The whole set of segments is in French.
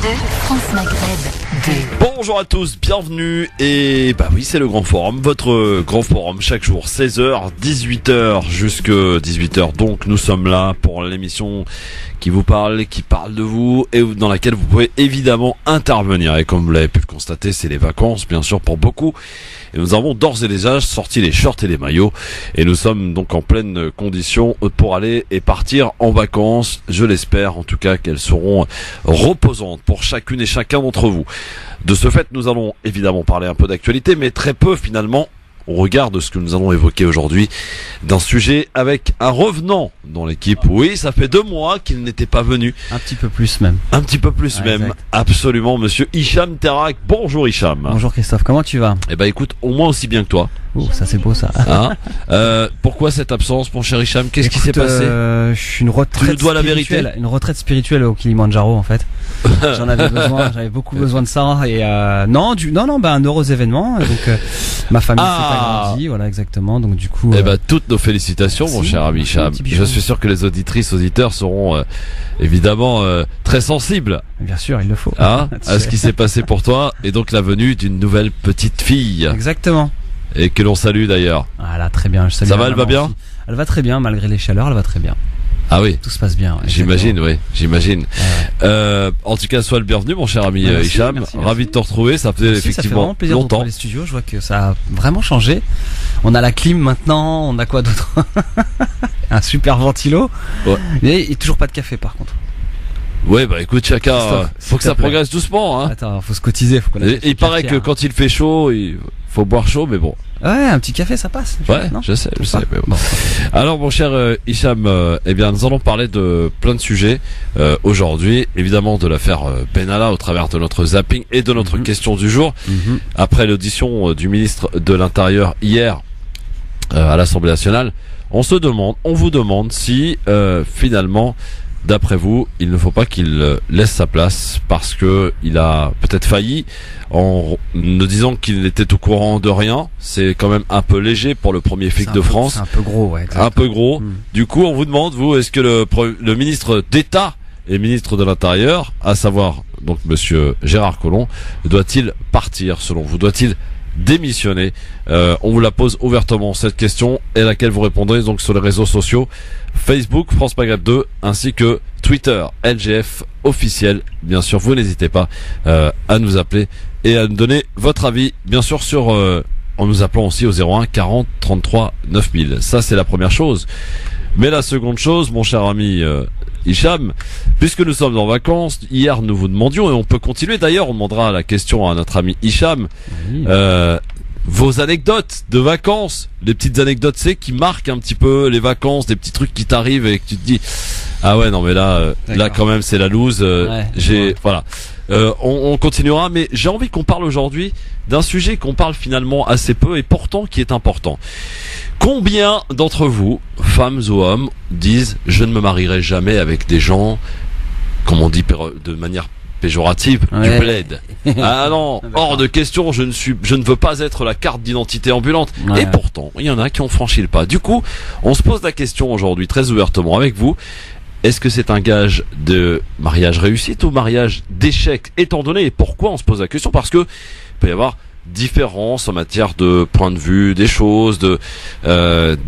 France Maghreb 2. Bonjour à tous, bienvenue et bah oui c'est le Grand Forum, votre Grand Forum chaque jour 16h, 18h jusque 18h, donc nous sommes là pour l'émission qui vous parle, qui parle de vous et dans laquelle vous pouvez évidemment intervenir et comme vous l'avez pu le constater c'est les vacances bien sûr pour beaucoup et nous avons d'ores et déjà sorti les shorts et les maillots et nous sommes donc en pleine condition pour aller et partir en vacances, je l'espère en tout cas qu'elles seront reposantes pour chacune et chacun d'entre vous. De ce fait, nous allons évidemment parler un peu d'actualité, mais très peu finalement au regard de ce que nous allons évoquer aujourd'hui, d'un sujet avec un revenant dans l'équipe. Oui, ça fait 2 mois qu'il n'était pas venu. Un petit peu plus même. Un petit peu plus même, exact. Absolument, monsieur Hicham Terrak. Bonjour Hicham. Bonjour Christophe, comment tu vas? Eh ben écoute, au moins aussi bien que toi. Oh, ça c'est beau ça. Hein pourquoi cette absence, mon cher Hicham? Qu'est-ce qui s'est passé? Je suis une retraite. Tu nous dois la vérité. Une retraite spirituelle au Kilimanjaro en fait. J'en avais besoin, j'avais beaucoup besoin de ça et non, un heureux événement. Donc ma famille s'est agrandie, voilà exactement. Donc du coup. Eh ben toutes nos félicitations, mon cher ami Hicham. Je suis sûr que les auditrices, auditeurs seront évidemment très sensibles. Bien sûr, il le faut. À ce qui s'est passé pour toi et donc la venue d'une nouvelle petite fille. Exactement. Et que l'on salue d'ailleurs. Voilà, très bien. Je salue ça va, elle va bien aussi. Elle va très bien, malgré les chaleurs, elle va très bien. Ah oui. Tout se passe bien. Ouais, j'imagine, oui, j'imagine. En tout cas, sois le bienvenu, mon cher ami Hicham. Merci. Ravi de te retrouver. Ça faisait effectivement ça fait vraiment plaisir longtemps. De les studios. Je vois que ça a vraiment changé. On a la clim maintenant. On a quoi d'autre? Un super ventilo. Ouais. Et toujours pas de café, par contre. Ouais, bah écoute, chacun, faut que ça progresse doucement, hein. Attends, faut se cotiser, faut qu'on il paraît que quand il fait chaud, il faut boire chaud, mais bon. Ouais, un petit café, ça passe. Ouais, non, je sais, mais bon. Alors, mon cher Hicham, eh bien, nous allons parler de plein de sujets aujourd'hui. Évidemment, de l'affaire Benalla au travers de notre zapping et de notre question du jour. Après l'audition du ministre de l'Intérieur hier à l'Assemblée nationale, on vous demande si finalement, d'après vous, il ne faut pas qu'il laisse sa place parce que il a peut-être failli en nous disant qu'il était au courant de rien. C'est quand même un peu léger pour le premier flic de France. C'est un peu gros, ouais. Un peu gros. Du coup, on vous demande, vous, est-ce que le ministre d'État et ministre de l'Intérieur, à savoir donc monsieur Gérard Collomb, doit-il partir selon vous? Doit-il démissionner? On vous la pose ouvertement cette question et à laquelle vous répondrez donc sur les réseaux sociaux Facebook France Maghreb 2 ainsi que Twitter LGF officiel. Bien sûr, vous n'hésitez pas à nous appeler et à nous donner votre avis bien sûr sur en nous appelant aussi au 01 40 33 9000. Ça c'est la première chose. Mais la seconde chose, mon cher ami Hicham, puisque nous sommes en vacances, hier nous vous demandions, et on peut continuer d'ailleurs, on demandera la question à notre ami Hicham, vos anecdotes de vacances, les petites anecdotes c'est qui marquent un petit peu les vacances, des petits trucs qui t'arrivent et que tu te dis ah ouais non mais là quand même c'est la loose, voilà. On continuera, mais j'ai envie qu'on parle aujourd'hui d'un sujet qu'on parle finalement assez peu et pourtant qui est important. Combien d'entre vous, femmes ou hommes, disent je ne me marierai jamais avec des gens, comme on dit de manière péjorative, du bled. Ah non, hors de question, je ne veux pas être la carte d'identité ambulante. Et pourtant, il y en a qui ont franchi le pas. Du coup, on se pose la question aujourd'hui très ouvertement avec vous. Est-ce que c'est un gage de mariage réussite ou mariage d'échec? Étant donné, et pourquoi on se pose la question? Parce que il peut y avoir différences en matière de point de vue des choses, de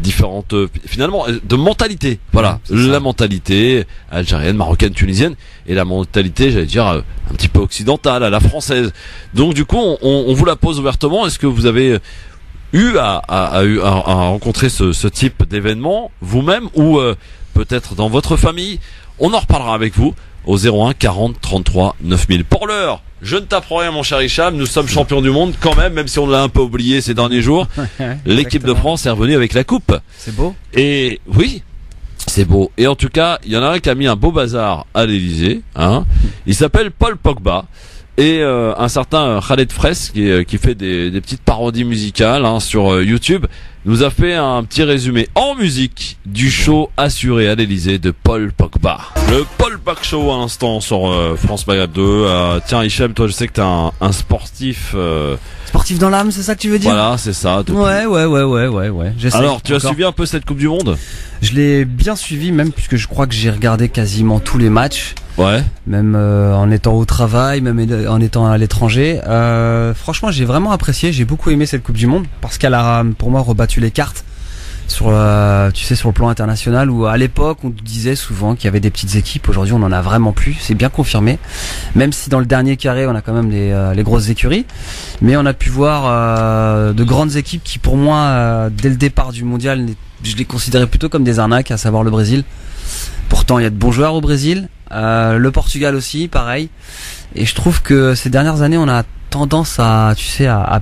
différentes finalement de mentalité. Voilà, la mentalité algérienne, marocaine, tunisienne et la mentalité, j'allais dire un petit peu occidentale, à la française. Donc du coup, on vous la pose ouvertement. Est-ce que vous avez eu à rencontrer ce type d'événement vous-même ou peut-être dans votre famille? On en reparlera avec vous au 01 40 33 9000. Pour l'heure, je ne t'apprends rien, mon cher Hicham. Nous sommes champions du monde quand même si on l'a un peu oublié ces derniers jours. L'équipe de France est revenue avec la coupe. C'est beau. Et oui, c'est beau. Et en tout cas, il y en a un qui a mis un beau bazar à l'Elysée. Hein. Il s'appelle Paul Pogba. Et un certain Khaled Fresh qui fait des petites parodies musicales sur YouTube nous a fait un petit résumé en musique du show assuré à l'Elysée de Paul Pogba. Le Paul Talkback Show à l'instant sur France Maghreb 2. Tiens Hicham, toi je sais que t'es un sportif. Sportif dans l'âme, c'est ça que tu veux dire? Voilà, c'est ça. Depuis... Ouais. J'essaie Alors, tu as encore. suivi un peu cette Coupe du Monde? Je l'ai bien suivi, même puisque je crois que j'ai regardé quasiment tous les matchs. Ouais. Même en étant au travail, même en étant à l'étranger. Franchement, j'ai vraiment apprécié. J'ai beaucoup aimé cette Coupe du Monde parce qu'elle a, pour moi, rebattu les cartes sur, tu sais, sur le plan international, où à l'époque on disait souvent qu'il y avait des petites équipes. Aujourd'hui, on en a vraiment plus. C'est bien confirmé. Même si dans le dernier carré, on a quand même les grosses écuries, mais on a pu voir de grandes équipes qui, pour moi, dès le départ du mondial, je les considérais plutôt comme des arnaques, à savoir le Brésil. Pourtant, il y a de bons joueurs au Brésil. Le Portugal aussi, pareil. Et je trouve que ces dernières années, on a tendance à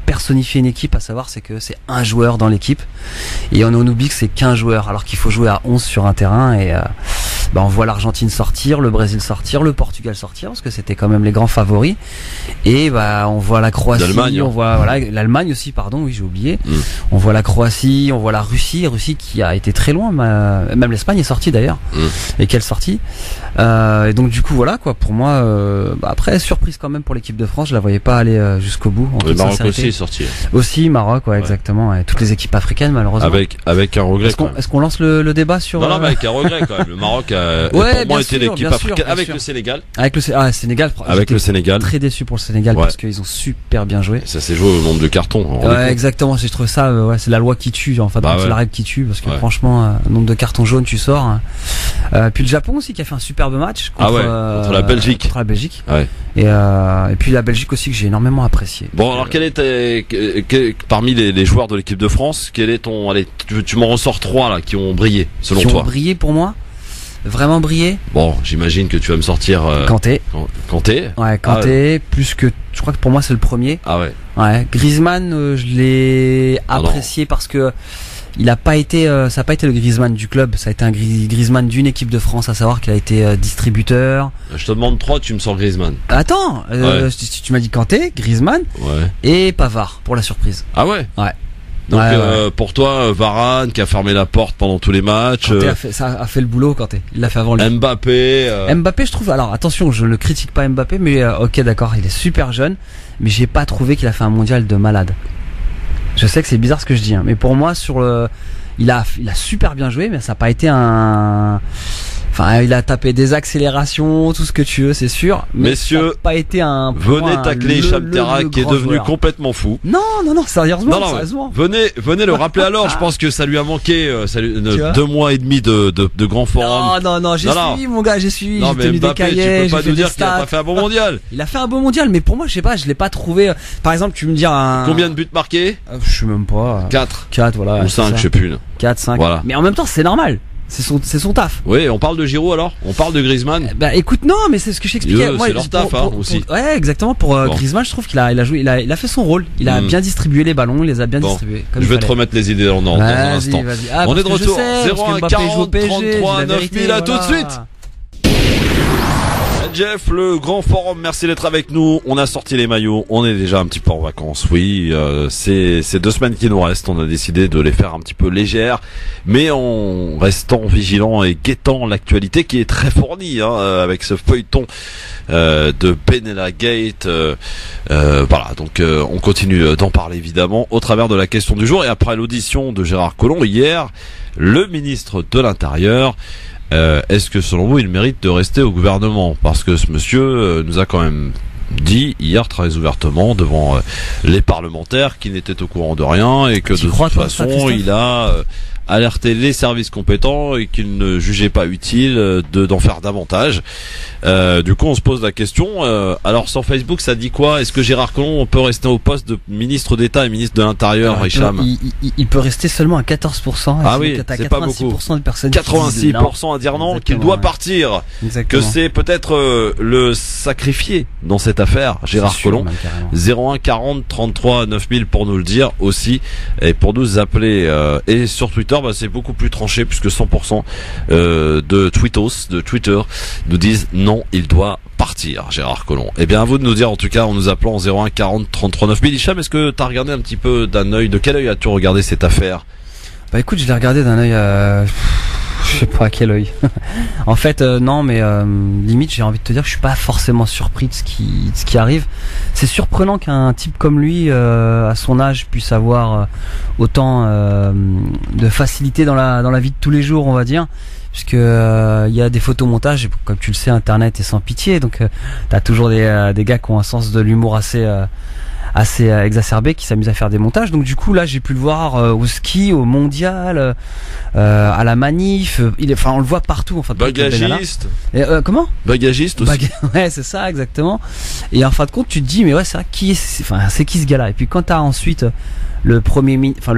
personnifier une équipe, à savoir c'est que c'est un joueur dans l'équipe et on oublie que c'est qu'un joueur alors qu'il faut jouer à 11 sur un terrain et on voit l'Argentine sortir, le Brésil sortir, le Portugal sortir parce que c'était quand même les grands favoris et on voit la Croatie, on voit l'Allemagne aussi, pardon, oui j'ai oublié. On voit la Croatie, on voit la Russie qui a été très loin, même l'Espagne est sortie d'ailleurs. Et quelle sortie. Et donc du coup voilà quoi, pour moi après surprise quand même pour l'équipe de France, je la voyais pas aller jusqu'au bout. Le Maroc aussi est sorti. Aussi Maroc, ouais. Exactement. Ouais. Toutes les équipes africaines malheureusement. Avec un regret. Est-ce qu'on lance le débat sur Non, mais avec un regret quand même. Le Maroc a pour moi été l'équipe africaine avec le Sénégal. Sénégal. Avec le Sénégal. Très déçu pour le Sénégal parce qu'ils ont super bien joué. Ça s'est joué au nombre de cartons. Ouais, exactement. Je trouve ça, c'est la loi qui tue. Enfin, c'est la règle qui tue parce que franchement, nombre de cartons jaunes, tu sors. Puis le Japon aussi qui a fait un superbe match contre la Belgique. Contre la Belgique. Ouais. Et puis la Belgique aussi que j'ai énormément apprécié. Bon, alors parmi les joueurs de l'équipe de France, quel est ton, allez, tu m'en ressors 3 là qui ont brillé selon toi? Qui ont brillé pour moi? Vraiment brillé? Bon, j'imagine que tu vas me sortir Kanté. Kanté. Ouais, Kanté, plus que, je crois que pour moi c'est le premier. Ah ouais. Ouais, Griezmann, je l'ai apprécié parce que il a pas été, ça n'a pas été le Griezmann du club, ça a été un Griezmann d'une équipe de France, à savoir qu'il a été distributeur. Je te demande 3, tu me sors Griezmann. Attends, tu m'as dit Kanté, Griezmann et Pavard pour la surprise. Ah ouais. Ouais. Donc pour toi, Varane qui a fermé la porte pendant tous les matchs. Kanté a fait le boulot, Kanté. Il l'a fait avant lui. Mbappé. Mbappé, je trouve. Alors attention, je ne critique pas Mbappé, mais ok, d'accord, il est super jeune, mais j'ai pas trouvé qu'il a fait un mondial de malade. Je sais que c'est bizarre ce que je dis, mais pour moi il a super bien joué, mais ça n'a pas été il a tapé des accélérations, tout ce que tu veux, c'est sûr. Mais messieurs, ça n'a pas été venez tacler Hicham Terra qui est devenu complètement fou. Non, sérieusement. Venez le rappeler alors. Je pense que ça lui a manqué 2 mois et demi de grand forum. Non, j'ai suivi mon gars, j'ai suivi. Non mais Mbappé, tu peux pas nous dire qu'il a pas fait un bon mondial. Il a fait un bon mondial, mais pour moi, je sais pas, je l'ai pas trouvé. Par exemple, tu me dis combien de buts marqués? Je sais même pas. 4 voilà. Ou 5, je sais plus. 4, 5. Voilà. Mais en même temps, c'est normal. C'est son taf. Oui, on parle de Giroud alors? On parle de Griezmann? Écoute, non, mais c'est ce que j'expliquais. Moi, c'est leur taf, aussi. Ouais, exactement. Pour Griezmann, je trouve qu'il a joué, il a fait son rôle. Il a bien distribué les ballons, il les a bien distribués. Je vais te remettre les idées dans un instant. On est de retour. 01 40 33 9000, à tout de suite. Jeff, le grand forum, merci d'être avec nous. On a sorti les maillots, on est déjà un petit peu en vacances, oui. C'est 2 semaines qui nous restent, on a décidé de les faire un petit peu légères, mais en restant vigilant et guettant l'actualité qui est très fournie, avec ce feuilleton de Benalla Gate. Voilà, donc on continue d'en parler évidemment au travers de la question du jour et après l'audition de Gérard Collomb hier, le ministre de l'Intérieur. Est-ce que selon vous il mérite de rester au gouvernement? Parce que ce monsieur nous a quand même dit hier très ouvertement devant les parlementaires qu'il n'était au courant de rien et que de toute façon il a alerté les services compétents et qu'il ne jugeait pas utile d'en faire davantage. Du coup on se pose la question, alors sur Facebook ça dit quoi? Est-ce que Gérard Collomb peut rester au poste de ministre d'État et ministre de l'Intérieur, Hicham? Il peut rester seulement à 14%. Ah oui, c'est pas beaucoup. 86% à dire non, qu'il doit partir. Exactement. Que c'est peut-être le sacrifié dans cette affaire, Gérard Collomb. 01 40 33 9000 pour nous le dire aussi et pour nous appeler. Et sur Twitter, c'est beaucoup plus tranché puisque 100% de Twitter nous disent non, il doit partir, Gérard Collomb. Eh bien, à vous de nous dire, en tout cas, en nous appelant 01 40 33 9000. Hicham, est-ce que tu as regardé un petit peu d'un œil, de quel œil as-tu regardé cette affaire? Écoute, je l'ai regardé d'un œil Je sais pas à quel œil. En fait, non, mais limite, j'ai envie de te dire que je suis pas forcément surpris de ce qui arrive. C'est surprenant qu'un type comme lui, à son âge, puisse avoir autant de facilité dans la vie de tous les jours, on va dire. Puisque il y a des photomontages, comme tu le sais, Internet est sans pitié, donc t'as toujours des gars qui ont un sens de l'humour assez exacerbé, qui s'amusent à faire des montages. Donc du coup là j'ai pu le voir au ski, au mondial, à la manif, on le voit partout, enfin. Bagagiste. Comment? Bagagiste aussi. Ouais, c'est ça exactement. Et en fin de compte tu te dis mais ouais, c'est vrai, c'est qui ce gars-là? Et puis quand t'as ensuite le le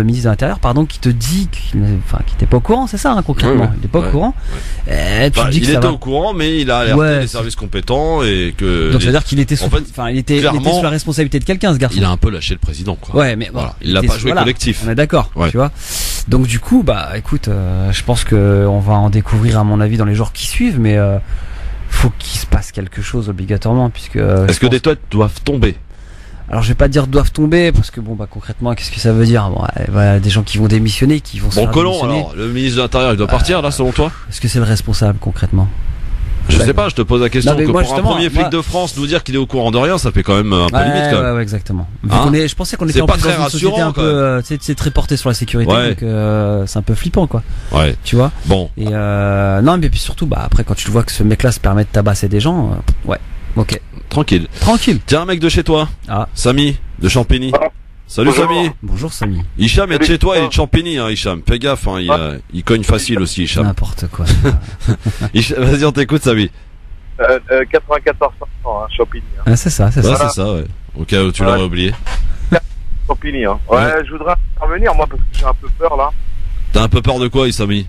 ministre de l'Intérieur, pardon, qui te dit qu'il était pas au courant, c'est ça, hein, concrètement. Il était pas au courant. Tu te dis que il était au courant, mais il a alerté les services compétents et que. Donc ça veut dire qu'il était il était sous la responsabilité de quelqu'un, ce garçon. Il a un peu lâché le président, quoi. Ouais, mais voilà. Il l'a pas joué collectif. On est d'accord, tu vois. Donc du coup, écoute, je pense que on va en découvrir à mon avis dans les jours qui suivent, mais faut qu'il se passe quelque chose obligatoirement, puisque. Est-ce que des têtes doivent tomber? Alors je vais pas dire doivent tomber parce que concrètement qu'est-ce que ça veut dire? Des gens qui vont démissionner, qui vont se faire démissionner. Alors le ministre de l'Intérieur il doit partir là selon toi? Est-ce que c'est le responsable concrètement? Je sais pas, je te pose la question. Pour un premier flic de France nous dire qu'il est au courant de rien, ça fait quand même un peu limite quand même. Ouais, exactement. Je pensais qu'on était en plus dans une société un peu c'est très porté sur la sécurité, donc c'est un peu flippant quoi. Ouais. Tu vois? Bon. Et non mais puis surtout après quand tu vois que ce mec-là se permet de tabasser des gens, ouais. OK. Tranquille. Tiens, un mec de chez toi. Samy, de Champigny. Salut. Bonjour. Samy. Bonjour Samy. Hicham est de chez toi, il est de Champigny, hein, Hicham. Fais gaffe, hein, il cogne facile aussi, Hicham. N'importe quoi. Vas-y, on t'écoute, Samy. 94 hein, Champigny. Hein. Ah, c'est ça, c'est ça, ouais. Au cas où tu l'aurais oublié. Champigny, hein. Ouais, je voudrais intervenir, moi, parce que j'ai un peu peur, là. T'as un peu peur de quoi, Samy?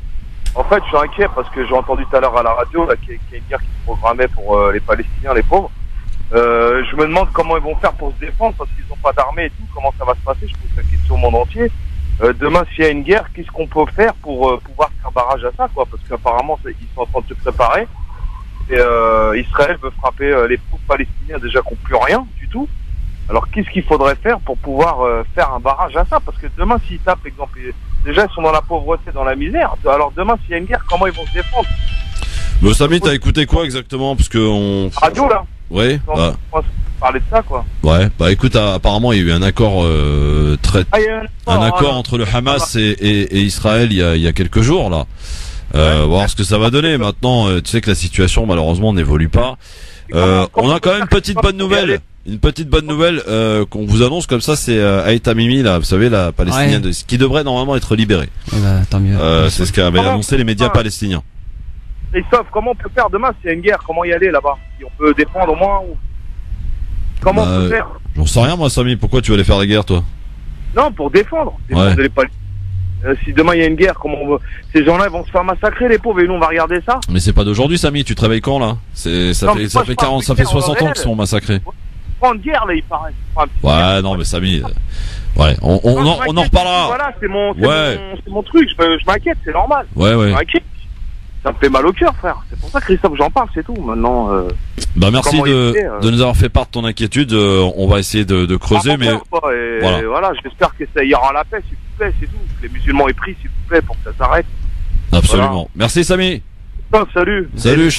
En fait, je suis inquiet parce que j'ai entendu tout à l'heure à la radio qu'il y a une guerre qui se programmait pour les Palestiniens, les pauvres. Je me demande comment ils vont faire pour se défendre parce qu'ils n'ont pas d'armée et tout. Comment ça va se passer? Je pose la question au monde entier. Demain, s'il y a une guerre, qu'est-ce qu'on peut faire pour pouvoir faire barrage à ça, quoi? Parce qu'apparemment, ils sont en train de se préparer. Et Israël veut frapper les pauvres Palestiniens déjà qui n'ont plus rien du tout. Alors, qu'est-ce qu'il faudrait faire pour pouvoir faire un barrage à ça? Parce que demain, s'ils tapent, exemple, déjà, ils sont dans la pauvreté, dans la misère. Alors, demain, s'il y a une guerre, comment ils vont se défendre? Samy, t'as écouté quoi exactement? Parce que radio, là. Ouais. On va parler de ça, quoi. Ouais. Écoute, apparemment, il y a eu un accord accord entre le Hamas et Israël il y a quelques jours, là. Voir ce que ça va donner. Maintenant, tu sais que la situation, malheureusement, n'évolue pas. On a quand même une petite bonne nouvelle. Une petite bonne nouvelle qu'on vous annonce comme ça, c'est Aït Tamimi, là, vous savez, la palestinienne, qui devrait normalement être libérée. Tant mieux. C'est ce qu'avaient annoncé les médias palestiniens. Christophe, comment on peut faire demain s'il y a une guerre? Comment y aller là-bas? Si on peut défendre au moins Comment on peut faire? J'en sais rien moi, Samy, pourquoi tu vas aller faire la guerre toi? Non, pour défendre les Palestiniens. Si demain il y a une guerre, ces gens-là vont se faire massacrer, les pauvres, et nous on va regarder ça? Mais c'est pas d'aujourd'hui, Samy, tu te réveilles quand là? Ça fait 60 ans qu'ils sont massacrés. Prendre guerre là, il paraît. Ouais, non mais Samy, on en reparlera. Voilà, c'est mon truc, je m'inquiète, c'est normal. Ouais. Je m'inquiète. Ça me fait mal au cœur, frère. C'est pour ça, Christophe, j'en parle, c'est tout. Maintenant. Merci de nous avoir fait part de ton inquiétude. On va essayer de creuser, mais voilà, j'espère que ça ira à la paix, s'il vous plaît, c'est tout. Que les musulmans aient pris, s'il vous plaît, pour que ça s'arrête. Absolument. Voilà. Merci, Samy. Salut. Salut,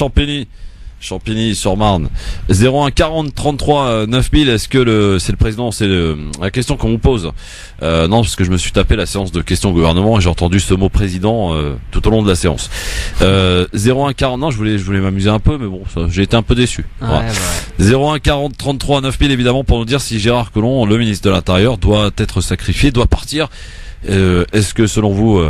Champigny-sur-Marne. 01 40 33 9000. Est-ce que c'est le président? C'est la question qu'on vous pose. Non, parce que je me suis tapé la séance de questions au gouvernement et j'ai entendu ce mot président tout au long de la séance. 01 40. Non, je voulais m'amuser un peu, mais bon, j'ai été un peu déçu. Voilà. 01 40 33 9000 évidemment pour nous dire si Gérard Collomb, le ministre de l'Intérieur, doit être sacrifié, doit partir. Est-ce que selon vous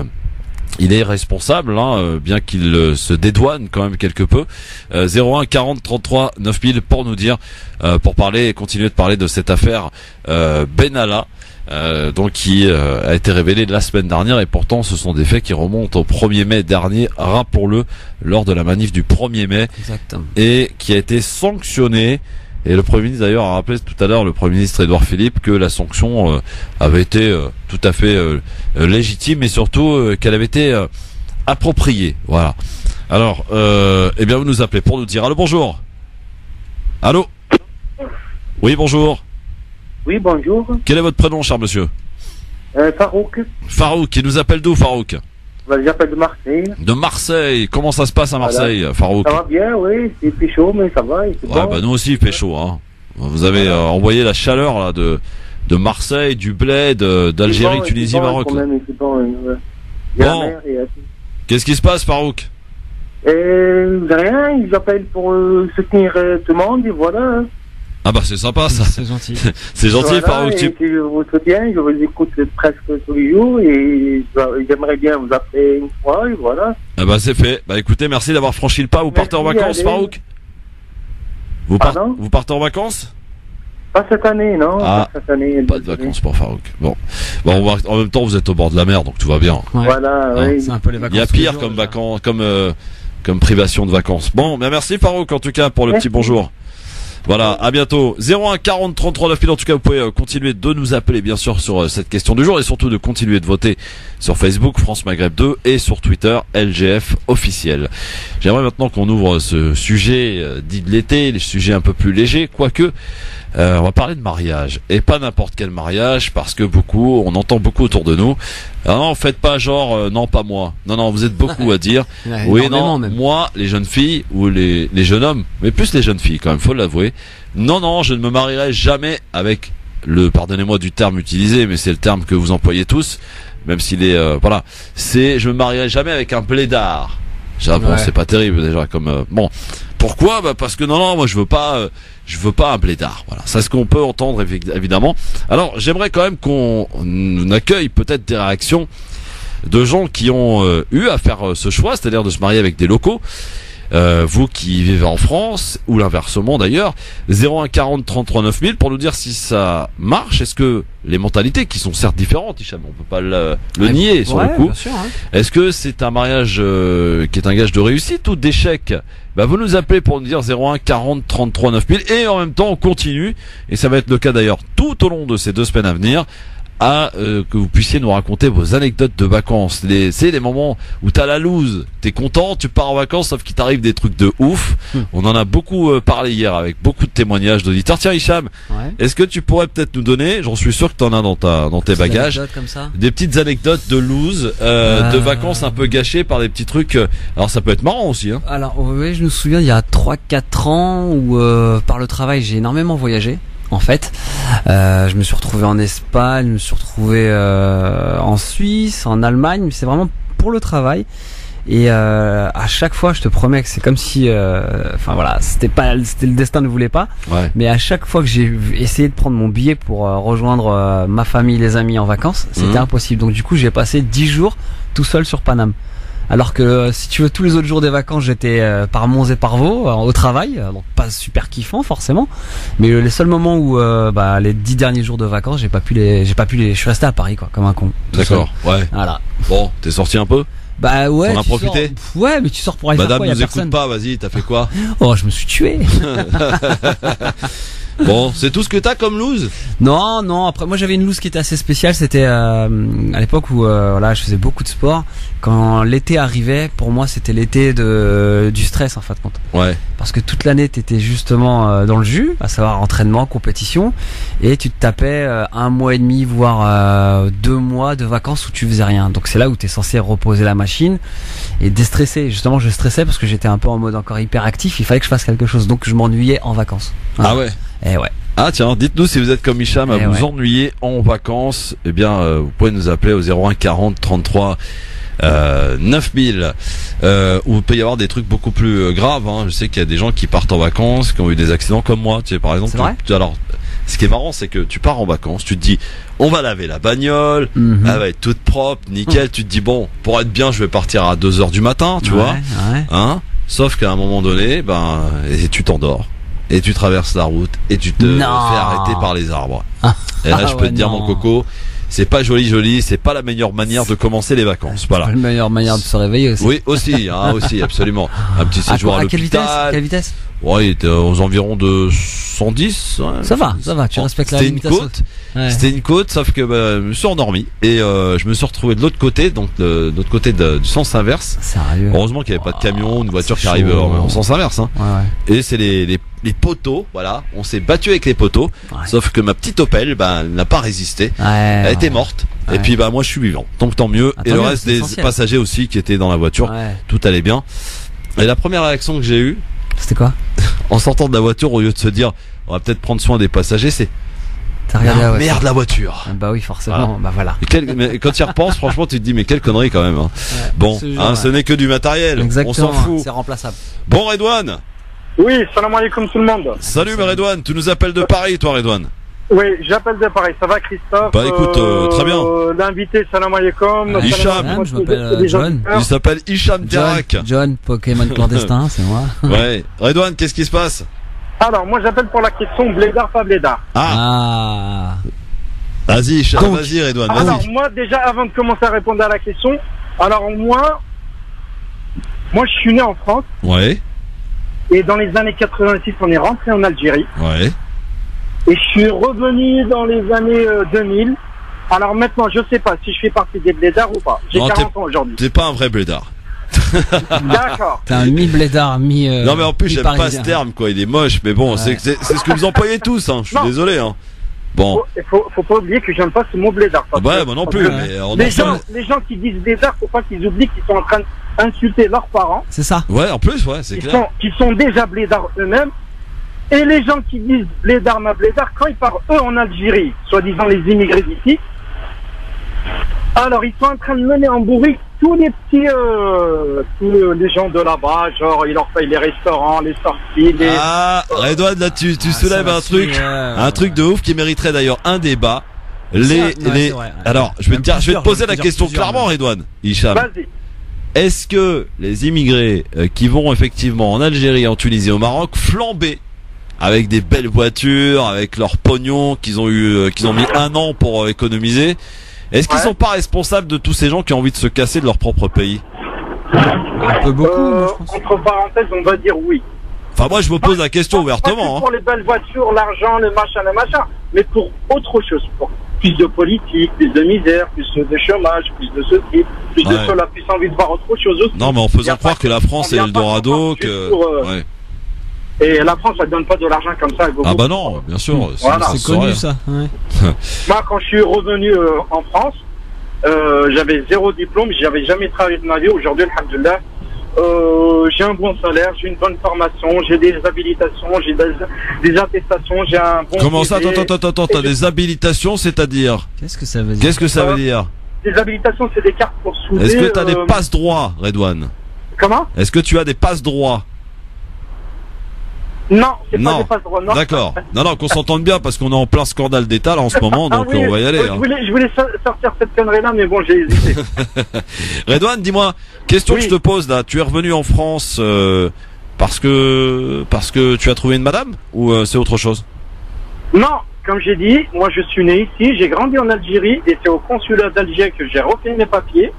il est responsable, bien qu'il se dédouane quand même quelque peu. 01 40 33 9000 pour nous dire, pour parler et continuer de parler de cette affaire Benalla, donc qui a été révélée la semaine dernière, et pourtant ce sont des faits qui remontent au 1er mai dernier, rappelons-le, lors de la manif du 1er mai. Exactement. Et qui a été sanctionné. Et le Premier ministre d'ailleurs a rappelé tout à l'heure, le Premier ministre Édouard Philippe, que la sanction avait été tout à fait légitime, et surtout qu'elle avait été appropriée. Voilà. Alors, vous nous appelez pour nous dire allô, bonjour. Allô. Oui, bonjour. Oui, bonjour. Quel est votre prénom, cher monsieur? Farouk. Farouk, qui nous appelle d'où, Farouk? Bah, j'appelle de Marseille. De Marseille. Comment ça se passe à Marseille, Farouk? Ça va bien, oui. C'est plus chaud, mais ça va. C'est Ouais, bon. bah nous aussi il fait chaud, hein. Vous avez envoyé la chaleur là de Marseille, du Bled, d'Algérie, C'est bon, Tunisie, c'est bon, Maroc. quand là. même, c'est bon, ouais. Il y a Bon. la mer et tout. Qu'est-ce qui se passe, Farouk? Rien, ils appellent pour soutenir tout le monde, et voilà. Ah bah c'est sympa ça. C'est gentil. C'est gentil, Voilà, Farouk. et puis je vous soutiens, je vous écoute presque tous les jours, et j'aimerais bien vous appeler une fois, et voilà. Ah bah c'est fait. Bah écoutez, merci d'avoir franchi le pas. Vous partez en Merci, vacances, allez. Farouk? Pardon? Vous partez en vacances? Pas cette année, non. Ah, pas cette année. Pas de vacances pour Farouk. Bon, en même temps vous êtes au bord de la mer, donc tout va bien. Ouais. Voilà, Ah, oui. C'est un peu les vacances. Il y a tous les pire jours, comme déjà. vacances, comme privation de vacances. Bon, ben merci Farouk en tout cas pour le Merci. petit bonjour. Voilà, à bientôt. 01 40 33 9000. En tout cas, vous pouvez continuer de nous appeler bien sûr sur cette question du jour et surtout de continuer de voter sur Facebook France Maghreb 2 et sur Twitter LGF officiel. J'aimerais maintenant qu'on ouvre ce sujet dit de l'été, les sujets un peu plus légers, quoique on va parler de mariage et pas n'importe quel mariage parce que on entend beaucoup autour de nous. Ah non, faites pas genre non pas moi. Non, vous êtes beaucoup à dire. Ouais, Oui, énormément, non, même. moi, les jeunes filles ou les jeunes hommes, mais plus les jeunes filles quand même, faut l'avouer. Non, je ne me marierai jamais avec pardonnez-moi du terme utilisé, mais c'est le terme que vous employez tous, même s'il est, voilà. Je me marierai jamais avec un blédard. Bon, Ouais. c'est pas terrible déjà comme, bon. Pourquoi? Bah, parce que non, moi je veux pas un blédard. Voilà. C'est ce qu'on peut entendre, évidemment. Alors, j'aimerais quand même qu'on accueille peut-être des réactions de gens qui ont eu à faire ce choix, c'est-à-dire de se marier avec des locaux. Vous qui vivez en France, ou l'inversement d'ailleurs, 01 40 33 9000 pour nous dire si ça marche. Est-ce que les mentalités qui sont certes différentes, Hicham, on peut pas le nier sur le coup, Bien sûr, hein. est-ce que c'est un mariage qui est un gage de réussite ou d'échec? Bah vous nous appelez pour nous dire 01 40 33 9000 et en même temps on continue, et ça va être le cas d'ailleurs tout au long de ces 2 semaines à venir, que vous puissiez nous raconter vos anecdotes de vacances. C'est les moments où t'as la loose, t'es content, tu pars en vacances, sauf qu'il t'arrive des trucs de ouf. On en a beaucoup parlé hier avec beaucoup de témoignages d'auditeurs. Tiens Hicham, Ouais. est-ce que tu pourrais peut-être nous donner, j'en suis sûr que t'en as dans tes Petite bagages, anecdote comme ça. des petites anecdotes de loose, de vacances un peu gâchées par des petits trucs. Alors ça peut être marrant aussi, hein. Alors oui, je me souviens il y a 3-4 ans où par le travail j'ai énormément voyagé. En fait, je me suis retrouvé en Espagne, je me suis retrouvé en Suisse, en Allemagne, mais c'est vraiment pour le travail. Et à chaque fois, je te promets que c'est comme si, enfin voilà, c'était le destin ne voulait pas. Ouais. Mais à chaque fois que j'ai essayé de prendre mon billet pour rejoindre ma famille, les amis en vacances, c'était impossible. Donc du coup, j'ai passé 10 jours tout seul sur Paname. Alors que si tu veux, tous les autres jours des vacances, j'étais par Mons et par Vaux au travail, donc pas super kiffant forcément. Mais les seuls moments où les 10 derniers jours de vacances, j'ai pas pu les, je suis resté à Paris quoi, comme un con. tout D'accord. seul. Ouais. Voilà. Bon, t'es sorti un peu. Bah ouais. T'en as tu profité sors- Ouais, mais tu sors pour aller faire Madame quoi, y a nous écoute personne. pas. Vas-y, t'as fait quoi? Oh, je me suis tué. Bon, c'est tout ce que t'as comme loose? Non. Après, moi, j'avais une loose qui était assez spéciale. C'était à l'époque où voilà, je faisais beaucoup de sport. Quand l'été arrivait, pour moi, c'était l'été du stress en fin de compte. Ouais. Parce que toute l'année, t'étais justement dans le jus, à savoir entraînement, compétition, et tu te tapais 1 mois et demi, voire 2 mois de vacances où tu faisais rien. Donc c'est là où t'es censé reposer la machine et déstresser. Justement, je stressais parce que j'étais un peu en mode encore hyper actif. Il fallait que je fasse quelque chose, donc je m'ennuyais en vacances. Ah ouais. Et ouais. Ah tiens, dites-nous si vous êtes comme Hicham à Eh vous ouais. ennuyer en vacances. Eh bien, vous pouvez nous appeler au 01 40 33 9000. Où il peut y avoir des trucs beaucoup plus graves. Hein. Je sais qu'il y a des gens qui partent en vacances, qui ont eu des accidents comme moi. Tu sais, par exemple. C'est vrai Alors, ce qui est marrant, c'est que tu pars en vacances, tu te dis, on va laver la bagnole, Mhm. elle va être toute propre, nickel. Tu te dis bon, pour être bien, je vais partir à 2h du matin, tu vois. Ouais. Hein? Sauf qu'à un moment donné, et tu t'endors. Et tu traverses la route et tu te fais Non. arrêter par les arbres. Et là, je peux ouais, te dire, non. mon coco, c'est pas joli, c'est pas la meilleure manière de commencer les vacances. Voilà. La meilleure manière de se réveiller aussi. Oui, aussi, absolument. Un petit séjour à quelle vitesse l'hôpital. Quelle vitesse Ouais, il était aux environs de 110. Ouais. Ça va, tu respectes la C'était une limitation. côte. Ouais. C'était une côte, sauf que je me suis endormi et je me suis retrouvé de l'autre côté, donc de l'autre côté du sens inverse. Sérieux. Heureusement qu'il n'y avait pas de camion, une voiture c'est qui arrive chaud. en sens inverse. Hein. Ouais. Et c'est les poteaux, voilà. On s'est battu avec les poteaux, Ouais. sauf que ma petite Opel, elle n'a pas résisté. Ouais, Elle était morte. Et puis bah moi je suis vivant, donc tant mieux. Ah, Et tant le mieux, reste c'est des essentiel. passagers aussi qui étaient dans la voiture, Ouais. tout allait bien. Et la première réaction que j'ai eue C'était quoi? en sortant de la voiture, au lieu de se dire on va peut-être prendre soin des passagers, c'est T'as regardé la voiture. merde la voiture. Ah, bah oui, forcément. Bah voilà. Mais quand tu y repenses, franchement, tu te dis mais quelle connerie quand même. Hein. Ouais, Bon, ce genre, hein, ce ouais. n'est que du matériel. Exactement. On s'en fout. C'est remplaçable. Bon Redouane, Oui, salam alaikum tout le monde. salut Redouane, tu nous appelles de Paris, toi Redouane. Oui, j'appelle de Paris. Ça va, Christophe? Bah, écoute, très bien. L'invité, salam alaikum. Ouais, Hicham. Salam, je m'appelle John. Il s'appelle Hicham Diarrak. John, Pokémon clandestin, c'est moi. Ouais, Redouane, qu'est-ce qui se passe? Alors, moi, j'appelle pour la question blédard, pas blédard. Ah, Ah. vas-y Hicham, Donc, vas-y Redouane, Alors, vas-y. moi, déjà, avant de commencer à répondre à la question, alors, moi, je suis né en France. Ouais, Et dans les années 86, on est rentré en Algérie. ouais. Et je suis revenu dans les années 2000. Alors maintenant, je sais pas si je fais partie des blédards ou pas. J'ai Non, 40 ans aujourd'hui. T'es pas un vrai blédard. D'accord. T'es un mi-blédard, mi. Non mais en plus j'aime pas mi-parisien. ce terme quoi, il est moche, mais bon, Ouais. c'est ce que vous employez tous, hein. Je suis Non. désolé, hein. Bon, Faut pas oublier que j'aime pas ce mot blédard. parce ouais, que- moi non parce plus, que mais on les gens qui disent blédard, faut pas qu'ils oublient qu'ils sont en train d'insulter leurs parents, C'est ça. Ouais, en plus, ouais, c'est clair. qui sont déjà blédards eux-mêmes. Et les gens qui disent blédard, ma blédard, quand ils partent eux en Algérie, soi-disant les immigrés d'ici, alors ils sont en train de mener en bourrique tous les petits, tous les gens de là-bas, genre ils leur payent les restaurants, les sorties, les... Ah, Redouane, là tu Ah, soulèves ça un truc, là-dessus, un truc de ouf qui mériterait d'ailleurs un débat. Ouais, c'est vrai, ouais. Alors, je vais Même te dire, je vais te plusieurs, poser même la plusieurs, question plusieurs, clairement, même. Redouane, Hicham. Vas-y. Est-ce que les immigrés qui vont effectivement en Algérie, en Tunisie, au Maroc, flamber avec des belles voitures, avec leurs pognons qu'ils ont eu, qu'ils ont mis un an pour économiser, est-ce qu'ils Ouais. sont pas responsables de tous ces gens qui ont envie de se casser de leur propre pays? Un peu beaucoup, moi, je pense. Entre parenthèses, on va dire oui. Enfin, moi, je me pose la question Pas que ouvertement. pour les belles voitures, l'argent, le machin, mais pour autre chose, pour plus de politique, plus de misère, plus de chômage, plus de ceci, plus de Ouais. cela, plus envie de voir autre chose aussi. Non, mais en Y a faisant pas croire que la France on est vient pas l'Eldorado, s'entendre que... juste pour, Ouais. Et la France, elle donne pas de l'argent comme ça. Elle veut Ah beaucoup. bah non, bien sûr. Voilà. ça C'est se saurait. connu, ça. Ouais. Moi, quand je suis revenu en France, j'avais 0 diplôme, j'avais jamais travaillé de ma vie. Aujourd'hui, alhamdoulilah, j'ai un bon salaire, j'ai une bonne formation, j'ai des habilitations, j'ai des attestations, j'ai un bon... Comment ça? CV. Attends, t'as des habilitations, c'est-à-dire? Qu'est-ce que ça veut dire? Qu'est-ce que ça veut dire? Des habilitations, c'est des cartes pour souder. Est-ce que t'as des passe-droits, Redouane? Comment? Est-ce que tu as des passe-droits? Non, c'est Non. pas des passe-droits, non. D'accord. Non, qu'on s'entende bien parce qu'on est en plein scandale d'État là en ce moment, donc oui, on va y aller. Je Hein. voulais sortir cette connerie-là, mais bon, j'ai hésité. Redouane, dis-moi, question Oui. que je te pose là, tu es revenu en France parce que tu as trouvé une madame ou c'est autre chose? Non, comme j'ai dit, moi je suis né ici, j'ai grandi en Algérie, et c'est au consulat d'Alger que j'ai refait mes papiers.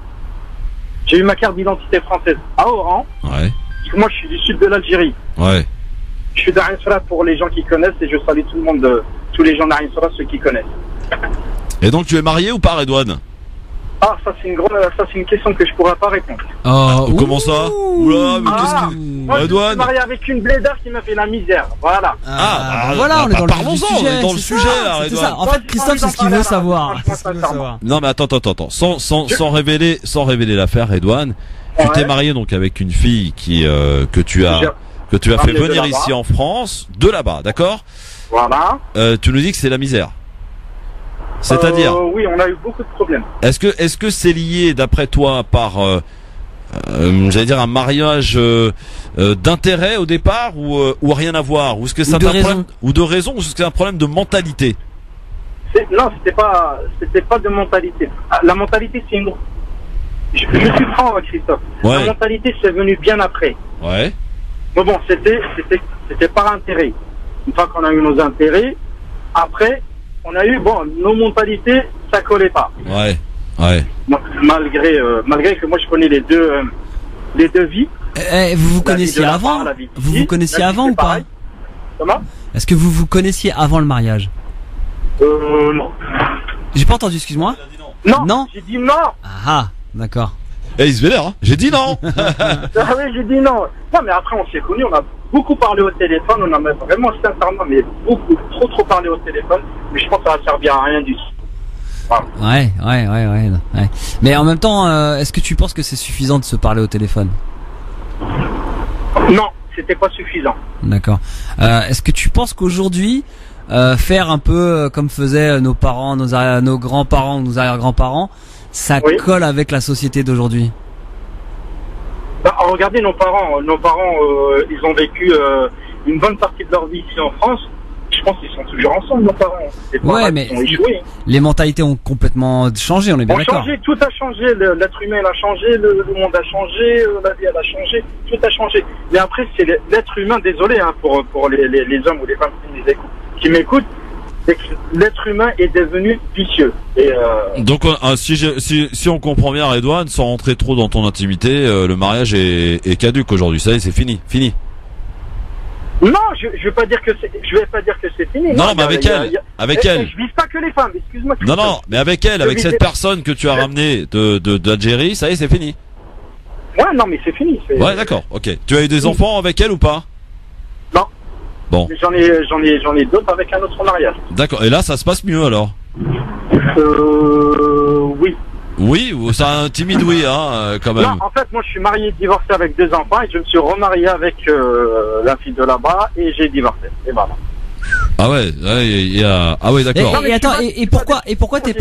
J'ai eu ma carte d'identité française à Oran, Ouais. parce que moi je suis du sud de l'Algérie. Ouais. Je suis d'Ain Sra pour les gens qui connaissent, et je salue tout le monde, tous les gens d'Ain Sra, ceux qui connaissent. Et donc tu es marié ou pas, Redouane? Ah, ça c'est une question que je pourrais pas répondre. Oh, Comment ça? Oula, mais qu'est-ce que... Moi je suis Redouane. marié avec une blédarde qui m'a fait la misère, voilà. Ah, voilà, bah, on est dans le parlons-en, vif du on sujet. est dans le c'est sujet, ça, là, c'est Redouane. ça. En fait, Christophe, c'est ce qu'il veut savoir. C'est ce qu'il veut savoir. Non mais attends, sans révéler l'affaire, Redouane, tu Ouais. t'es marié donc avec une fille que tu as fait ramenée de venir là-bas. ici en France, de là-bas, d'accord? Voilà. Tu nous dis que c'est la misère. C'est-à-dire, Oui, on a eu beaucoup de problèmes. est-ce que c'est lié d'après toi par j'allais dire un mariage d'intérêt au départ ou rien à voir, ou est-ce que c'est Ou de un raison. problème ou de raison, ou est-ce que c'est un problème de mentalité? Non, c'était pas de mentalité. Ah, la mentalité, c'est une... Je suis franc, Christophe. Ouais. La mentalité, c'est venu bien après. Ouais. Mais bon, c'était par intérêt. Une fois qu'on a eu nos intérêts, après, on a eu, bon, nos mentalités, ça collait pas. Ouais. Malgré que moi, je connais les deux vies. Vous vous La vie connaissiez de là-bas, avant? la vie d'ici. Vous vous connaissiez La vie, avant c'est ou pas? pareil. Comment? Est-ce que vous vous connaissiez avant le mariage? Non. J'ai pas entendu, excuse-moi. Non. Non. J'ai dit non. Ah, d'accord. Eh, il se vénère, hein. J'ai dit non. Ah oui, j'ai dit non. Non, mais après, on s'est connus, on a beaucoup parlé au téléphone, on a vraiment sincèrement, mais beaucoup, trop parlé au téléphone, mais je pense que ça va servir à rien du tout. Ouais. Mais en même temps, est-ce que tu penses que c'est suffisant de se parler au téléphone? Non, c'était pas suffisant. D'accord. Est-ce que tu penses qu'aujourd'hui, faire un peu comme faisaient nos parents, nos grands-parents, nos arrière-grands-parents, ça Oui. colle avec la société d'aujourd'hui? Bah, regardez nos parents, ils ont vécu une bonne partie de leur vie ici en France. Je pense qu'ils sont toujours ensemble, nos parents. C'est pas Ouais, vrai mais qu'ils ont échoué. les mentalités ont complètement changé, on est bien On a d'accord. changé, tout a changé. L'être humain il a changé, le monde a changé, la vie elle a changé, tout a changé. Mais après, c'est l'être humain, désolé hein, pour les hommes ou les femmes qui m'écoutent, c'est que l'être humain est devenu vicieux. Et Donc si on comprend bien, Redouane, sans rentrer trop dans ton intimité, le mariage est caduque aujourd'hui. Ça y est, c'est fini. non, je vais pas dire que c'est fini. Non, mais avec elle. Je vise pas que les femmes, excuse-moi. Non, mais avec elle, avec cette personne que tu as ramenée d'Algérie, ça y est, c'est fini. Ouais, non, mais c'est fini. Ouais, d'accord, ok. Tu as eu des enfants avec elle ou pas? Non. Bon. J'en ai d'autres avec un autre mariage. D'accord, et là, ça se passe mieux alors? Oui. Oui, ou ça intimide, oui, quand même. Non, en fait, moi, je suis marié, divorcé avec 2 enfants et je me suis remarié avec la fille de là-bas et j'ai divorcé. Et voilà. Ah ouais, ah ouais, d'accord. Et attends, et pourquoi t'es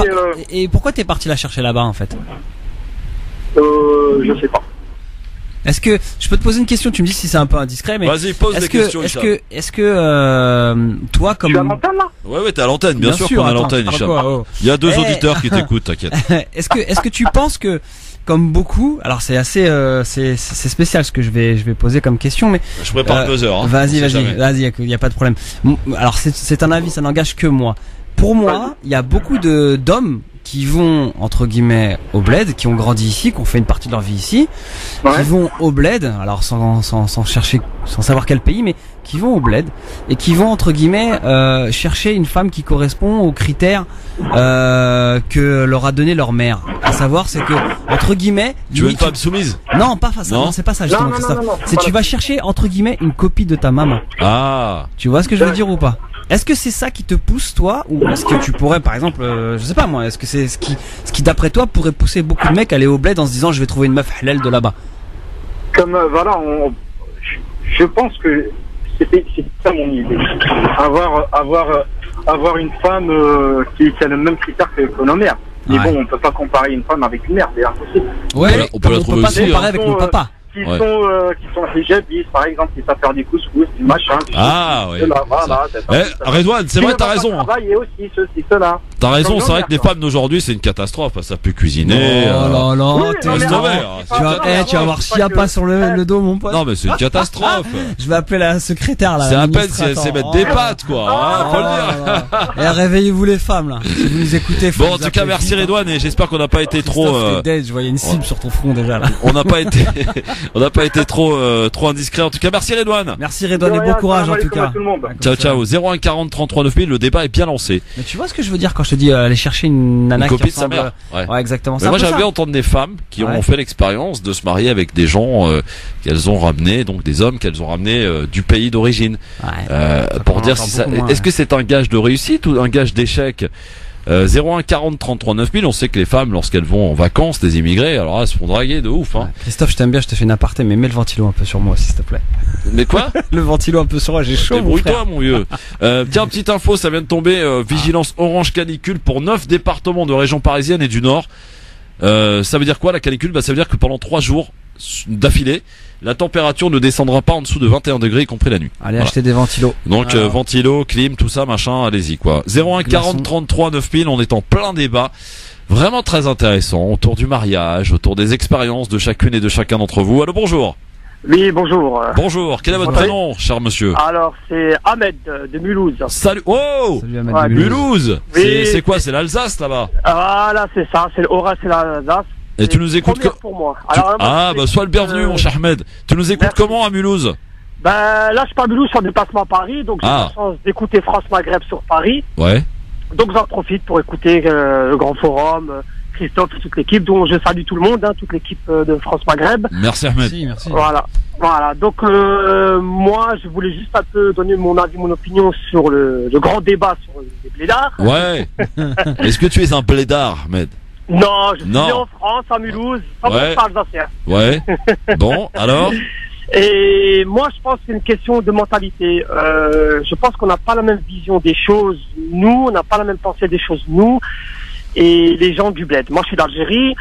j'ai, parti la chercher là-bas en fait? Je sais pas. Est-ce que je peux te poser une question? Tu me dis si c'est un peu indiscret, mais Vas-y, pose des questions, Hicham. est-ce que toi Tu es à comme l'antenne là? Ouais, t'es à l'antenne, bien sûr qu'on est à attends, l'antenne, je parle Hicham. quoi, oh. Il y a 2 Eh, auditeurs qui t'écoutent, t'inquiète. est-ce que tu penses que comme beaucoup, alors c'est assez c'est spécial ce que je vais poser comme question, mais Je prépare le buzzer. vas-y, y a pas de problème. Alors c'est un avis, ça n'engage que moi. Pour moi, il y a beaucoup d'hommes qui vont entre guillemets au bled, qui ont grandi ici, qui ont fait une partie de leur vie ici, Ouais. qui vont au bled, alors sans chercher, sans savoir quel pays, mais qui vont au bled et qui vont entre guillemets chercher une femme qui correspond aux critères que leur a donné leur mère. À savoir, c'est que entre guillemets, Tu veux une femme soumise? non, pas ça, Non. non, c'est pas ça justement, Non, Christophe. non, C'est pas tu là. vas chercher entre guillemets une copie de ta maman. Ah. Tu vois ce que je veux dire ou pas? Est-ce que c'est ça qui te pousse toi, ou est-ce que tu pourrais par exemple, je sais pas moi, est-ce que c'est ce qui d'après toi pourrait pousser beaucoup de mecs à aller au bled en se disant je vais trouver une meuf halal de là-bas? Comme voilà, je pense que c'est ça mon idée. Avoir une femme qui a le même critère que nos mères. Mais Ouais. bon, on peut pas comparer une femme avec une mère, c'est impossible. Ouais, on peut la on trouver peut pas aussi, comparer hein. avec mon papa. Qui Ouais. sont hijabistes, par exemple, qui savent faire des couscous, du machin. Ah, oui. Voilà, Redouane, c'est vrai, t'as raison. Travailler aussi, ceci, cela. T'as raison, Comme c'est vrai que les nos mères, femmes d'aujourd'hui, c'est une catastrophe. Ça peut cuisiner. Oh là là, Oui, t'es non, mais reste avant, ouvert, c'est tu pas vas, grave, tu vas avant, voir c'est s'il y a que- pas sur le dos mon pote. Non, mais c'est une catastrophe. Je vais appeler la secrétaire là. C'est la à peine si elle administrateur. sait mettre des Oh. pattes, quoi. Hein, faut le dire. Et réveillez-vous les femmes là. Si vous nous écoutez. faut Bon, en vous tout cas, appeler merci vite, hein. Redouane, et j'espère qu'on n'a pas été trop. Christophe, t'es dead, je voyais une cible sur ton front déjà là. On n'a pas été, on n'a pas été trop indiscret. En tout cas, merci Redouane. Merci Redouane et De bon rien, courage en salam tout alaikum à cas. tout le monde. Ciao, ciao. 01 40 33 9000. Le débat est bien lancé. Mais tu vois ce que je veux dire quand je te dis aller chercher une nana Une qui copie de sa ressemble. mère. Ouais. Ouais, exactement. Mais C'est un moi, peu j'aimerais ça. bien entendre des femmes qui Ouais. ont fait l'expérience de se marier avec des gens qu'elles ont ramenés, donc des hommes qu'elles ont ramenés du pays d'origine. Ouais. Pour on dire entend si ça, beaucoup moins, est-ce que c'est un gage de réussite ou un gage d'échec? 01 40 33 9000. On sait que les femmes, lorsqu'elles vont en vacances, des immigrés, alors là, elles se font draguer de ouf. Hein. Ouais. Christophe, je t'aime bien, je te fais une aparté, mais mets le ventilo un peu sur moi, s'il te plaît. Mais quoi? Le ventilo un peu sur moi, j'ai chaud. Mon frère. Débrouille-toi, mon vieux. Tiens, petite info, ça vient de tomber. Vigilance orange canicule pour 9 départements de région parisienne et du Nord. Ça veut dire quoi la canicule? Ça veut dire que pendant 3 jours d'affilée, la température ne descendra pas en dessous de 21 degrés, y compris la nuit. Allez, Voilà. acheter des ventilos. Donc Alors. ventilo, clim, tout ça, machin, allez-y quoi. 01 40 33 9000, on est en plein débat. Vraiment très intéressant autour du mariage, autour des expériences de chacune et de chacun d'entre vous. Allô, bonjour. Oui, bonjour. Bonjour, quel est votre Bonjour. prénom, cher monsieur? Alors, c'est Ahmed de Mulhouse. Salut. Oh, Salut Ahmed Ouais, de Mulhouse. Mulhouse. Oui. C'est quoi? C'est l'Alsace là-bas. Voilà, c'est ça, c'est le Haut-Rhin, c'est l'Alsace. Et tu nous écoutes Première pour moi. Tu- Alors, moi, Ah je bah vous sois le bienvenu, écoute, mon cher Ahmed. Tu nous écoutes merci. comment à Mulhouse? Ben là, je suis pas à Mulhouse, je suis en déplacement à Paris, donc j'ai Ah. la chance d'écouter France Maghreb sur Paris. Ouais. Donc j'en profite pour écouter le Grand Forum, Christophe et toute l'équipe, dont je salue tout le monde, hein, toute l'équipe de France Maghreb. Merci Ahmed. Merci. Voilà. Voilà, donc moi je voulais juste un peu donner mon avis, mon opinion sur le grand débat sur les blédards. Ouais. Est-ce que tu es un blédard, Ahmed? Non, je suis Non. né en France, à Mulhouse, sans Ouais. pas alsacien. Ouais. Bon, alors? Et moi je pense que c'est une question de mentalité. Je pense qu'on n'a pas la même vision des choses, nous, on n'a pas la même pensée des choses, nous, et les gens du bled. Moi je suis d'Algérie,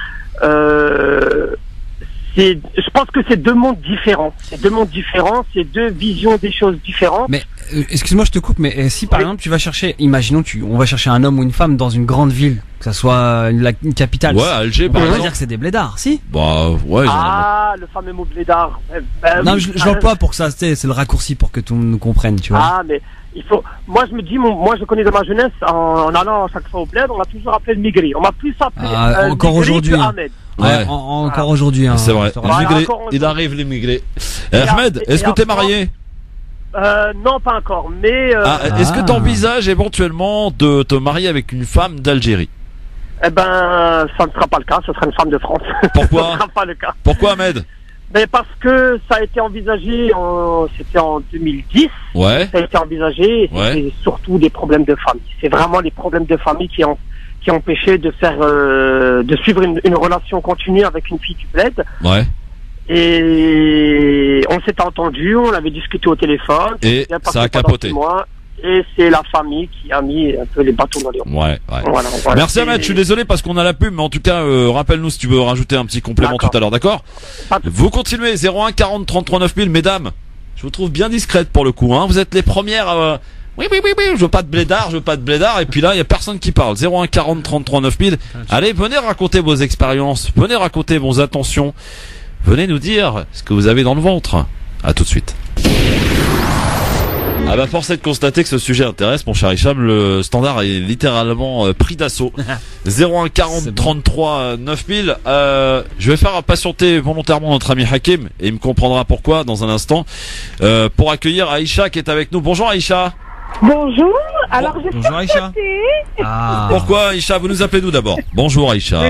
je pense que c'est deux mondes différents. C'est deux visions des choses différentes. Mais excuse-moi, je te coupe, mais si par exemple tu vas chercher, imaginons on va chercher un homme ou une femme dans une grande ville, que ça soit une capitale. Ouais, Alger, On par va exemple. dire que c'est des blédards, si. Bah, ouais. Ah, le fameux mot blédard. Non, Oui. je l'emploie pour que ça, c'est le raccourci pour que tout le monde nous comprenne, tu vois. Ah, mais il faut. Moi, je me dis, moi, je connais de ma jeunesse, en allant chaque fois au bled, on m'a toujours appelé le Migri. On m'a plus appelé encore Migri aujourd'hui, que hein. Ahmed. Ouais. Encore aujourd'hui, hein. C'est vrai. Ça Voilà, L'immigré, encore on- il arrive l'immigré. Et Ahmed, et est-ce que t'es après- marié? Non, pas encore, mais Est-ce que Ah. t'envisages éventuellement de te marier avec une femme d'Algérie? eh ben, ça ne sera pas le cas. Ce sera une femme de France. Pourquoi? Ce ne sera pas le cas. Pourquoi, Ahmed? Mais parce que ça a été envisagé, c'était en 2010. Ouais. Ça a été envisagé. Et Ouais. c'était surtout des problèmes de famille. C'est vraiment les problèmes de famille qui empêchaient de faire, de suivre une relation continue avec une fille du bled. Ouais. Et on s'est entendu, on avait discuté au téléphone. Et bien passé ça a pendant capoté. 6 mois, et c'est la famille qui a mis un peu les bâtons dans les roues. Ouais, ouais. Voilà. Merci Et- Ahmed, je suis désolé parce qu'on a la pub, mais en tout cas, rappelle-nous si tu veux rajouter un petit complément D'accord. tout à l'heure, d'accord? Pas de- Vous continuez, 01 40 33 9000, mesdames. Je vous trouve bien discrète pour le coup, hein. Vous êtes les premières, oui, je veux pas de blédard, et puis là, il y a personne qui parle. 01 40 33 9000. Allez, venez raconter vos expériences, venez raconter vos intentions. Venez nous dire ce que vous avez dans le ventre. À tout de suite. Ah bah force est de constater que ce sujet intéresse mon cher Hicham, le standard est littéralement pris d'assaut. 01 40 33 9000. Je vais faire patienter volontairement notre ami Hakim et il me comprendra pourquoi dans un instant. Pour accueillir Aïcha qui est avec nous. Bonjour Aïcha. Bonjour, alors je Bonjour Aïcha. Ah. Pourquoi Aïcha? Vous nous appelez d'où d'abord? Bonjour Aïcha.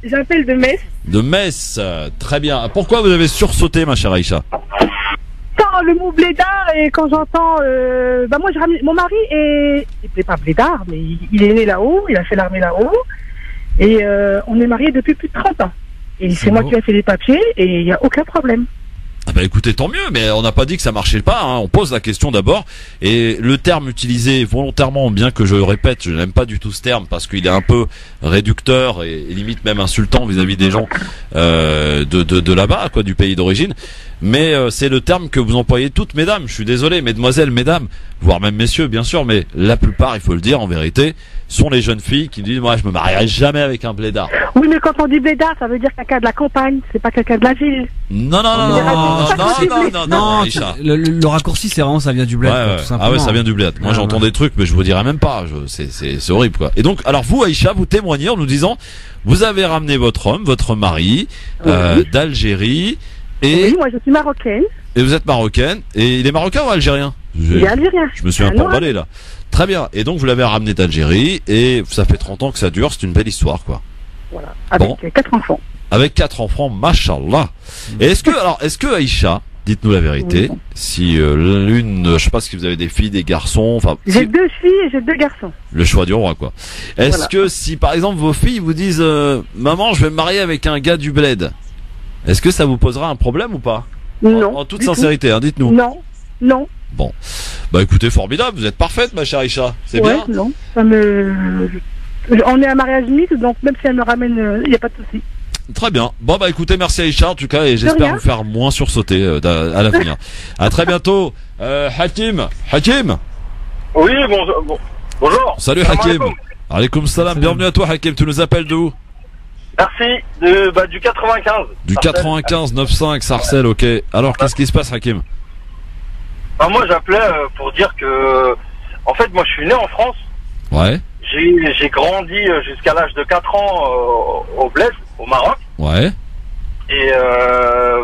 j'appelle de Metz. De Metz. Très bien. Pourquoi vous avez sursauté ma chère Aïcha? Quand le mot blédard et quand j'entends, moi je ramène, mon mari il n'est pas blédard, mais il est né là-haut, il a fait l'armée là-haut, et on est mariés depuis plus de 30 ans. Et c'est moi beau. qui ai fait les papiers et il n'y a aucun problème. Ah bah écoutez, tant mieux, mais on n'a pas dit que ça marchait pas, hein. On pose la question d'abord. Et le terme utilisé volontairement, bien que je le répète, je n'aime pas du tout ce terme parce qu'il est un peu réducteur et limite même insultant vis-à-vis des gens de là-bas, quoi, du pays d'origine. Mais c'est le terme que vous employez toutes, mesdames. Je suis désolé, mesdemoiselles, mesdames, voire même messieurs, bien sûr, mais la plupart, il faut le dire en vérité, sont les jeunes filles qui disent moi je me marierai jamais avec un blédard. Oui, mais quand on dit blédard, ça veut dire quelqu'un de la campagne, c'est pas quelqu'un de la ville. Non, Non, Aïcha. le raccourci, c'est vraiment, ça vient du bled, Ouais, quoi, ouais. tout simplement. Ah ouais, ça vient du bled. Moi, Ah, j'entends ouais. des trucs, mais je vous dirai même pas. C'est horrible, quoi. Et donc, alors vous, Aïcha, vous témoignez en nous disant, vous avez ramené votre homme, votre mari, d'Algérie, Oui, moi je suis marocaine, et vous êtes marocaine, et il est marocain ou algérien? il est algérien. Je me suis un peu emballé, là. Très bien. Et donc, vous l'avez ramené d'Algérie, et ça fait 30 ans que ça dure, c'est une belle histoire, quoi. Voilà, avec Bon. 4 enfants. Avec 4 enfants, mashallah. Et est-ce que Aïcha, dites-nous la vérité, si l'une, je sais pas si vous avez des filles, des garçons, enfin, J'ai si- 2 filles et j'ai 2 garçons. le choix du roi, quoi. Est-ce Voilà. que si par exemple vos filles vous disent maman je vais me marier avec un gars du bled, est-ce que ça vous posera un problème ou pas? Non. En toute du tout. sincérité, hein, dites-nous. Non, non. Bon, bah écoutez, formidable, vous êtes parfaite ma chère Aïcha, c'est Ouais, bien. non. On est un mariage mixte, donc même si elle me ramène, il n'y a pas de souci. Très bien. Bon bah écoutez, merci Aïcha en tout cas et j'espère rien. vous faire moins sursauter à l'avenir. À très bientôt. Hakim. Oui, bonjour. Salut Salam Hakim. alaikum. Alaykoum salam. Bienvenue à toi Hakim. Tu nous appelles d'où? Merci, du 95. Du 95 95 Sarcelles. Ok. Alors qu'est-ce qui se passe Hakim? Bah, moi, j'appelais pour dire que, en fait, moi, je suis né en France. Ouais. J'ai grandi jusqu'à l'âge de 4 ans au Bled, au Maroc. Ouais. Et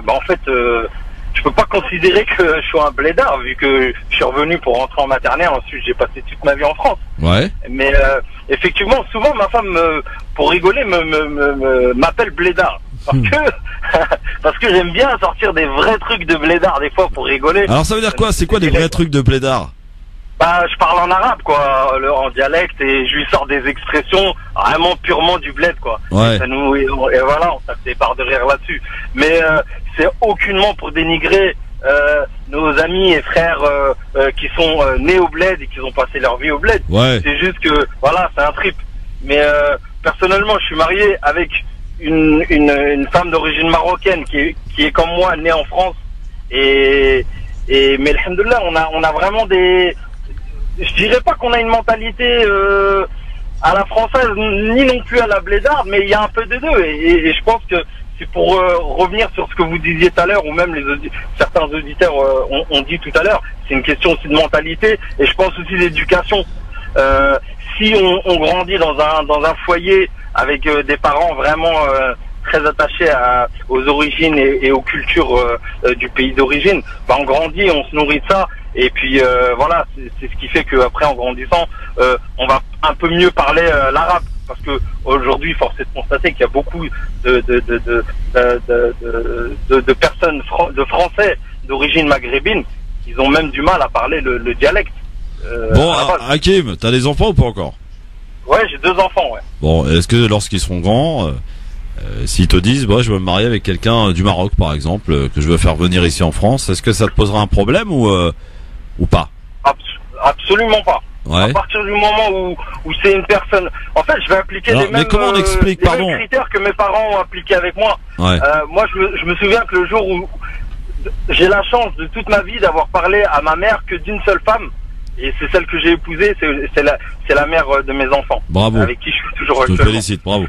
en fait, je peux pas considérer que je suis un blédard vu que je suis revenu pour rentrer en maternelle. Ensuite, j'ai passé toute ma vie en France. Ouais. Mais effectivement, souvent, ma femme, pour rigoler, m'appelle blédard. Parce que j'aime bien sortir des vrais trucs de blédard des fois pour rigoler. Alors ça veut dire quoi? C'est quoi des vrais trucs de blédard? Bah, je parle en arabe, quoi, en dialecte, et je lui sors des expressions vraiment purement du bled, quoi. Ouais. Et voilà, on s'est part de rire là-dessus. Mais c'est aucunement pour dénigrer nos amis et frères qui sont nés au bled et qui ont passé leur vie au bled. Ouais. C'est juste que, voilà, c'est un trip. Mais personnellement, je suis marié avec une femme d'origine marocaine qui est comme moi, née en France. Mais alhamdoulilah, on a vraiment des... Je dirais pas qu'on a une mentalité à la française, ni non plus à la blédarde, mais il y a un peu des deux. Et je pense que c'est pour revenir sur ce que vous disiez tout à l'heure, ou même certains auditeurs ont dit tout à l'heure, c'est une question aussi de mentalité, et je pense aussi d'éducation. Si on grandit dans un foyer avec des parents vraiment très attachés aux origines et aux cultures du pays d'origine, bah on grandit, on se nourrit de ça. Et puis voilà, c'est ce qui fait qu'après, en grandissant, on va un peu mieux parler l'arabe, parce que aujourd'hui, force est de constater qu'il y a beaucoup de personnes de Français d'origine maghrébine, qui ont même du mal à parler le dialecte. Bon, Hakim, t'as des enfants ou pas encore? Ouais, j'ai 2 enfants, ouais. Bon, est-ce que lorsqu'ils seront grands, s'ils te disent, bah, je veux me marier avec quelqu'un du Maroc, par exemple, que je veux faire venir ici en France, est-ce que ça te posera un problème ou pas? Absolument pas. Ouais. À partir du moment où c'est une personne, en fait, je vais appliquer les mêmes critères que mes parents ont appliqué avec moi. Ouais. Moi, je me souviens que le jour où j'ai la chance de toute ma vie d'avoir parlé à ma mère que d'une seule femme, et c'est celle que j'ai épousée, c'est la mère de mes enfants. Bravo. Avec qui je suis toujours actuellement. Je te félicite, bravo.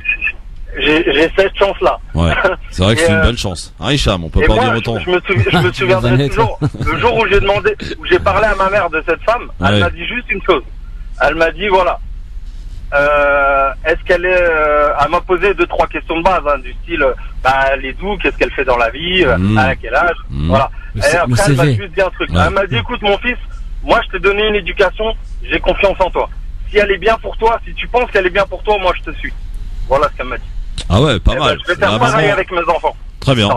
J'ai cette chance-là. Ouais. C'est vrai que c'est une belle chance. Hein, Hicham, on peut pas dire autant. Je me souviendrai toujours, le jour où j'ai parlé à ma mère de cette femme, elle m'a dit juste une chose. Elle m'a dit, voilà, est-ce qu'elle est, elle m'a posé 2-3 questions de base, hein, du style, bah, elle est d'où, qu'est-ce qu'elle fait dans la vie, à quel âge, voilà. Et après, elle m'a juste dit un truc. Elle m'a dit, écoute, mon fils, moi, je t'ai donné une éducation, j'ai confiance en toi. Si elle est bien pour toi, si tu penses qu'elle est bien pour toi, moi, je te suis. Voilà ce qu'elle m'a dit. Ah ouais, pas mal. Je vais faire pareil avec mes enfants. Très bien.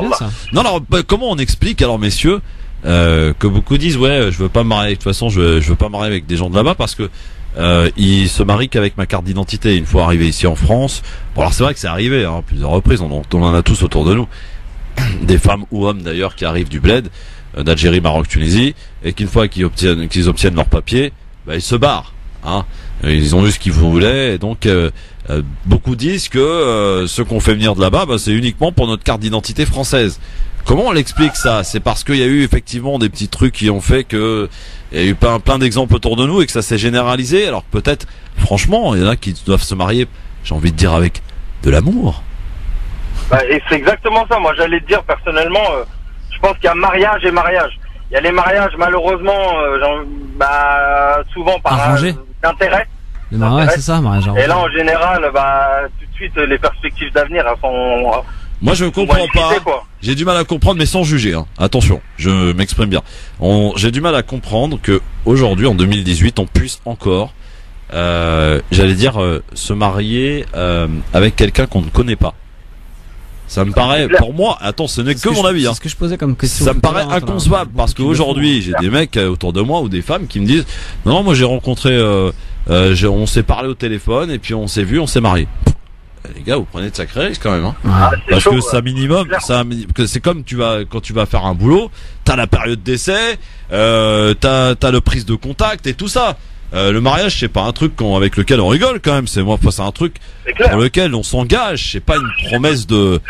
Non, alors, comment on explique, alors, messieurs, que beaucoup disent, ouais, je veux pas me marier, de toute façon, je veux pas me marier avec des gens de là-bas parce que ils se marient qu'avec ma carte d'identité. Une fois arrivé ici en France, bon, alors c'est vrai que c'est arrivé, hein, plusieurs reprises, on en a tous autour de nous, des femmes ou hommes d'ailleurs qui arrivent du bled, d'Algérie, Maroc, Tunisie, et qu'une fois qu'ils obtiennent leur papier, bah, ils se barrent, hein. Ils ont eu ce qu'ils voulaient, et donc beaucoup disent que ceux qu'on fait venir de là-bas, bah, c'est uniquement pour notre carte d'identité française. Comment on l'explique ça? C'est parce qu'il y a eu effectivement des petits trucs qui ont fait que il y a eu plein d'exemples autour de nous et que ça s'est généralisé. Alors peut-être, franchement, il y en a qui doivent se marier, j'ai envie de dire, avec de l'amour. Bah, et c'est exactement ça. Moi, j'allais te dire personnellement, je pense qu'il y a mariage et mariage. Il y a les mariages, malheureusement, souvent par intérêt. Ouais, c'est ça, mariage. Et là, en général, tout de suite, les perspectives d'avenir, elles sont... Moi, je comprends pas. J'ai du mal à comprendre, mais sans juger, hein. Attention, je m'exprime bien. J'ai du mal à comprendre que aujourd'hui, en 2018, on puisse encore, j'allais dire, se marier avec quelqu'un qu'on ne connaît pas. Ça me paraît, pour moi, attends, ce n'est que mon avis, hein. C'est ce que je posais comme question. Ça me paraît inconcevable parce qu'aujourd'hui, j'ai des mecs autour de moi ou des femmes qui me disent, non, moi j'ai rencontré, on s'est parlé au téléphone et puis on s'est vu, on s'est marié. Les gars, vous prenez de sacrés risques quand même, hein. Parce que ça minimum, c'est comme quand tu vas faire un boulot, t'as la période d'essai, t'as le prise de contact et tout ça. Le mariage, c'est pas un truc avec lequel on rigole quand même. C'est un truc pour lequel on s'engage. C'est pas une promesse de.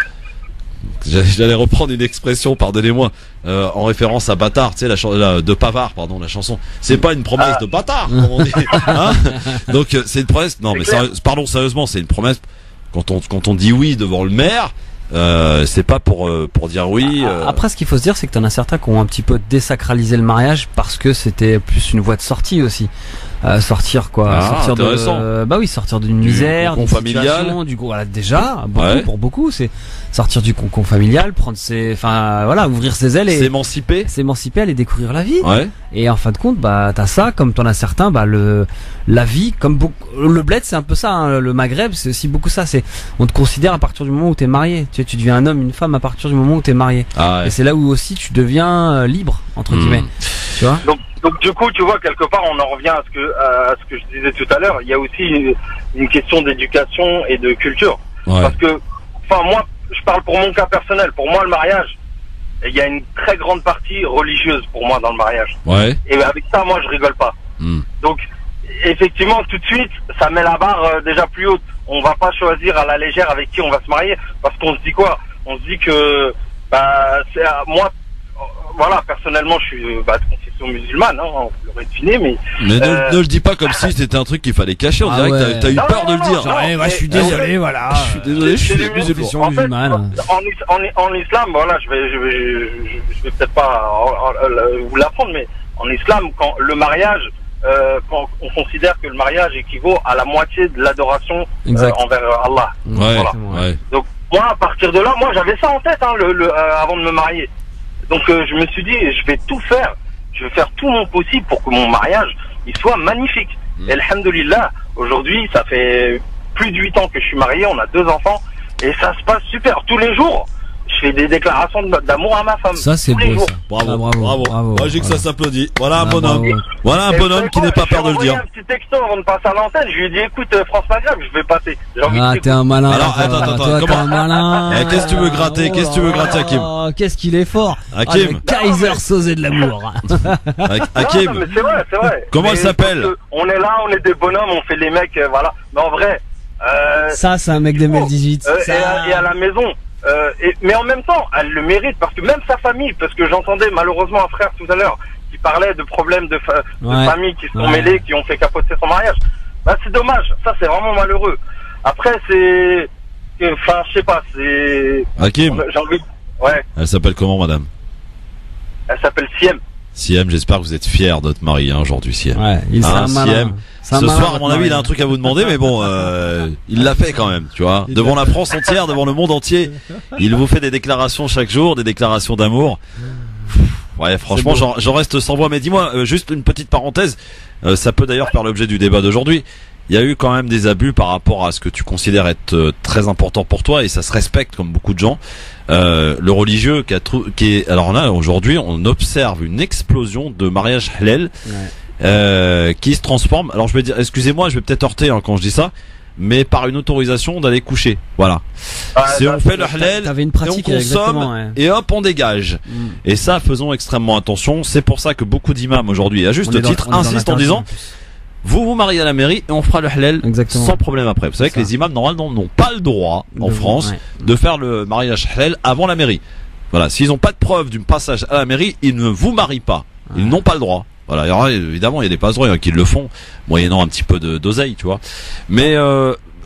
J'allais reprendre une expression, pardonnez-moi, en référence à Bâtard, tu sais, de Pavard, pardon, la chanson. C'est pas une promesse de bâtard, comme on dit. Hein, donc c'est une promesse. Non, mais sérieusement, c'est une promesse. Quand on dit oui devant le maire, c'est pas pour dire oui. Après, ce qu'il faut se dire, c'est que t'en as certains qui ont un petit peu désacralisé le mariage parce que c'était plus une voie de sortie aussi. sortir quoi, Ah, sortir intéressant. sortir d'une misère, cocon d'une familial. situation, du coup, voilà, déjà, beaucoup, Ouais. pour beaucoup, c'est sortir du cocon familial, ouvrir ses ailes et S'émanciper. s'émanciper, aller découvrir la vie. Ouais. Et en fin de compte, t'as ça, comme t'en as certains, la vie, comme beaucoup, le bled, c'est un peu ça, hein, le Maghreb, c'est aussi beaucoup ça, on te considère à partir du moment où t'es marié. Tu deviens un homme, une femme à partir du moment où t'es marié. Ah Et ouais. c'est là où aussi tu deviens libre, entre guillemets. Tu vois? Donc du coup, tu vois, quelque part, on en revient à ce que je disais tout à l'heure. Il y a aussi une question d'éducation et de culture. Ouais. Parce que, moi, je parle pour mon cas personnel. Pour moi, le mariage, il y a une très grande partie religieuse pour moi dans le mariage. Ouais. Et avec ça, moi, je rigole pas. Donc, effectivement, tout de suite, ça met la barre déjà plus haute. On va pas choisir à la légère avec qui on va se marier, parce qu'on se dit quoi? On se dit que, moi, voilà, personnellement, je suis de confession musulmane, hein, vous l'aurez deviné, mais ne le dis pas comme si c'était un truc qu'il fallait cacher. On Ah dirait ouais. que t'as eu Non, peur de non, le dire. non, Ouais, je suis mais- désolé, voilà. Je suis désolé, je suis C'est des confession en fait, musulmane. en islam, voilà, je vais peut-être pas vous l'apprendre, mais en islam, quand le mariage, quand on considère que le mariage équivaut à la moitié de l'adoration Exact. envers Allah. Ouais. Voilà. Ouais. Donc moi, à partir de là, moi j'avais ça en tête, hein, avant de me marier. Donc je me suis dit, je vais tout faire, je vais faire tout mon possible pour que mon mariage il soit magnifique. Et alhamdoulilah, aujourd'hui, ça fait plus de 8 ans que je suis marié, on a 2 enfants, et ça se passe super. Tous les jours, je fais des déclarations d'amour à ma femme. Ça, c'est tous les beau, jours. ça. Bravo, Ah, bravo. Moi, j'ai que ça s'applaudit. Voilà un Ah, bonhomme. bravo. Voilà un Et bonhomme vous qui savez n'est quoi, pas peur de le j'ai dire. envoyé un petit texto avant de passer à l'antenne, je lui ai dit, écoute, France Maghreb, je vais passer. J'ai envie Ah, de t'es un malin. Alors, toi, attends, toi, t'es comment- un malin. Eh, qu'est-ce que tu veux gratter? Qu'est-ce que tu veux gratter, Hakim? Oh, qu'est-ce qu'il est fort. Hakim. Le Kaiser Sosé de l'amour. Hakim. Non, mais c'est vrai, c'est vrai. Comment elle Mais s'appelle? parce que on est là, on est des bonhommes, on fait les mecs, voilà. Mais en vrai, Ça, c'est un mec de 2018. et à la maison. Mais en même temps, elle le mérite parce que même sa famille, parce que j'entendais malheureusement un frère tout à l'heure qui parlait de problèmes de Ouais. famille qui se sont Ouais. mêlés, qui ont fait capoter son mariage. C'est dommage. Ça, c'est vraiment malheureux. Après, je sais pas, Hakim. j'ai envie. Ouais, Elle s'appelle comment, madame? elle s'appelle Siem. Siem, j'espère que vous êtes fiers de votre mari, hein, aujourd'hui, Siem. Ouais, il Ah, c'est un malin. Siem. C'est un Ce malin, soir, à mon avis, il a un Marie. truc à vous demander, mais bon, il l'a fait quand même, tu vois. Devant la France entière, devant le monde entier. Il vous fait des déclarations chaque jour, des déclarations d'amour. Ouais, franchement, j'en reste sans voix. Mais dis-moi, juste une petite parenthèse. Ça peut d'ailleurs faire l'objet du débat d'aujourd'hui. Il y a eu quand même des abus par rapport à ce que tu considères être très important pour toi, et ça se respecte comme beaucoup de gens. Le religieux alors là, aujourd'hui, on observe une explosion de mariages halal. Qui se transforme. Alors je vais dire, excusez-moi, je vais peut-être heurter quand je dis ça, mais par une autorisation d'aller coucher. Voilà. Si on fait le halal, T'avais une et on pratique, exactement, consomme, ouais. et hop, on dégage. Et ça, faisons extrêmement attention. C'est pour ça que beaucoup d'imams aujourd'hui, à juste On est dans- titre, on est dans insistent en l'interdit, disant, vous vous mariez à la mairie et on fera le halal Exactement. sans problème après. Vous savez C'est que ça. les imams, normalement, n'ont pas le droit, en De- France, ouais. de faire le mariage halal avant la mairie. Voilà. S'ils n'ont pas de preuve du passage à la mairie, ils ne vous marient pas. Ils n'ont pas le droit. Voilà. Alors, évidemment, il y a des passe-droits qui le font, moyennant un petit peu d'oseille, tu vois. Mais,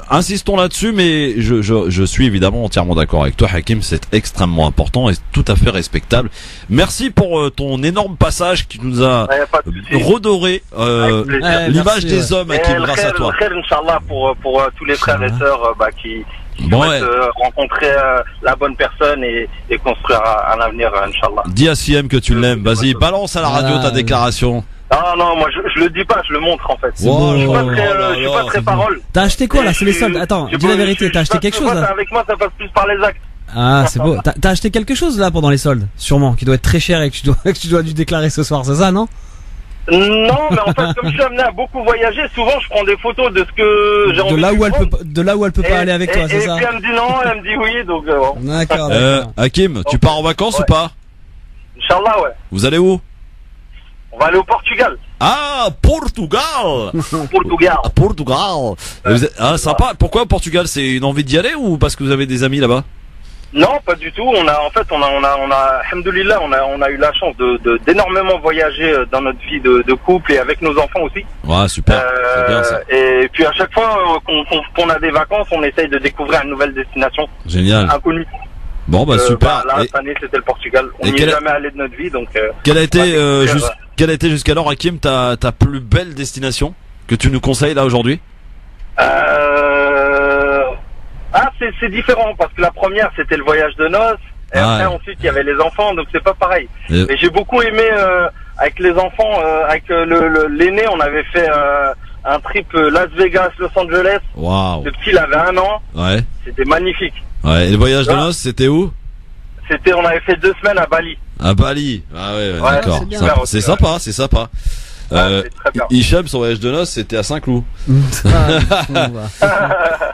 insistons là-dessus, mais je suis évidemment entièrement d'accord avec toi, Hakim. C'est extrêmement important et tout à fait respectable. Merci pour ton énorme passage qui nous a Ouais, pas de souci. redoré Avec plaisir. Ouais, l'image merci, des hommes, Hakim, le grâce à khair, toi. le khair, Inch'Allah, pour tous les frères et sœurs qui Bon, souhaitent rencontrer la bonne personne et construire un avenir, Inch'Allah. Dis à Siem que tu l'aimes. Vas-y, balance à la radio ta déclaration. Non, moi je le dis pas, je le montre en fait. Wow, Je suis pas oh très, là je suis là, pas très c'est parole. T'as acheté quoi là? Et C'est les je- soldes. Attends, je- dis la je- vérité. T'as acheté quelque chose là? Avec moi, ça passe plus par les actes. Ah, c'est beau. T'as acheté quelque chose là pendant les soldes, sûrement, qui doit être très cher et que tu dois dû déclarer ce soir, c'est ça, non? Non, mais en fait, comme je suis amené à beaucoup voyager, souvent je prends des photos de ce que j'ai envie De là où elle prendre. peut, de là où elle peut pas aller avec toi, c'est ça? Et puis elle me dit non, elle me dit oui, donc bon. D'accord. Hakim, tu pars en vacances ou pas? Inch'Allah, ouais. Vous allez où? On va aller au Portugal. Ah, Portugal! Portugal. Ah, Portugal! Ah, sympa. Pourquoi Portugal? C'est une envie d'y aller ou parce que vous avez des amis là-bas? Non, pas du tout. On a, alhamdoulilah, on a eu la chance d'énormément voyager dans notre vie de couple et avec nos enfants aussi. Ouais, super. C'est bien ça. Et puis à chaque fois qu'on a des vacances, on essaye de découvrir une nouvelle destination Génial. inconnue. Bon, bah super. Là, Et cette année, c'était le Portugal. On et n'y est quel- jamais allé de notre vie, donc. quel a été, ouais, juste, quelle a été jusqu'alors, Hakim, ta plus belle destination que tu nous conseilles là aujourd'hui? C'est différent parce que la première c'était le voyage de noces et après ensuite il y avait les enfants, donc c'est pas pareil. Mais j'ai beaucoup aimé avec les enfants, avec l'aîné, on avait fait un trip Las Vegas, Los Angeles. Waouh. Le petit il avait 1 an. Ouais. C'était magnifique. Ouais. Et le voyage de noces, c'était où? On avait fait 2 semaines à Bali. À Bali. Ah ouais, d'accord. C'est sympa, c'est sympa. C'est très bien. Hicham, son voyage de noces, c'était à Saint-Cloud.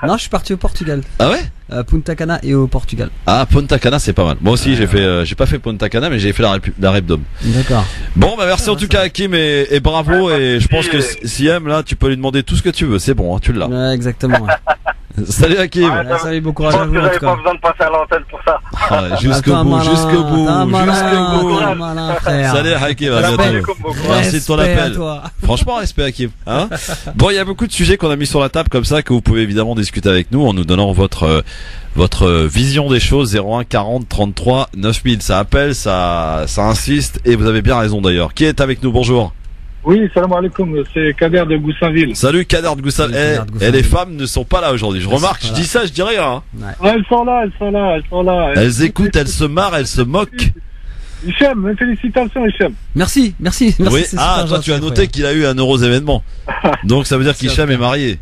Non, je suis parti au Portugal. Ah ouais? Punta Cana et au Portugal. Ah, Punta Cana, c'est pas mal. Moi aussi, j'ai pas fait Punta Cana, mais j'ai fait la Repdome. D'accord. Bon, bah merci en tout cas, Hakim, et bravo. Et je pense que Siam, là, tu peux lui demander tout ce que tu veux. C'est bon, hein, tu l'as. Ouais, exactement. Ouais. Salut Hakim. Salut, bon Je courage à pense vous. que En j'avais tout pas cas. besoin de passer à l'antenne pour ça. Jusqu'au bout. Malin, frère. Salut Hakim, à Salam bientôt. alaikum, bon courage. Merci de ton Respect à appel. toi. Franchement, respect Hakim. Hein. Bon, il y a beaucoup de sujets qu'on a mis sur la table comme ça que vous pouvez évidemment discuter avec nous en nous donnant votre vision des choses. 01 40 33 9000. Ça appelle, ça insiste, et vous avez bien raison d'ailleurs. Qui est avec nous? Bonjour. Oui, salam alaikum, c'est Kader de Goussainville. Salut Kader de Goussainville. Salut, Kader de Goussainville. Et les femmes ne sont pas là aujourd'hui. Je remarque, je dis ça, je dis rien. Hein. Ah, elles sont là. Elles écoutent, elles se marrent, elles se moquent. Hicham, félicitations Hicham. Merci. Oui. c'est Ah, super toi tu as gentil, noté qu'il a eu un heureux événement. Donc ça veut dire qu'Hicham est marié.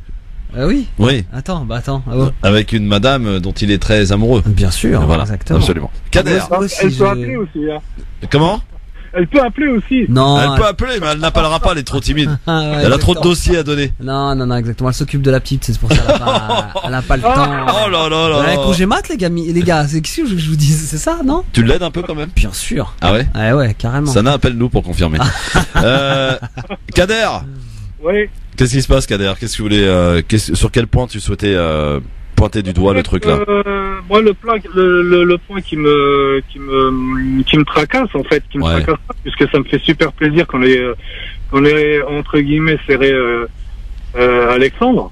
Oui. Oui. Attends. Ah bon. Avec une madame dont il est très amoureux. Bien sûr. Voilà, Exactement. absolument. Kader. Moi aussi, Elle peut appeler aussi. Hein. Comment? Elle peut appeler aussi. Non. Elle peut appeler, mais elle n'appellera pas, elle est trop timide. Ah, ouais, Elle a trop de exactement. dossiers à donner. Non, exactement. Elle s'occupe de la petite, c'est pour ça elle a pas le temps. Oh là là là. Ouais, congé mat, les gars, c'est qu'est-ce que je vous dis, c'est ça, non? Tu l'aides un peu quand même? Bien sûr. Ah ouais? Ouais, carrément. Sana, appelle-nous pour confirmer. Kader, Oui. qu'est-ce qui se passe, Kader? Qu'est-ce que vous voulez, sur quel point tu souhaitais pointer du doigt le truc là? Moi, le point qui me tracasse en fait, tracasse pas, puisque ça me fait super plaisir qu'on ait entre guillemets serré Alexandre.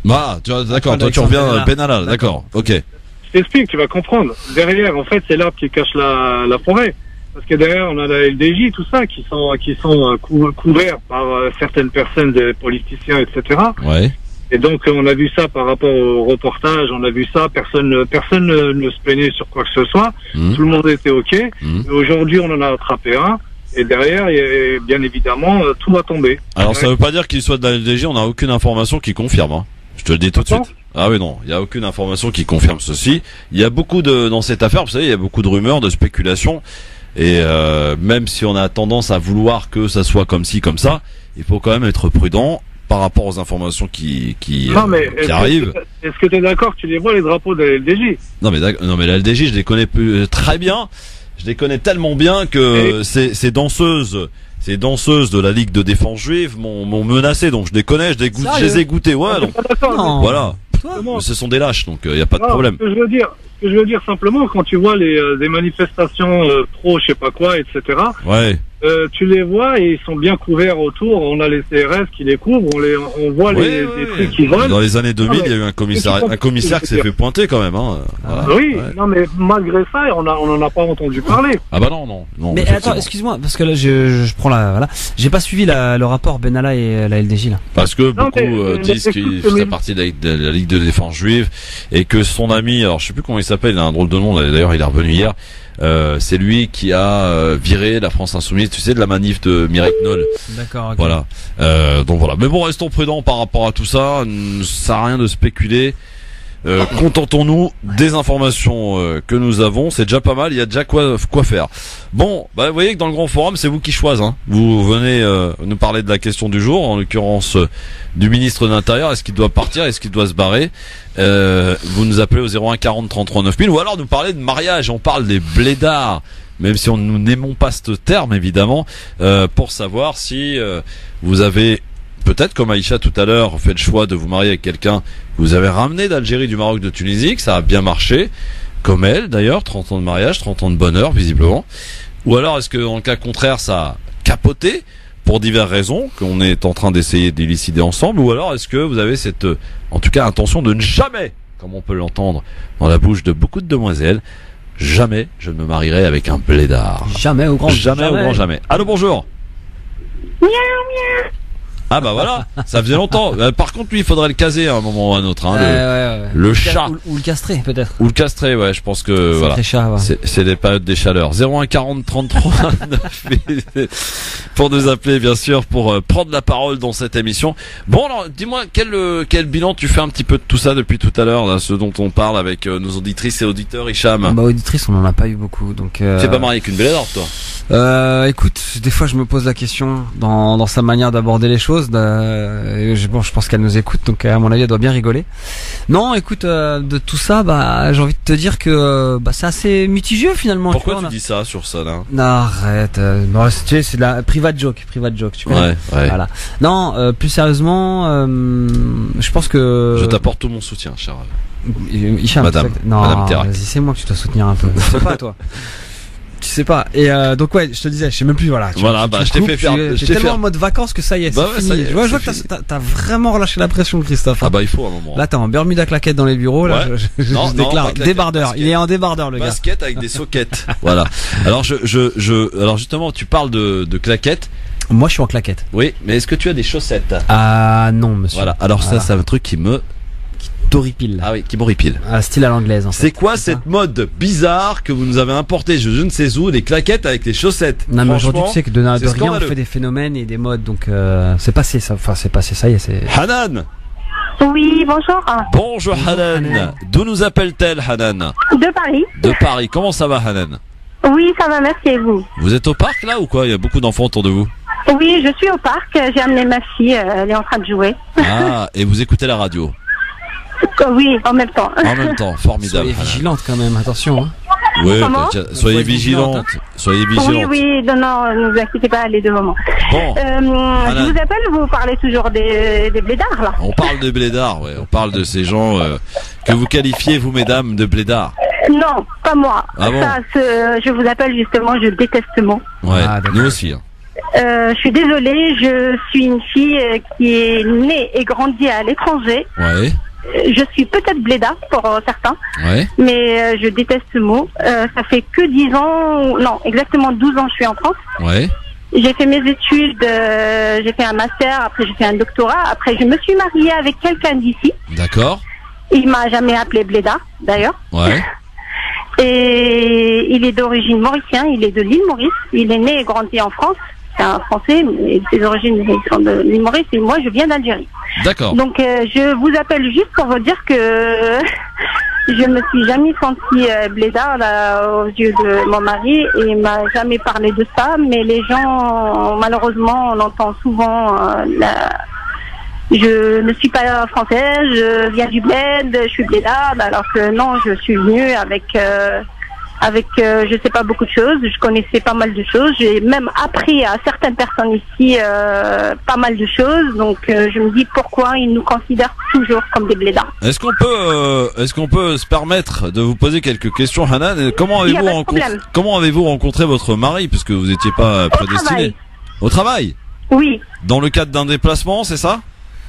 Bah, d'accord, toi tu reviens Benalla, d'accord, ok. Je t'explique, tu vas comprendre. Derrière, en fait, c'est l'arbre qui cache la forêt. Parce que derrière, on a la LDJ, tout ça, qui sont couverts par certaines personnes, des politiciens, etc. Ouais. Et donc, on a vu ça par rapport au reportage, on a vu ça, personne ne se plaignait sur quoi que ce soit. Tout le monde était OK. Et aujourd'hui, on en a attrapé un. Et derrière, bien évidemment, tout va tomber. Alors, ça veut pas dire qu'il soit de la LDJ, on n'a aucune information qui confirme, hein. Je te le dis tout de suite. Ah oui, non, il y a aucune information qui confirme ceci. Il y a beaucoup dans cette affaire, vous savez, il y a beaucoup de rumeurs, de spéculations. Et même si on a tendance à vouloir que ça soit comme ci, comme ça, il faut quand même être prudent par rapport aux informations qui arrivent. Est-ce que tu es d'accord que tu les vois, les drapeaux de la LDJ? Non mais la LDJ, je les connais très bien. Je les connais tellement bien que ces danseuses de la Ligue de défense juive m'ont menacé, donc je les connais, je les ai goûtés. Ouais, donc Non. voilà. Comment Ce sont des lâches, donc il y a pas de Non, problème. Ce que je veux dire simplement, quand tu vois des manifestations pro, je sais pas quoi, etc. Ouais. Tu les vois et ils sont bien couverts autour. On a les CRS qui les couvrent. On voit les trucs qui volent. Dans les années 2000, il y a eu un commissaire qui s'est fait pointer quand même. Hein. Voilà. Oui, Ouais. non, mais malgré ça, on en a pas entendu parler. Ah bah non. Mais effectivement. attends, excuse-moi, parce que là, je prends voilà. J'ai pas suivi le rapport Benalla et la LDJ, là. Parce que Non, beaucoup mais disent qu'il fait partie de la Ligue de défense juive et que son ami, alors je sais plus comment il s'appelle, il a un drôle de nom, d'ailleurs il est revenu hier, c'est lui qui a viré la France Insoumise, tu sais, de la manif de Mireille Knoll. D'accord, ok. Voilà. Donc voilà. Mais bon, restons prudents par rapport à tout ça. Ça sert à rien de spéculer. Contentons-nous des informations que nous avons. C'est déjà pas mal. Il y a déjà quoi faire. Bon, bah vous voyez que dans le grand forum, c'est vous qui choisissez. Hein. Vous venez nous parler de la question du jour, en l'occurrence du ministre de l'Intérieur. Est-ce qu'il doit partir? Est-ce qu'il doit se barrer? Vous nous appelez au 01 40 33 9000 ou alors nous parler de mariage. On parle des blédards. Même si nous n'aimons pas ce terme, évidemment, pour savoir si vous avez, peut-être comme Aïcha tout à l'heure, fait le choix de vous marier avec quelqu'un que vous avez ramené d'Algérie, du Maroc, de Tunisie, que ça a bien marché, comme elle d'ailleurs, 30 ans de mariage, 30 ans de bonheur, visiblement. Ou alors est-ce que dans le cas contraire, ça a capoté pour diverses raisons, qu'on est en train d'essayer d'élucider ensemble, ou alors est-ce que vous avez cette, en tout cas, intention de ne jamais, comme on peut l'entendre dans la bouche de beaucoup de demoiselles, jamais je ne me marierai avec un blédard. Jamais au grand jamais. Allô, bonjour. Ah bah voilà, ça faisait longtemps. Par contre, lui, il faudrait le caser à un moment ou à un autre. Hein, ouais. le chat. Ou le castrer, peut-être. Ou le castrer, ouais, je pense que voilà. Les chats, ouais. C'est les périodes des chaleurs. 01 40 33 9 pour nous appeler, bien sûr, pour prendre la parole dans cette émission. Bon, alors, dis-moi, quel bilan tu fais un petit peu de tout ça depuis tout à l'heure, là, ce dont on parle avec nos auditrices et auditeurs, Hicham? Bah, auditrices, on en a pas eu beaucoup, donc. Tu es pas marié avec une blédarde, toi? Écoute, des fois, je me pose la question dans sa manière d'aborder les choses. Je pense qu'elle nous écoute, donc à mon avis, elle doit bien rigoler. Non, écoute, de tout ça, bah, j'ai envie de te dire que c'est assez mitigé finalement. Pourquoi tu dis ça sur ça là? Non, arrête. Non, tu sais, c'est de la private joke, tu connais. Ouais. Voilà. Non, plus sérieusement, je pense que. Je t'apporte tout mon soutien, cher. Hicham, Madame Terrac. Vas-y, c'est moi que tu dois soutenir un peu. Je sais pas, toi. Tu sais pas. Et donc ouais, je te disais, je sais même plus, voilà. Je t'ai fait faire. J'étais tellement en mode vacances que ça y est, c'est fini. Je vois que t'as vraiment relâché la pression, Christophe. Ah bah il faut un moment. Là t'es en Bermuda claquette dans les bureaux, là. Je déclare débardeur. Il est en débardeur, le gars. Basket avec des soquettes. Voilà. Alors alors justement, tu parles de claquettes. Moi je suis en claquette. Oui, mais est-ce que tu as des chaussettes? Ah non, monsieur. Voilà. Alors ça, c'est un truc qui t'horripile. Ah oui, qui m'horripile. Style à l'anglaise. En fait. C'est quoi cette mode bizarre que vous nous avez importé, je ne sais où, des claquettes avec les chaussettes? Non mais aujourd'hui tu sais que de rien on fait des phénomènes et des modes, donc c'est passé ça. Enfin c'est passé, ça y est, c'est. Hanan. Oui, bonjour. Bonjour Hanan. D'où nous appelle-t-elle, Hanan? De Paris. De Paris. Comment ça va, Hanan? Oui, ça va, merci, et vous? Vous êtes au parc là ou quoi? Il y a beaucoup d'enfants autour de vous. Oui, je suis au parc, j'ai amené ma fille, elle est en train de jouer. Ah, et vous écoutez la radio? Oui, en même temps. En même temps, formidable. Soyez vigilante quand même, attention. Hein. Oui, Comment soyez vigilante. Soyez vigilante. Oui, non, ne vous inquiétez pas, les deux moments. Bon. Je vous appelle, vous parlez toujours des blédards, là. On parle de blédards, ouais. On parle de ces gens que vous qualifiez, vous, mesdames, de blédards. Non, pas moi. Ah bon? Je vous appelle justement, je déteste ce mot. Ouais, nous aussi. Hein. Je suis désolée, je suis une fille qui est née et grandie à l'étranger. Ouais. Je suis peut-être bléda pour certains, ouais. Mais je déteste ce mot. Ça fait que 10 ans, non, exactement 12 ans je suis en France. Ouais. J'ai fait mes études, j'ai fait un master, après j'ai fait un doctorat, après je me suis mariée avec quelqu'un d'ici. D'accord. Il m'a jamais appelé bléda, d'ailleurs. Ouais. Et il est d'origine mauricien, il est de l'île Maurice, il est né et grandi en France. C'est un Français, mais ses origines sont de l'île Maurice et moi je viens d'Algérie. D'accord. Donc je vous appelle juste pour vous dire que je me suis jamais sentie blédarde aux yeux de mon mari et il m'a jamais parlé de ça, mais les gens, malheureusement, on entend souvent je ne suis pas française, je viens du bled, je suis blédarde, alors que non, je suis venue avec je sais pas beaucoup de choses, je connaissais pas mal de choses, j'ai même appris à certaines personnes ici pas mal de choses, donc je me dis pourquoi ils nous considèrent toujours comme des blédards. Est-ce qu'on peut se permettre de vous poser quelques questions, Hanan? Comment avez-vous rencontré votre mari, puisque vous n'étiez pas prédestiné? Au travail? Oui. Dans le cadre d'un déplacement, c'est ça?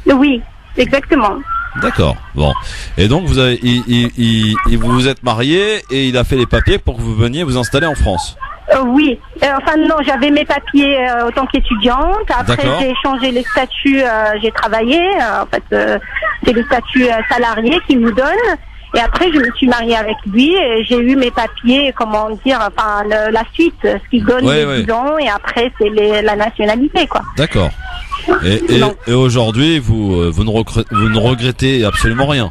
Oui, exactement. D'accord. Bon. Et donc vous vous êtes mariés et il a fait les papiers pour que vous veniez vous installer en France. Oui. Enfin non, j'avais mes papiers en tant qu'étudiante. Après j'ai changé les statuts, j'ai travaillé. En fait, c'est le statut salarié qu'il nous donne. Et après, je me suis mariée avec lui et j'ai eu mes papiers, comment dire, enfin la suite, ce qui donne les 10 ans. Et après, c'est la nationalité, quoi. D'accord. Et aujourd'hui, vous ne regrettez absolument rien?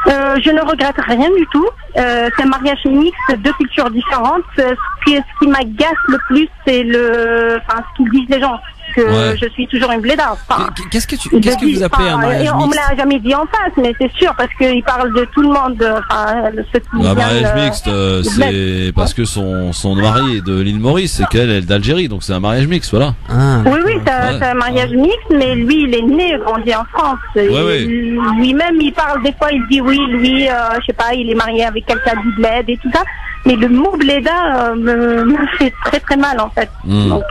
Je ne regrette rien du tout. C'est un mariage mixte, deux cultures différentes. Ce qui m'agace le plus, c'est ce qu'ils disent les gens. Que je suis toujours une blédarde. Enfin, qu'est-ce que vous appelez un mariage mixte? On me l'a jamais dit en face, mais c'est sûr, parce qu'ils parlent de tout le monde. Un mariage mixte, c'est parce que son mari est de l'île Maurice et qu'elle est d'Algérie, donc c'est un mariage mixte, voilà. Oui, c'est un mariage mixte, mais lui, il est né et grandi en France. Lui-même, il parle des fois, il dit oui, lui, je sais pas, il est marié avec quelqu'un du bled et tout ça. Mais le mot bléda me fait très très mal en fait. Donc,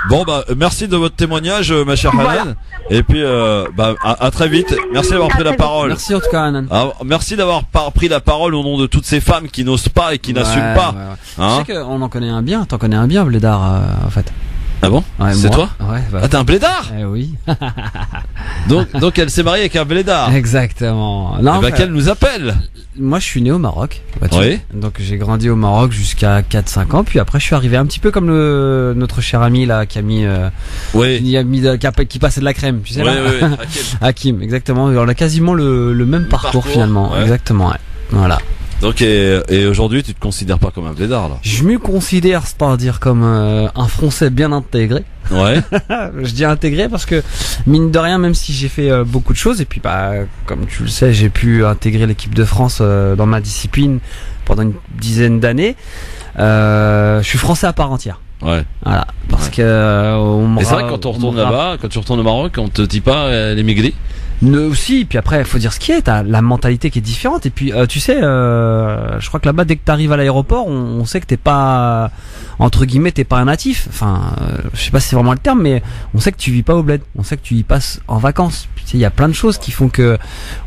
bon merci de votre témoignage, ma chère Hanan. Et puis à très vite. Merci d'avoir pris la parole. Merci en tout cas, Hanan. Merci d'avoir pris la parole au nom de toutes ces femmes qui n'osent pas et qui n'assument pas. Tu sais qu'on en connaît un bien. T'en connais un bien, blédard, en fait. Ah bon? Ouais, C'est moi. toi? Ouais, bah. Ah, t'es un blédard? Oui. Donc elle s'est mariée avec un blédard. Exactement. Non, Eh ben, qu'elle nous appelle. moi je suis né au Maroc. Oui. Donc j'ai grandi au Maroc jusqu'à 4-5 ans. Puis après je suis arrivé un petit peu comme notre cher ami là qui a mis, Oui. qui passait de la crème, tu sais Oui, là. oui, oui. Ok. Hakim, exactement. On a quasiment le même parcours finalement. ouais. Exactement. Ouais. Voilà. Donc et aujourd'hui tu te considères pas comme un blédard là? Je me considère, c'est-à-dire comme un Français bien intégré. Ouais. Je dis intégré parce que mine de rien, même si j'ai fait beaucoup de choses et puis bah comme tu le sais, j'ai pu intégrer l'équipe de France dans ma discipline pendant une dizaine d'années. Je suis français à part entière. Ouais. Voilà, parce que Et c'est vrai que quand on retourne là-bas, quand tu retournes au Maroc, on te dit pas l'émigré? Aussi, puis après, il faut dire ce qui est. T'as la mentalité qui est différente. Et puis, tu sais, je crois que là-bas, dès que t'arrives à l'aéroport, on sait que t'es pas, entre guillemets, t'es pas un natif. Enfin, je sais pas si c'est vraiment le terme, mais on sait que tu vis pas au bled. On sait que tu y passes en vacances. Puis, tu sais, il y a plein de choses qui font que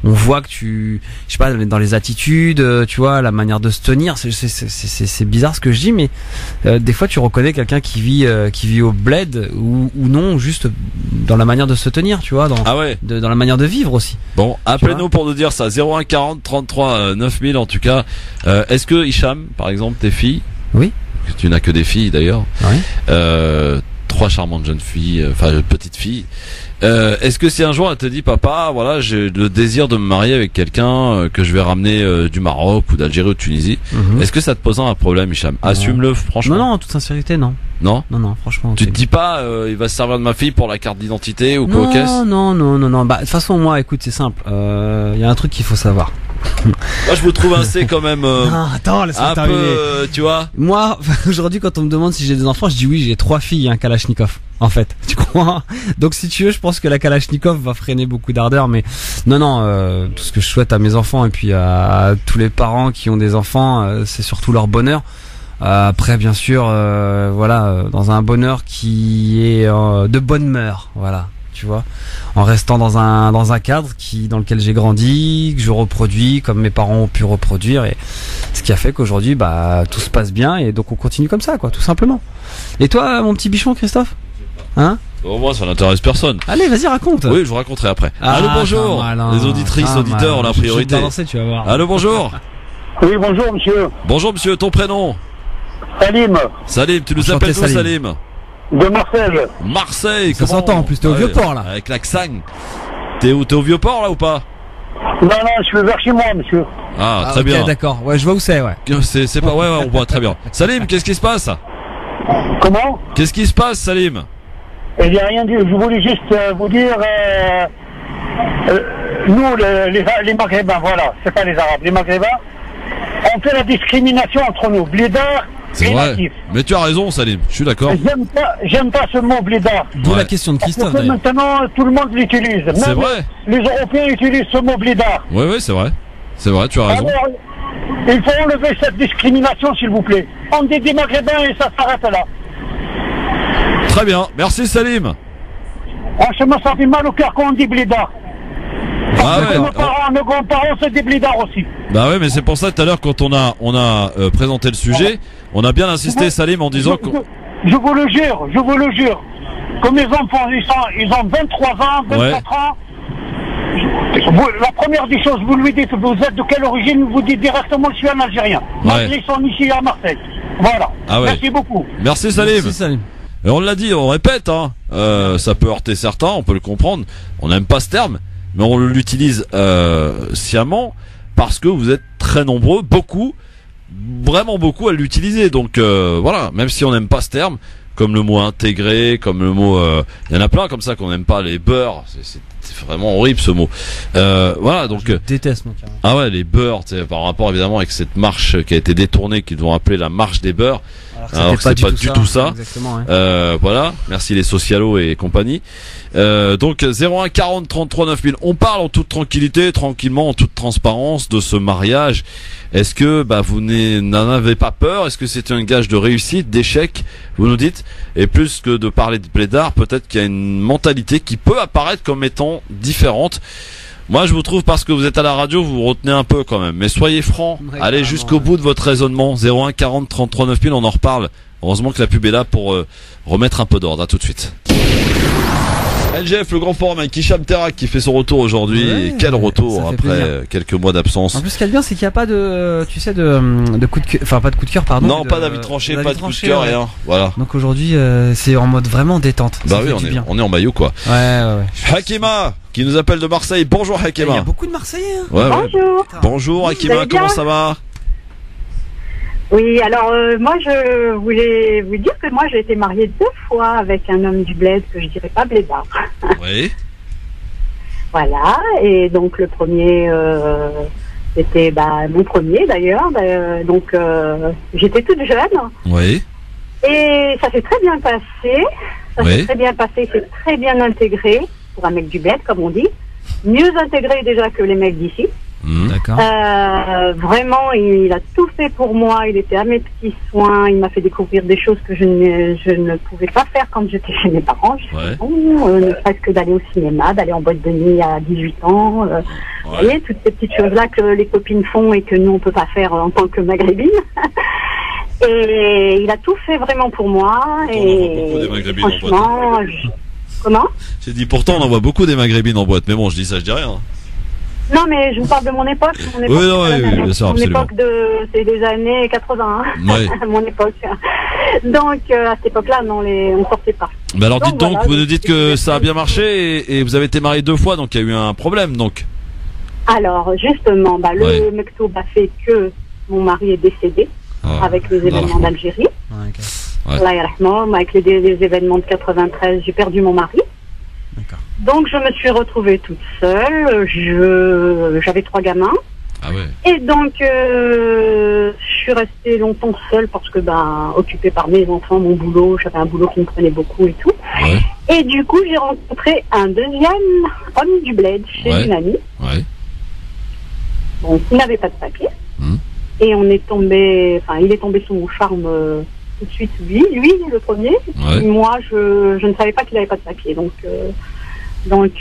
on voit que je sais pas, dans les attitudes, tu vois, la manière de se tenir. C'est bizarre ce que je dis, mais des fois, tu reconnais quelqu'un qui vit au bled ou non, juste dans la manière de se tenir, tu vois, Ah ouais. dans la manière de vivre aussi. Bon, appelez-nous pour nous dire ça. 01 40 33 9000 en tout cas. Est-ce que Hicham, par exemple, tes filles? Oui. Tu n'as que des filles d'ailleurs. Oui. 3 charmantes jeunes filles, enfin petites filles. Est-ce que si un jour elle te dit papa, voilà, j'ai le désir de me marier avec quelqu'un que je vais ramener du Maroc ou d'Algérie ou de Tunisie, est-ce que ça te posera un problème, Hicham? Assume-le franchement. Non, en toute sincérité, non. Non. Non, franchement. Tu te dis pas, il va se servir de ma fille pour la carte d'identité ou quoi aux caisses? Non. Bah, de toute façon, moi, écoute, c'est simple. Y a un truc qu'il faut savoir. Moi, je vous trouve assez quand même. Non, attends, laisse-moi un terminer. peu, tu vois. Moi, aujourd'hui, quand on me demande si j'ai des enfants, je dis oui, j'ai 3 filles, un Kalachnikov. En fait, tu crois? Donc, si tu veux, je pense que la Kalachnikov va freiner beaucoup d'ardeur, mais non, tout ce que je souhaite à mes enfants et puis à tous les parents qui ont des enfants, c'est surtout leur bonheur. Après, bien sûr, voilà, dans un bonheur qui est de bonne mœurs, voilà, tu vois, en restant dans un cadre dans lequel j'ai grandi, que je reproduis comme mes parents ont pu reproduire, et ce qui a fait qu'aujourd'hui, bah, tout se passe bien, et donc on continue comme ça, quoi, tout simplement. Et toi, mon petit bichon, Christophe, hein? Bon, moi, ça n'intéresse personne. Allez, vas-y, raconte. Oui, je vous raconterai après. Allô, bonjour. Les auditrices, auditeurs ont la priorité. Tu vas voir. Allô, bonjour. Oui, bonjour, monsieur. Bonjour, monsieur. Ton prénom? Salim, Salim. Tu nous Enchanté, appelles d'où, Salim? de Marseille. Marseille. Ça comment s'entend, en plus, t'es au Vieux-Port, là. Avec l'accent. T'es où? T'es au Vieux-Port, là, ou pas? Non, je suis vers chez moi, monsieur. Ah, très ok, bien. d'accord. Ouais, je vois où c'est, ouais. C'est pas, ouais, on voit très bien. Salim, qu'est-ce qui se passe? Comment? Qu'est-ce qui se passe, Salim? Il n'y a rien dit. Je voulais juste vous dire, nous, les Maghrébins, voilà, c'est pas les Arabes, les Maghrébins, on fait la discrimination entre nous, blédards C'est et vrai. natifs. Mais tu as raison, Salim. Je suis d'accord. J'aime pas ce mot blédard. D'où Ouais. la question de Parce Christophe, que d'ailleurs. maintenant, tout le monde l'utilise. C'est Même vrai. les Européens utilisent ce mot blédard. Oui, c'est vrai. C'est vrai, tu as raison. Alors, il faut enlever cette discrimination, s'il vous plaît. On dit des Maghrébins et ça s'arrête là. Très bien. Merci, Salim. Franchement, ça fait mal au cœur quand on dit blédard. Ah ouais. Nos grands-parents, c'est des blédards aussi. Bah ouais, mais c'est pour ça tout à l'heure quand on a présenté le sujet, on a bien insisté, Salim, en disant que Je vous le jure. Comme mes enfants, ils ont 23 ans, 24 ans. La première des choses, vous lui dites, vous êtes de quelle origine, vous dites directement, je suis un Algérien. Ouais. Ils sont ici à Marseille. Voilà. Ah ouais. Merci beaucoup. Merci, Salim. Merci, Salim. Et on l'a dit, on répète, hein. Ça peut heurter certains, on peut le comprendre. On n'aime pas ce terme, mais on l'utilise sciemment parce que vous êtes très nombreux, beaucoup, vraiment beaucoup à l'utiliser. Donc voilà, même si on n'aime pas ce terme, comme le mot intégré, comme le mot, il y en a plein comme ça qu'on n'aime pas, les beurs, c'est vraiment horrible ce mot. Voilà, donc Je déteste, mon carrément. ah ouais, les beurs, par rapport évidemment avec cette marche qui a été détournée, qu'ils vont appeler la marche des beurs. Alors que c'est pas du tout ça. Exactement, ouais. Voilà, merci les socialos et compagnie. Donc 01 40 33 9000. On parle en toute tranquillité, tranquillement, en toute transparence de ce mariage. Est-ce que vous n'en avez pas peur? Est-ce que c'est un gage de réussite, d'échec? Vous nous dites. Et plus que de parler de blédard, peut-être qu'il y a une mentalité qui peut apparaître comme étant différente. Moi, je vous trouve, parce que vous êtes à la radio, vous vous retenez un peu quand même. Mais soyez francs, Ouais, allez carrément, jusqu'au ouais. bout de votre raisonnement. 01 40 33 9000, on en reparle Heureusement que la pub est là pour remettre un peu d'ordre. À tout de suite. LGF, le grand forum avec Hicham Terak qui fait son retour aujourd'hui. Ouais, et quel retour ça fait après plaisir. quelques mois d'absence. En plus, ce qui est bien, c'est qu'il n'y a pas de, tu sais, de coup de cœur, enfin pas de coup de cœur, pardon. Non, mais pas d'avis tranché, d'avis pas de coup de tranché, cœur, ouais. rien. Voilà. Donc aujourd'hui, c'est en mode vraiment détente. Bah Ça oui, fait du bien. on est en maillot quoi. Ouais. Hakima qui nous appelle de Marseille. Bonjour Il y Hakima. a beaucoup de Marseillais. Hein. Ouais. Bonjour. Bonjour Vous Hakima, allez bien comment ça va? Oui, alors moi je voulais vous dire que moi j'ai été mariée 2 fois avec un homme du bled que je dirais pas blédard. Oui. Voilà, et donc le premier, c'était mon premier d'ailleurs, donc j'étais toute jeune Oui. et ça s'est très bien passé, Oui. c'est très bien intégré pour un mec du bled comme on dit, mieux intégré déjà que les mecs d'ici. D'accord. Vraiment, il a tout fait pour moi. Il était à mes petits soins. Il m'a fait découvrir des choses que je ne pouvais pas faire quand j'étais chez mes parents. Ouais. Ne serait-ce que d'aller au cinéma, d'aller en boîte de nuit à 18 ans. Vous voyez, toutes ces petites choses-là que les copines font et que nous, on peut pas faire en tant que maghrébine. Et il a tout fait vraiment pour moi. On en voit beaucoup des maghrébines en boîte. Franchement, comment? J'ai dit pourtant on en voit beaucoup des maghrébines en boîte, mais bon je dis ça, je dis rien. Non, mais je vous parle de mon époque. Oui, non, oui, bien sûr, mon absolument. époque c'est des années 80. Hein. Ouais. Mon époque. Donc, à cette époque-là, non, on sortait pas. Mais alors dites donc, voilà, vous nous dites que ça a bien marché et vous avez été marié 2 fois, donc il y a eu un problème donc. Alors, justement, Ouais. le Mektoub a fait que mon mari est décédé avec les événements d'Algérie. Ouais, ok. Ouais. Allah yarhamou, avec les événements de 93, j'ai perdu mon mari. D'accord. Donc, je me suis retrouvée toute seule. J'avais 3 gamins. Ah ouais. Et donc, je suis restée longtemps seule parce que, occupée par mes enfants, mon boulot, j'avais un boulot qui me prenait beaucoup et tout. Ouais. Et du coup, j'ai rencontré un deuxième homme du bled chez Ouais. une amie, Ouais. bon, qui n'avait pas de papier. Mhm. Et il est tombé sous mon charme tout de suite, lui, le premier. Ouais. Et moi, je ne savais pas qu'il n'avait pas de papier. Donc,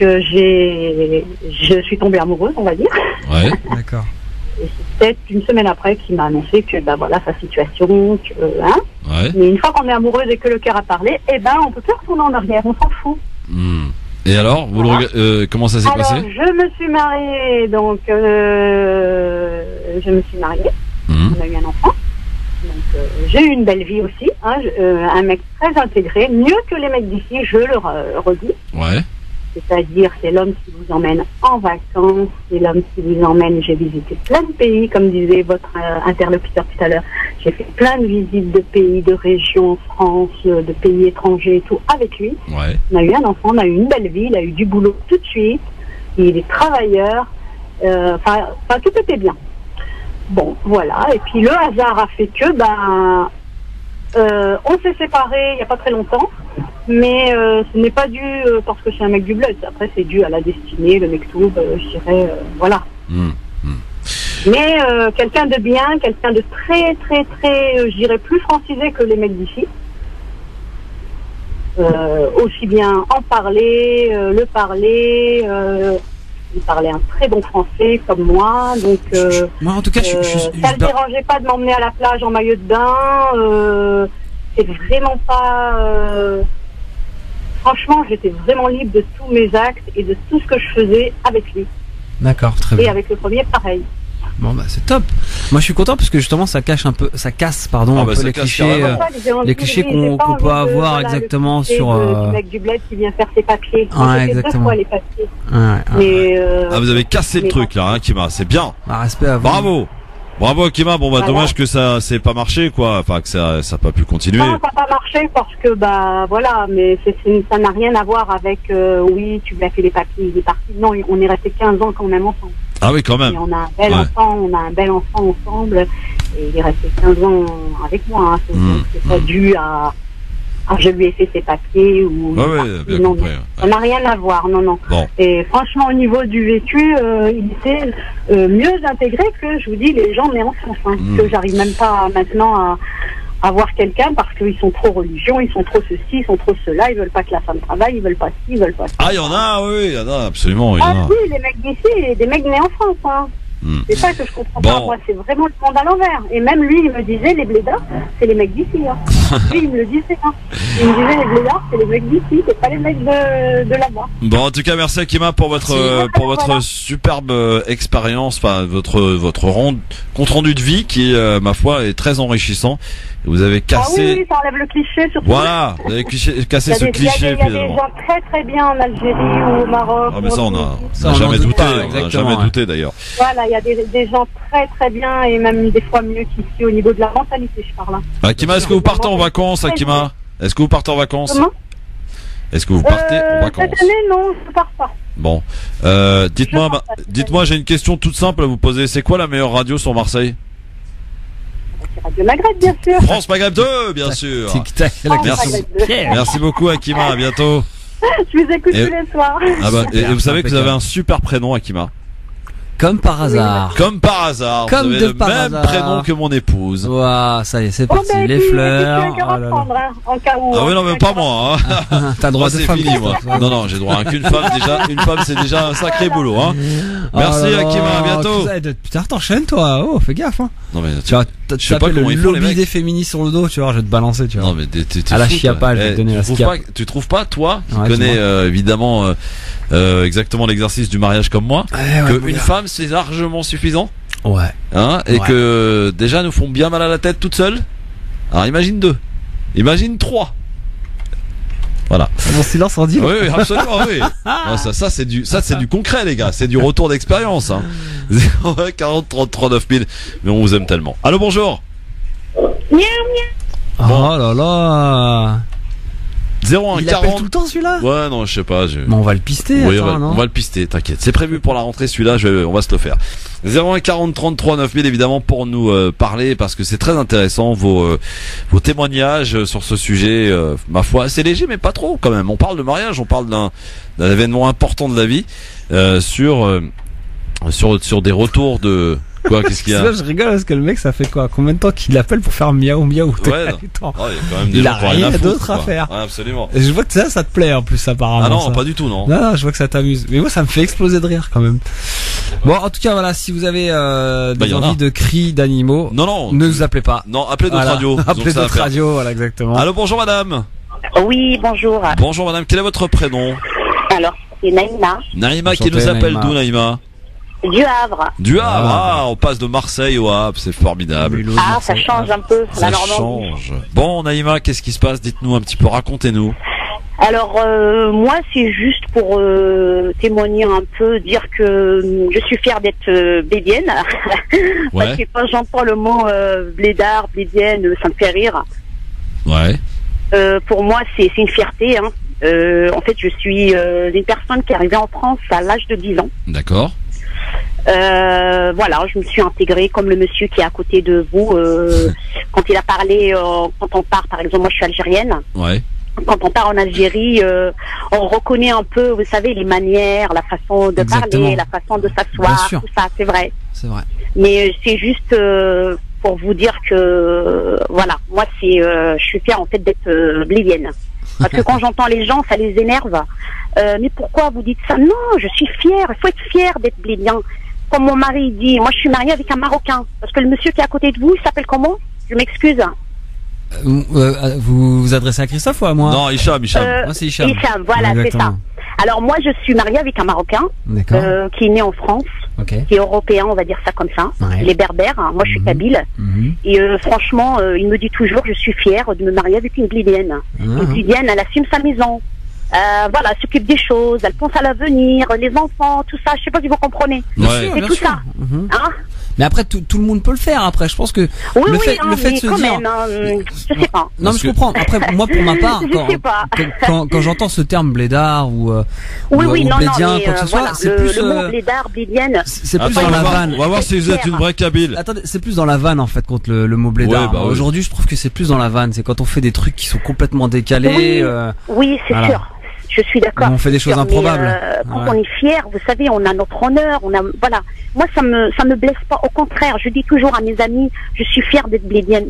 je suis tombée amoureuse, on va dire. Ouais. D'accord. Et c'est peut-être une semaine après qu'il m'a annoncé que voilà sa situation, que Ouais. mais une fois qu'on est amoureuse et que le cœur a parlé, on peut plus retourner en arrière, on s'en fout. Et alors, vous Voilà. comment ça s'est Alors passé? je me suis mariée, donc je me suis mariée, on a eu un enfant, donc j'ai eu une belle vie aussi, un mec très intégré, mieux que les mecs d'ici, je le redis. Ouais. C'est-à-dire, c'est l'homme qui vous emmène en vacances, c'est l'homme qui vous emmène, j'ai visité plein de pays, comme disait votre interlocuteur tout à l'heure. J'ai fait plein de visites de pays, de régions en France, de pays étrangers et tout, avec lui. Ouais. On a eu un enfant, on a eu une belle vie, il a eu du boulot tout de suite, il est travailleur, tout était bien. Bon, voilà, et puis le hasard a fait que, on s'est séparés il n'y a pas très longtemps, mais ce n'est pas dû parce que c'est un mec du bled. Après, c'est dû à la destinée, le Mektoub, je dirais, voilà. Mais quelqu'un de bien, quelqu'un de très, très, très, je dirais, plus francisé que les mecs d'ici. Aussi bien en parler, le parler. Il parlait un très bon français comme moi, donc Moi, en tout cas, ça ne le dérangeait pas de m'emmener à la plage en maillot de bain. C'est vraiment pas. Franchement, j'étais vraiment libre de tous mes actes et de tout ce que je faisais avec lui. D'accord, très Et bien. avec le premier, pareil. Bon, c'est top. Moi, je suis content parce que justement, ça casse un peu ça les clichés. carrément. Les clichés qu'on peut avoir exactement sur. Le mec du bled qui vient faire ses papiers. Ouais, Moi, j'ai fait exactement. 2 fois les papiers. Ouais. Mais, Ah, vous avez cassé le mais truc là, Kima, c'est bien. Respect à vous. Bravo Kima. Bon Voilà. dommage que ça s'est pas marché quoi, enfin que ça a pas pu continuer. Non, ça n'a pas marché parce que, voilà, mais ça n'a rien à voir avec, oui, tu lui as fait les papiers, il est parti. Non, on est resté 15 ans quand même ensemble. Ah oui quand même. Et on a un bel enfant ensemble. Et il est resté 15 ans avec moi. Hein. C'est pas dû à je lui ai fait ses papiers ou. Bien non, compris. ça n'a rien à voir, non. Bon. Et franchement, au niveau du vécu, il était mieux intégré que, je vous dis, les gens nés en France. Que j'arrive même pas maintenant à voir quelqu'un parce qu'ils sont trop religion, ils sont trop ceci, ils sont trop cela, ils veulent pas que la femme travaille, ils veulent pas ci, ils veulent pas ça. Ah il y en a, oui, il y en a absolument. Il y en a. Oui, les mecs d'ici, des mecs nés en France. C'est ça que je comprends Bon. pas. Moi, c'est vraiment le monde à l'envers. Et même lui, il me disait, les blédards, c'est les mecs d'ici. Hein. Lui, il me le disait. Hein. Il me disait, les blédards, c'est les mecs d'ici, c'est pas les mecs de là-bas. Bon, en tout cas, merci Akima pour votre Voilà. superbe expérience, enfin votre compte rendu de vie qui, ma foi, est très enrichissant. Vous avez Ah oui, cassé, oui, ça enlève le cliché surtout. voilà, vous avez cassé ce cliché Il y a des finalement. gens très très bien en Algérie ou au Maroc. Ah mais ça on a Ça, on jamais en doute douté, pas, on a exactement, jamais ouais. douté d'ailleurs. Voilà, il y a des gens très très bien et même des fois mieux qu'ici au niveau de la mentalité, je parle. Hein. Akima, est-ce que vous partez en vacances, Akima? Est-ce que vous partez en vacances? Comment Est-ce que vous partez en vacances? Cette année, non, je pars pas. Bon, dites-moi, Je pars pas cette dites-moi, j'ai une question toute simple à vous poser. C'est quoi la meilleure radio sur Marseille? C'est Radio Maghreb, bien sûr. France Maghreb 2, bien sûr. Tic-tac, la France question. Maghreb 2. Pierre. Merci beaucoup Akima, à bientôt. Je vous écoute Et- tous les soirs. Ah bah, et vous savez que vous avez impeccable. un super prénom Akima. Comme par hasard. Comme par hasard, Comme vous avez de le par même hasard. prénom que mon épouse. Ouah, ça y est, c'est Bon, parti. ben, Les puis, fleurs. tu peux Oh là là. reprendre, hein, en cas où. Ah oui non mais pas moi hein. T'as droit Moi, de c'est femme. fini moi. Non non, j'ai droit à qu'une femme déjà. Une femme c'est déjà un sacré boulot hein. Merci Oh là là, Akima, à bientôt. Putain, t'enchaînes toi. Oh, fais gaffe. Hein. Non mais Tu vas Je sais pas taper le comment ils font, les lobby mecs. des féministes sur le dos, tu vois, je vais te balancer, tu vois. non mais t'es À la fou, toi. chiappa, je vais te donner la sciap. Tu trouves pas toi qui Ouais, connais dis-moi. évidemment exactement l'exercice du mariage comme moi que une femme c'est largement suffisant Ouais. hein et Ouais. que déjà nous font bien mal à la tête toutes seules. Alors imagine 2. Imagine 3. Voilà. Mon silence en dit. Oui, oui, absolument, oui. Non, ça c'est du concret, les gars. C'est du retour d'expérience, hein. 01 40 33 9000. Mais on vous aime tellement. Allô, bonjour. Oh là là. 01 Il appelle tout 40. le temps celui-là. Ouais, non, je sais pas. Mais on va le pister. Oui, attends, on va le pister, t'inquiète. C'est prévu pour la rentrée, celui-là, on va se le faire. 01 40 33 9000, évidemment, pour nous parler, parce que c'est très intéressant, vos témoignages sur ce sujet, ma foi, assez léger, mais pas trop, quand même. On parle de mariage, on parle d'un événement important de la vie, sur des retours de... Quoi, qu'est-ce qu'il y a? Là, je rigole parce que le mec, ça fait quoi? Combien de temps qu'il appelle pour faire miaou miaou? Ouais, non. Attends. Oh, il y a quand même des Il gens a qui ont rien rien foutre, d'autre à quoi. faire. Ouais, absolument. Et je vois que ça te plaît en plus apparemment. Ah non, ça. pas du tout, non. Non, je vois que ça t'amuse. Mais moi, ça me fait exploser de rire quand même. Bon, en tout cas, voilà, si vous avez Bah, des y en a. envies de cris d'animaux, Non, non. ne nous appelez pas. Non, appelez d'autres Voilà. radios. Ils ont Appelez que ça à d'autres faire. radios, voilà, exactement. Allô, bonjour madame. Oui, bonjour. Bonjour madame, quel est votre prénom? Alors, c'est Naïma, Naïma qui Enchanté, nous appelle Naïma. d'où Naïma? du Havre. Du Havre, Ah. on passe de Marseille au Havre, c'est formidable. Ah, ça change un peu, Ça la Normandie. change. Bon Naïma, qu'est-ce qui se passe? Dites-nous un petit peu, racontez-nous. Alors, moi, c'est juste pour témoigner un peu, dire que je suis fière d'être blédienne. Ouais. Parce que quand j'entends le mot blédard, blédienne, ça me fait rire. Ouais. Pour moi, c'est une fierté. Hein. En fait, je suis une personne qui est arrivée en France à l'âge de 10 ans. D'accord. Voilà, je me suis intégrée comme le monsieur qui est à côté de vous. Quand il a parlé, quand on part, par exemple, moi je suis algérienne. Ouais. Quand on part en Algérie, on reconnaît un peu, vous savez, les manières, la façon de Exactement. parler, la façon de Bien s'asseoir, sûr. tout ça, c'est vrai. C'est vrai. Mais c'est juste pour vous dire que, voilà, moi c'est, je suis fière en fait d'être blédienne. Parce que quand j'entends les gens, ça les énerve. Mais pourquoi vous dites ça? Non, je suis fière. Il faut être fier d'être blédien. Comme mon mari dit, moi je suis mariée avec un Marocain. Parce que le monsieur qui est à côté de vous, il s'appelle comment? Je m'excuse. Vous vous adressez à Christophe ou à moi? Non, Hicham. Moi, c'est Hicham. Hicham, voilà, c'est ça. Exactement. Alors moi je suis mariée avec un Marocain D'accord. qui est né en France, Ok. qui est européen, on va dire ça comme ça. Ouais. Il est berbère, hein. Moi je suis kabyle. Mhm. Et franchement, il me dit toujours, je suis fière de me marier avec une blédienne. Une blédienne, elle assume sa maison. Voilà, elle s'occupe des choses, elle pense à l'avenir, les enfants, tout ça. Je sais pas si vous comprenez. Bien Ouais. sûr, C'est bien tout sûr. ça. Mhm. Hein? Mais après, tout le monde peut le faire. Après, je pense que Oui, le oui, fait, hein, le fait de mais se quand dire. même, hein, je sais pas. Non, mais Parce je que- comprends. Après, moi, pour ma part, Je sais pas. quand j'entends ce terme blédard ou Oui, ou, oui, ou non, blédien, mais quoi que ce soit, voilà, c'est plus le mot blédard, blédienne. c'est plus Attends, dans la on va voir- vanne. on va voir si vous êtes une vraie Kabyle. Attendez, c'est plus dans la vanne en fait contre le mot blédard. Ouais, bah oui. Aujourd'hui, je trouve que c'est plus dans la vanne. C'est quand on fait des trucs qui sont complètement décalés. Oui, oui, c'est voilà. sûr. Je suis d'accord. On fait des choses improbables. Quand on est fier, vous savez, on a notre honneur, voilà. Moi, ça me blesse pas. Au contraire, je dis toujours à mes amis, je suis fière d'être blédienne.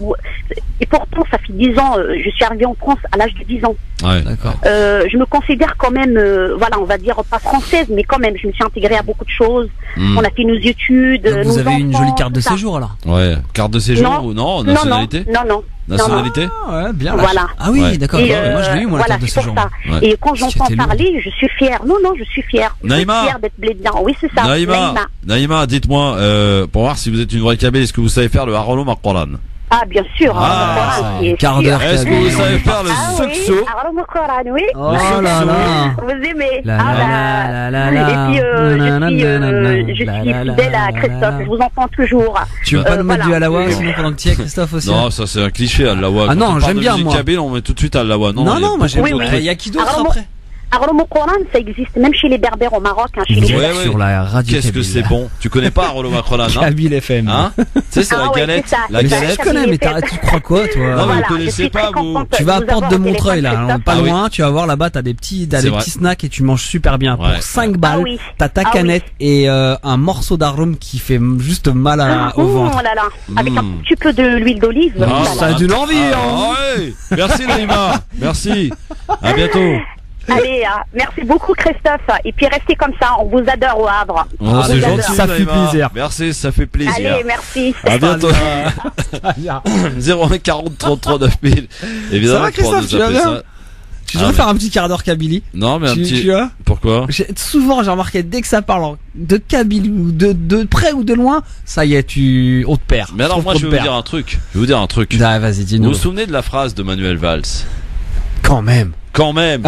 Et pourtant, ça fait 10 ans, je suis arrivée en France à l'âge de 10 ans. Ouais. D'accord. Je me considère quand même, voilà, on va dire pas française, mais quand même, je me suis intégrée à beaucoup de choses. On a fait nos études. Donc vous nos avez une enfants, jolie carte de tout ça. séjour alors. Ouais. Carte de séjour ou non? Nationalité? Non. Nationalité? Ah ouais, bien. Voilà. Ah oui, Ouais. d'accord. Et, Moi je l'ai eu moi la voilà, carte de c'est pour séjour. ça. Ouais. Et quand j'entends C'était lourd. parler, je suis fière. Non, je suis fière. Naïma. Je suis fière d'être blédien. Oui, c'est ça. Naïma, dites-moi, pour voir si vous êtes une vraie Kabylie, est-ce que vous savez faire le Harolom Al-Quran? Ah, bien sûr. Ah, ça y est, quart d'heure. Est-ce que vous savez faire le Sukso? Oui. Oh là là. Vous aimez. La la la la la. Et puis, je suis fidèle à Christophe. Je vous entends toujours. Tu veux pas nous mettre du voilà. Alawa sinon pendant que tu y es, Christophe aussi? Non, ça c'est un cliché, Allawa. Ah non, Quand on parle j'aime de bien, musique moi. kabyle, on met tout de suite Allawa. Non, moi j'aime Oui, bien. oui. Il y a qui d'autre Alors, après? Harolom Al-Quran, ça existe même chez les Berbères au Maroc, hein, chez les Ouais, Sur la radio. Qu'est-ce que c'est bon? Tu connais pas Harolom Al-Quran, hein? Kabyle FM. Hein? Tu sais, c'est Ah la ouais, galette. c'est ça, La c'est ça. galette. Je connais, mais tu crois quoi, toi? Non, mais Voilà, vous je connaissez suis pas, très vous. contente Tu vas à vous Porte avoir de au Montreuil, là, téléphone, pas Ah oui. loin, tu vas voir là-bas, t'as des C'est petits vrai. snacks et tu manges super bien. Ouais. Pour 5 balles, Ah oui. t'as ta Ah canette et un morceau d'arôme qui fait juste mal au ventre. Oh là là, avec un petit peu de l'huile d'olive. Ah, Oh là là. Ça a d'une envie, hein. ouais. Merci, Naïma. Merci. À bientôt. Allez, merci beaucoup Christophe. Et puis restez comme ça, on vous adore au Havre. Oh, c'est vous gentil, adore. Ça fait Naïma. plaisir. Merci, ça fait plaisir. Allez, merci. À bientôt. 01 40 33 9000. Évidemment, Ça va, Christophe, pour nous tu vas appeler bien ça. Tu devrais Ah, faire un petit quart d'heure Kabylie. Non, mais un petit. Tu vois Pourquoi? Souvent, j'ai remarqué, dès que ça parle de Kabylie ou de près ou de loin, ça y est, on te perd. Mais alors, moi, je vais vous dire un truc. Ah, vas-y, Vous dis-nous. vous souvenez de la phrase de Manuel Valls? Quand même. Quand même.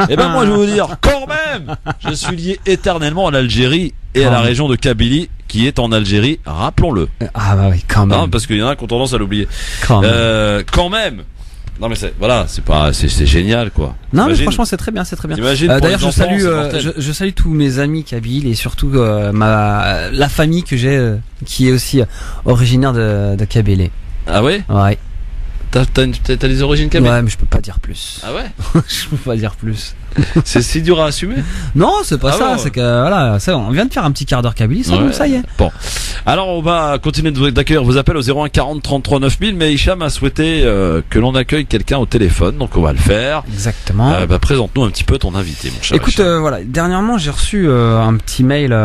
Eh ben, moi, je vais vous dire, quand même, je suis lié éternellement à l'Algérie et à Quand la même. région de Kabylie, qui est en Algérie, rappelons-le. Ah bah oui, quand même. Non, parce qu'il y en a qui ont tendance à l'oublier. Quand même. Quand même. Non, mais c'est génial, quoi. Non, mais T'imagines- franchement, c'est très bien, c'est très bien. t'imagines pour D'ailleurs, les enfants, c'est mortel. je salue tous mes amis kabyles et surtout la famille que j'ai, qui est aussi originaire de Kabylie. Ah ouais? Ouais. T'as des origines kabyles? Ouais, mais je peux pas dire plus. Ah ouais? Je peux pas dire plus. C'est si dur à assumer? Non, c'est pas Ah ça. bon, C'est que voilà, ça, on vient de faire un petit quart d'heure Kabylie, ça, Ouais. donc ça y est. Bon. Alors, on va continuer d'accueillir vos appels au 01 40 33 9000, mais Hicham a souhaité que l'on accueille quelqu'un au téléphone, donc on va le faire. Exactement. Présente-nous un petit peu ton invité, mon cher. Écoute, Hicham. voilà, dernièrement j'ai reçu un petit mail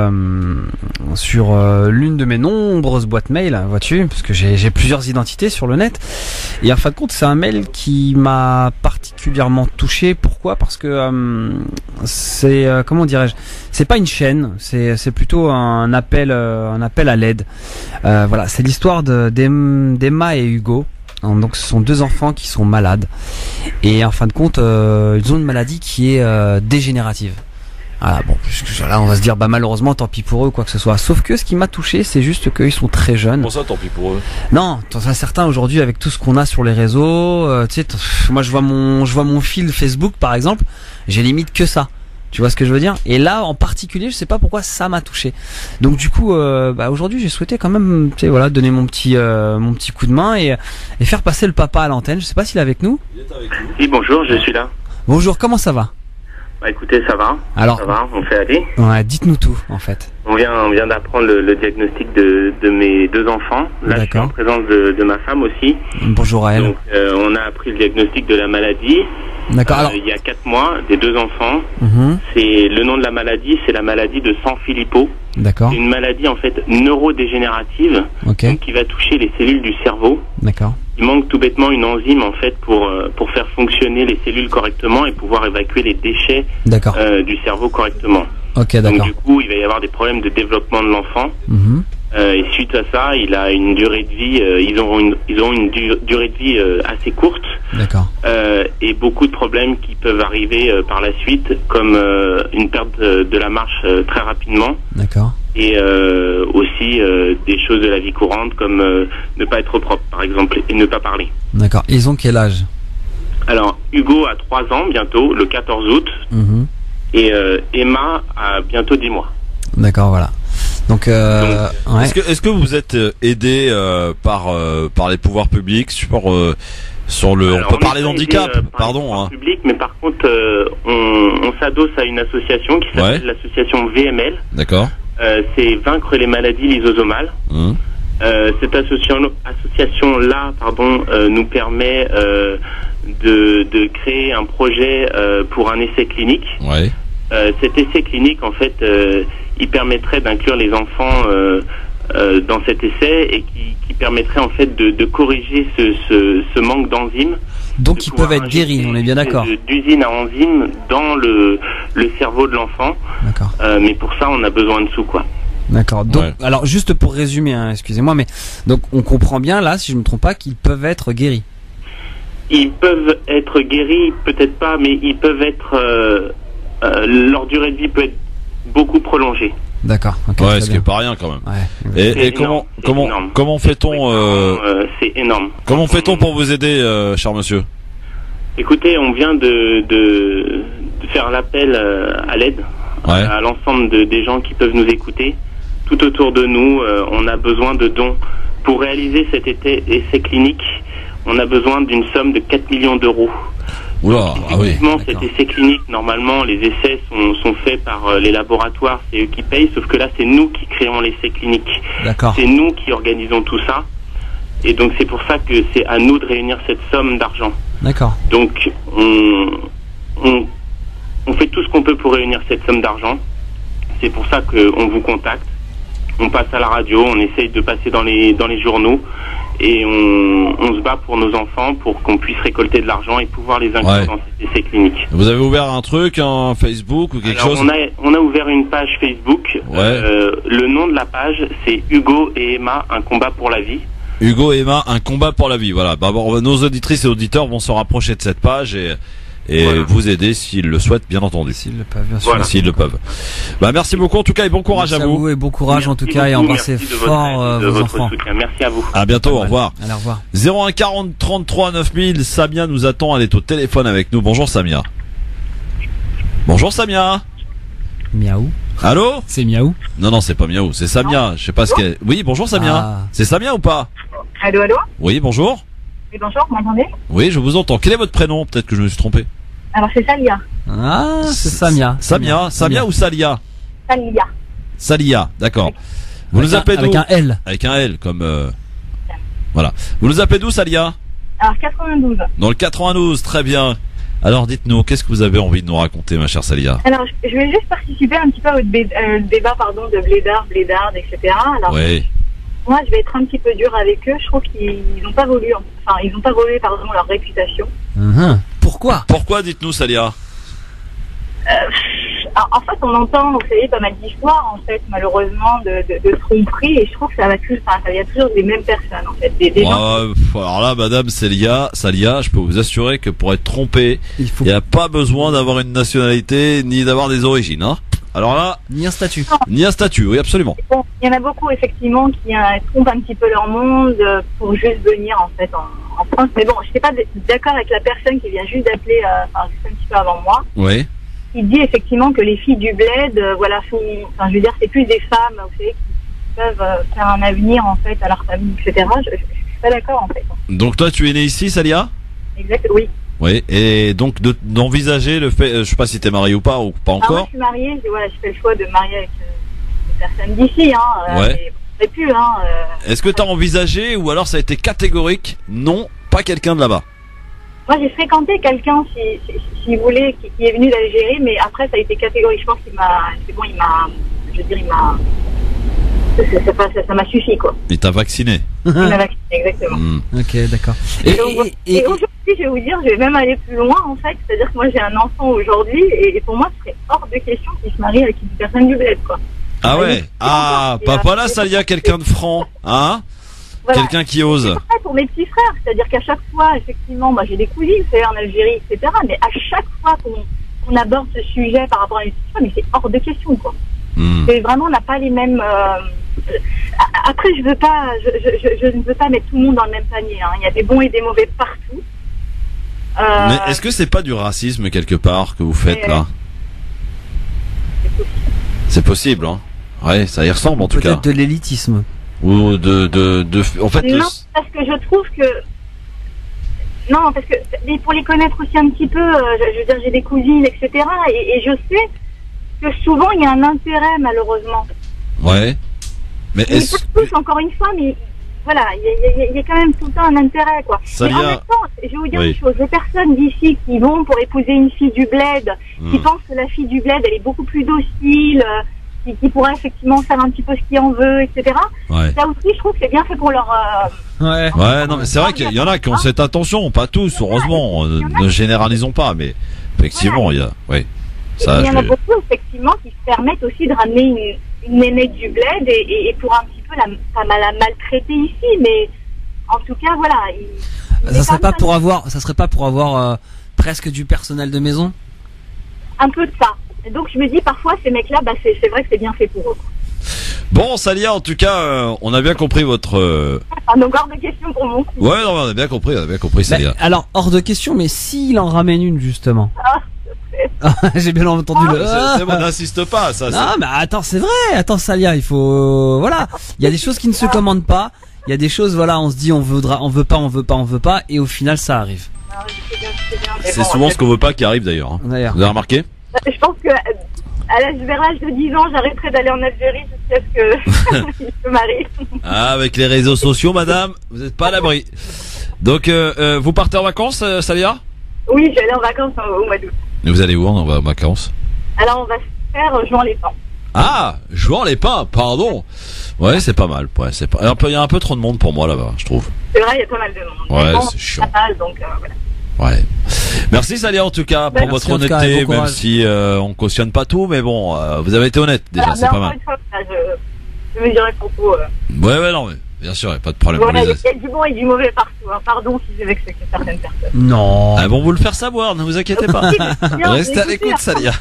sur l'une de mes nombreuses boîtes mail, vois-tu, parce que j'ai plusieurs identités sur le net. Et en fin de compte, c'est un mail qui m'a particulièrement touché. Pourquoi? Parce que c'est comment dirais-je, c'est pas une chaîne, c'est plutôt un appel à l'aide. Voilà, c'est l'histoire d'Emma et Hugo. Donc ce sont deux enfants qui sont malades et en fin de compte ils ont une maladie qui est dégénérative. Voilà, bon, là on va se dire bah malheureusement tant pis pour eux quoi que ce soit. Sauf que ce qui m'a touché c'est juste qu'ils sont très jeunes. Pour ça, tant pis pour eux. Non, t'en as certains aujourd'hui avec tout ce qu'on a sur les réseaux. Tu sais, moi je vois mon fil Facebook par exemple, j'ai limite que ça. Tu vois ce que je veux dire? Et là, en particulier, je sais pas pourquoi ça m'a touché. Donc du coup, aujourd'hui, j'ai souhaité quand même, tu sais, voilà, donner mon petit coup de main et faire passer le papa à l'antenne. Je sais pas s'il est avec nous. Oui, bonjour, je suis là. Bonjour, comment ça va? Bah écoutez, ça va. Alors, Ça va, on fait aller. ouais, dites-nous tout, en fait. On vient d'apprendre le diagnostic de mes deux enfants. Là, je suis en D'accord. présence de ma femme aussi. Bonjour à elle. Donc, on a appris le diagnostic de la maladie. D'accord. Alors, Il y a 4 mois, des deux enfants. mhm, C'est le nom de la maladie, c'est la maladie de Sanfilippo. d'accord. C'est une maladie en fait neurodégénérative, Ok. donc, qui va toucher les cellules du cerveau. D'accord. Il manque tout bêtement une enzyme en fait pour faire fonctionner les cellules correctement et pouvoir évacuer les déchets D'accord. du cerveau correctement. Ok, Donc d'accord. du coup, il va y avoir des problèmes de développement de l'enfant. Mhm, Et suite à ça, il a une durée de vie. Ils auront une durée de vie assez courte d'accord. et beaucoup de problèmes qui peuvent arriver par la suite, comme une perte de la marche très rapidement D'accord. et aussi des choses de la vie courante comme ne pas être propre, par exemple, et ne pas parler. D'accord. Ils ont quel âge? Alors, Hugo a 3 ans bientôt, le 14 août, Mhm, et Emma a bientôt 10 mois. d'accord, voilà. Donc, ouais. Est-ce que vous êtes aidé par les pouvoirs publics Sur le, Alors, on peut parler n'est pas d'handicap, aidé, par pardon. le Hein. public, mais par contre, on s'adosse à une association qui s'appelle l'association VML. D'accord. C'est Vaincre les maladies lysosomales. Cette association-là, nous permet de créer un projet pour un essai clinique. Ouais. Cet essai clinique, en fait, il permettrait d'inclure les enfants dans cet essai et qui permettrait en fait de corriger ce manque d'enzymes. Donc ils peuvent être guéris, on est bien d'accord. D'usine à enzymes dans le cerveau de l'enfant. D'accord. Mais pour ça, on a besoin de sous, quoi. D'accord. Donc, alors juste pour résumer, hein, excusez-moi, mais donc on comprend bien là, si je ne me trompe pas, qu'ils peuvent être guéris. Ils peuvent être guéris, peut-être pas, mais ils peuvent être leur durée de vie peut être beaucoup prolongée. D'accord. Okay, ouais, ce qui est pas rien quand même. Ouais. Et comment fait-on c'est énorme. Comment fait-on pour vous aider, cher monsieur? Écoutez, on vient de faire l'appel à l'aide à l'ensemble des gens qui peuvent nous écouter. Tout autour de nous, on a besoin de dons. Pour réaliser cet essai clinique, on a besoin d'une somme de 4 millions d'euros. Oula, effectivement, cet essai clinique, normalement, les essais sont faits par les laboratoires, c'est eux qui payent, sauf que là, c'est nous qui créons l'essai clinique. D'accord. C'est nous qui organisons tout ça. Et donc, c'est pour ça que c'est à nous de réunir cette somme d'argent. D'accord. Donc, on fait tout ce qu'on peut pour réunir cette somme d'argent. C'est pour ça qu'on vous contacte. On passe à la radio, on essaye de passer dans les journaux et on se bat pour nos enfants pour qu'on puisse récolter de l'argent et pouvoir les inclure dans cet essai clinique. Vous avez ouvert un truc, un Facebook ou quelque chose? On a ouvert une page Facebook. Le nom de la page, c'est Hugo et Emma, un combat pour la vie. Hugo et Emma, un combat pour la vie. Voilà. Bah, bon, nos auditrices et auditeurs vont se rapprocher de cette page et vous aider s'ils le souhaitent, bien entendu. S'ils le peuvent, bien sûr. S'ils le peuvent. Bah, merci beaucoup en tout cas et bon courage merci à vous. Et bon courage en tout cas et embrassez fort vos enfants. Soutien. Merci à vous. À bientôt, au revoir. Allez, au revoir. 01 40 33 9000, Samia nous attend, elle est au téléphone avec nous. Bonjour Samia. Bonjour Samia. Miaou. Allô? C'est Miaou? Non, c'est pas Miaou, c'est Samia. Je sais pas ce qu'elle... Oui, bonjour Samia. C'est Samia ou pas? Allô? Oui, bonjour. Oui, bonjour, vous m'entendez? Oui, je vous entends. Quel est votre prénom? Peut-être que je me suis trompé. Alors, c'est Salia. Ah, c'est Samia. Samia ou Salia? Salia, d'accord. Vous nous appelez d'où? Avec un L. Avec un L, comme... Voilà. Vous nous appelez d'où, Salia? Alors, 92. Dans le 92, très bien. Alors, dites-nous, qu'est-ce que vous avez envie de nous raconter, ma chère Salia? Alors, je vais juste participer un petit peu au débat, de Blédard, etc. Alors, moi, je vais être un petit peu dur avec eux. Je trouve qu'ils n'ont pas voulu, leur réputation. Pourquoi, dites-nous, Salia? En fait, on entend, vous savez, pas mal d'histoires, en fait, malheureusement, de tromperies, et je trouve que ça y a toujours des mêmes personnes, en fait. Des gens... Alors là, madame Salia, je peux vous assurer que pour être trompé, il n'y a pas besoin d'avoir une nationalité, ni d'avoir des origines, hein. Alors là, ni un statut. Oui, absolument. Bon, il y en a beaucoup, effectivement, qui trompent un petit peu leur monde pour juste venir, en fait, en France. Mais bon, je n'étais pas d'accord avec la personne qui vient juste d'appeler, juste un petit peu avant moi. Oui. Il dit effectivement que les filles du bled, c'est plus des femmes, vous savez, qui peuvent faire un avenir, en fait, à leur famille, etc. Je suis pas d'accord, en fait. Donc toi, tu es né ici, Salia? Exact, oui. Oui, et donc d'envisager le fait, je sais pas si t'es marié ou pas encore. Moi, je suis mariée, je fais le choix de marier avec des personnes d'ici, mais plus, Est-ce que t'as envisagé, ou alors ça a été catégorique, non, pas quelqu'un de là-bas? Moi, j'ai fréquenté quelqu'un, si vous voulez, qui est venu d'Algérie, mais après, ça a été catégorique. Je pense qu'il m'a, ça m'a suffi, quoi. Il t'a vacciné. Il m'a vacciné, exactement. Ok, d'accord. Et aujourd'hui, je vais vous dire, je vais même aller plus loin, en fait. C'est-à-dire que moi, j'ai un enfant aujourd'hui, et pour moi, ce serait hors de question qu'il se marie avec une personne du bled, quoi. Ah ouais? Voilà, Salia, quelqu'un de franc, hein? Voilà. Quelqu'un qui ose. C'est pareil pour mes petits frères, c'est-à-dire qu'à chaque fois, effectivement, moi j'ai des cousines, c'est en Algérie, etc. Mais à chaque fois qu'on aborde ce sujet par rapport à une petite femme, mais c'est hors de question, quoi. C'est vraiment, on n'a pas les mêmes. Après, je ne veux pas mettre tout le monde dans le même panier. Hein. Il y a des bons et des mauvais partout. Mais est-ce que c'est pas du racisme quelque part que vous faites là? C'est possible, hein. Ouais, ça y ressemble en tout cas. Peut-être de l'élitisme. Ou en fait. Non, parce que je trouve que Non, parce que mais pour les connaître aussi un petit peu, je veux dire, j'ai des cousines, etc. Et je sais que souvent il y a un intérêt, malheureusement. Ouais. Mais est-ce... pas tous, encore une fois, mais voilà, il y a quand même tout le temps un intérêt, quoi. Ça mais en même temps, je vais vous dire une chose, les personnes d'ici qui vont pour épouser une fille du bled, qui pensent que la fille du bled, elle est beaucoup plus docile, qui pourra effectivement faire un petit peu ce qu'il en veut, etc. Ouais. Ça aussi, je trouve que c'est bien fait pour leur... Ouais, non, mais c'est vrai qu'il y en a qui ont cette attention, pas tous, heureusement, ne généralisons pas, mais effectivement, il y a... Ouais. Ça, il y en a beaucoup, effectivement, qui se permettent aussi de ramener une nénette du bled et pour un petit peu la maltraiter ici, mais en tout cas, voilà. Ça serait pas pour avoir presque du personnel de maison? Un peu de ça. Et donc je me dis parfois ces mecs-là, bah c'est vrai que c'est bien fait pour eux. Bon, Salia, en tout cas, on a bien compris votre. Donc hors de question pour mon coup. Ouais, non, on a bien compris, Salia. Alors hors de question, mais s'il en ramène une justement. J'ai bien entendu le. C'est bon, n'insiste pas, ça. Non, mais attends, c'est vrai. Attends, Salia, il faut, voilà. Il y a des choses qui ne se commandent pas. Il y a des choses, voilà, on se dit, on veut pas, et au final, ça arrive. C'est souvent ce qu'on veut pas qui arrive d'ailleurs. Hein. D'ailleurs. Vous avez remarqué? Je pense que à l'âge de 10 ans, j'arrêterai d'aller en Algérie jusqu'à ce que je me marie. Ah, avec les réseaux sociaux, madame, vous n'êtes pas à l'abri. Donc, vous partez en vacances, Salia? Oui, je vais aller en vacances au mois d'août. Et vous allez où en vacances? Alors, on va se faire Jouan-les-Pins. Ah, Jouan-les-Pins, pardon. Ouais, c'est pas mal. Ouais, c'est pas. Il y a un peu trop de monde pour moi là-bas, je trouve. C'est vrai, il y a pas mal de monde. Ouais, bon, c'est chiant. Donc, voilà. Ouais. Merci Salia en tout cas pour votre honnêteté, même si on cautionne pas tout, mais bon, vous avez été honnête déjà, c'est pas mal. Fois, je me dirais pour vous. Ouais, non, mais bien sûr, y a pas de problème. Voilà, il y a du bon et du mauvais partout. Hein. Pardon si j'ai vexé certaines personnes. Non. Ah bon, vous le faire savoir, ne vous inquiétez pas. Restez à l'écoute, Salia.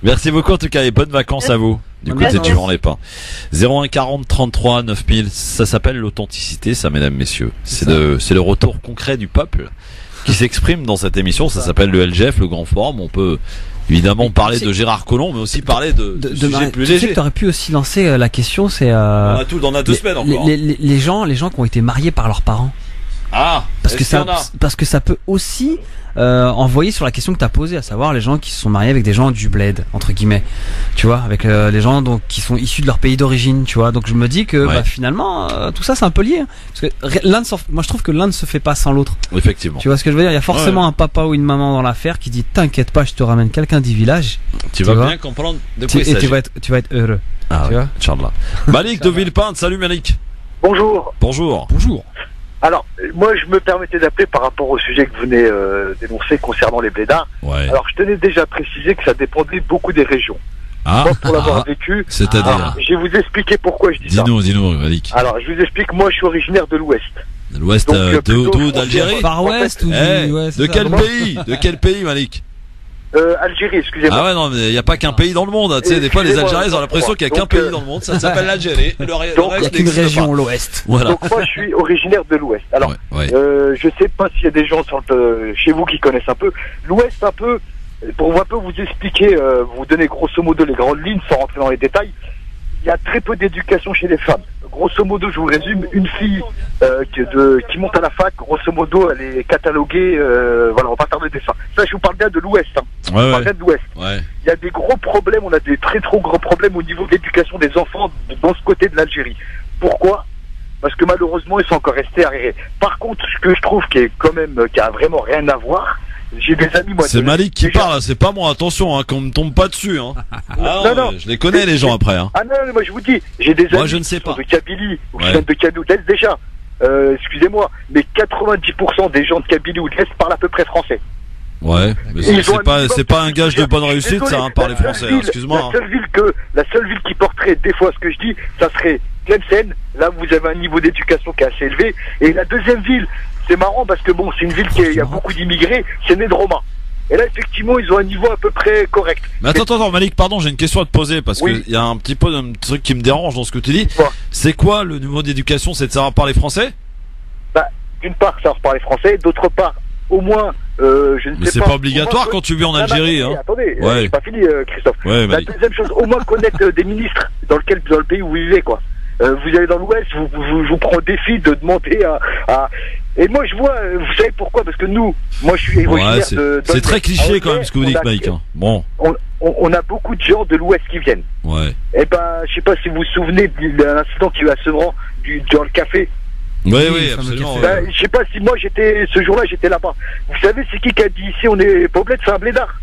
Merci beaucoup en tout cas et bonnes vacances à vous. Du côté de Jouan-les-Pins. 01 40 33 9000, ça s'appelle l'authenticité, ça, mesdames, messieurs. C'est le retour concret du peuple qui s'exprime dans cette émission. Ça s'appelle le LGF, le Grand Forum. On peut évidemment parler de Gérard Collomb, mais aussi parler de sujets plus légers. Tu aurais pu aussi lancer la question, c'est on a 2 semaines encore. Les gens qui ont été mariés par leurs parents. Ah, parce que ça peut aussi envoyer sur la question que tu as posée, à savoir les gens qui se sont mariés avec des gens du bled, entre guillemets, tu vois, avec les gens donc qui sont issus de leur pays d'origine, tu vois. Donc je me dis que finalement tout ça c'est un peu lié, hein, parce que moi je trouve que l'un ne se fait pas sans l'autre. Effectivement. Tu vois ce que je veux dire? Il y a forcément un papa ou une maman dans l'affaire qui dit t'inquiète pas, je te ramène quelqu'un du village. Tu vas bien comprendre de quoi il s'agit. Tu vas être heureux. Ah, tu vois. Inch'Allah. Malik de Villepinte, salut Malik. Bonjour. Bonjour. Alors, moi, je me permettais d'appeler par rapport au sujet que vous venez d'énoncer concernant les blédards. Ouais. Alors, je tenais déjà à préciser que ça dépendait beaucoup des régions. Ah, moi, pour l'avoir vécu, c'est-à-dire je vais vous expliquer pourquoi je dis ça. Dis-nous, Malik. Alors, je vous explique, moi, je suis originaire de l'Ouest. De l'Ouest d'où? D'Algérie? Par Ouest ou de quel pays? De quel pays, Malik? Algérie, excusez-moi. Ah ouais, non, mais il n'y a pas qu'un pays dans le monde. Tu sais, des fois, les Algériens ont l'impression qu'il n'y a qu'un pays dans le monde. Ça s'appelle l'Algérie. Donc, il n'y a qu'une région, l'Ouest. Voilà. Donc, moi, je suis originaire de l'Ouest. Alors, je sais pas s'il y a des gens chez vous qui connaissent un peu. L'Ouest, un peu, pour un peu vous expliquer, vous donner grosso modo les grandes lignes sans rentrer dans les détails. Il y a très peu d'éducation chez les femmes. Grosso modo, je vous résume, une fille qui monte à la fac, grosso modo, elle est cataloguée, voilà, on va pas faire de dessin. Ça, je vous parle bien de l'Ouest. Hein. Je parle bien de l'Ouest. Ouais. Il y a des gros problèmes, on a des très trop gros problèmes au niveau de l'éducation des enfants dans ce côté de l'Algérie. Pourquoi? Parce que malheureusement, ils sont encore restés arriérés. Par contre, ce que je trouve qui a vraiment rien à voir, j'ai des amis, moi. C'est Malik qui parle, c'est pas moi, attention, hein, qu'on me tombe pas dessus, hein. Non, je les connais, les gens après, hein. Ah non, moi je vous dis, j'ai des amis je ne sais pas. de Kabylie, ou qui viennent de Kabylie ou de l'Est déjà. Excusez-moi, mais 90% des gens de Kabylie ou de l'Est parlent à peu près français. Ouais, mais c'est pas un gage de bonne réussite, ça, hein, parler français, hein, excuse-moi. La seule ville qui porterait des fois ce que je dis, ça serait Tlemcen. Là, vous avez un niveau d'éducation qui est assez élevé. Et la deuxième ville, c'est marrant parce que bon, c'est une ville il y a beaucoup d'immigrés, c'est Nedroma. Et là, effectivement, ils ont un niveau à peu près correct. Mais attends, Malik, pardon, j'ai une question à te poser parce que il y a un petit peu un truc qui me dérange dans ce que tu dis. C'est quoi le niveau d'éducation? C'est de savoir parler français? Bah, d'une part, savoir parler français, d'autre part, au moins, je ne sais pas. Mais c'est pas obligatoire quand tu vis en Algérie, hein. Attendez, j'ai pas fini, Christophe. Ouais, la deuxième chose, au moins connaître des ministres dans le pays où vous vivez, quoi. Vous allez dans l'Ouest, je vous prends au défi de demander à Et moi, je vois, vous savez pourquoi? Parce que nous, moi, je suis originaire de... C'est très cliché quand même ce que vous dites, Mike. Hein. Bon. On a beaucoup de gens de l'Ouest qui viennent. Ouais. Et ben, je sais pas si vous vous souvenez d'un incident qui a eu à Sevran, dans le café. Oui, absolument. Ben, je sais pas si moi ce jour-là, j'étais là-bas. Vous savez, c'est qui a dit ici, on est pas bled, c'est un blédard.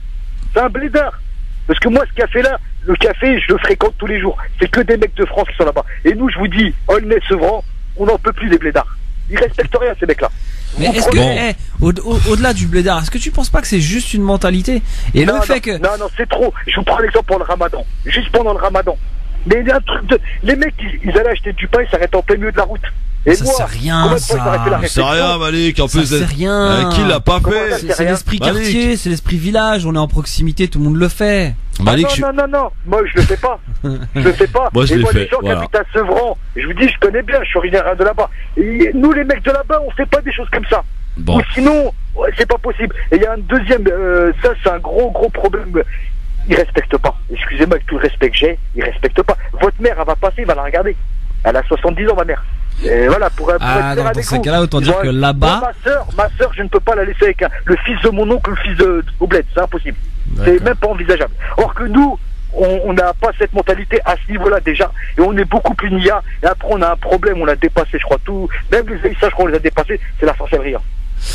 C'est un blédard. Parce que moi, ce café-là, le café, je le fréquente tous les jours. C'est que des mecs de France qui sont là-bas. Et nous, je vous dis, Aulnay, Sevran, on n'en peut plus des blédards. Ils respectent rien, ces mecs-là. Mais est-ce que, au-delà du blédard, est-ce que tu penses pas que c'est juste une mentalité? Et non, le fait que... Non, c'est trop. Je vous prends l'exemple pour le ramadan. Juste pendant le ramadan. Mais il y a un truc de... Les mecs, ils allaient acheter du pain, ils s'arrêtent en plein milieu de la route. Et ça moi, sert rien, ça. C'est rien, Malik. En plus, c'est rien. Qui l'a pas fait? C'est l'esprit quartier, c'est l'esprit village. On est en proximité, tout le monde le fait. Malik, non. Moi, je le fais pas. Je le fais pas. Moi, je l'ai fait. Les gens qui habitent à Sevran, je vous dis, je connais bien. Je suis originaire de là-bas. Et nous, les mecs de là-bas, on fait pas des choses comme ça. Bon. Ou sinon, c'est pas possible. Et il y a un deuxième. Ça, c'est un gros problème. Ils respectent pas. Excusez-moi, avec tout le respect que j'ai, ils respectent pas. Votre mère, elle va passer, elle va la regarder. Elle a 70 ans, ma mère. Et voilà, pour être donc dans ces cas-là, autant dire que là-bas... Ma sœur, je ne peux pas la laisser avec le fils de mon oncle, le fils de Obled. C'est impossible. C'est même pas envisageable. Or que nous, on n'a pas cette mentalité à ce niveau-là déjà. Et on est beaucoup plus nia. Et après, on a un problème, on l'a dépassé, je crois, tout. Même les aïssages, je crois, on les a dépassés. C'est la sorcellerie.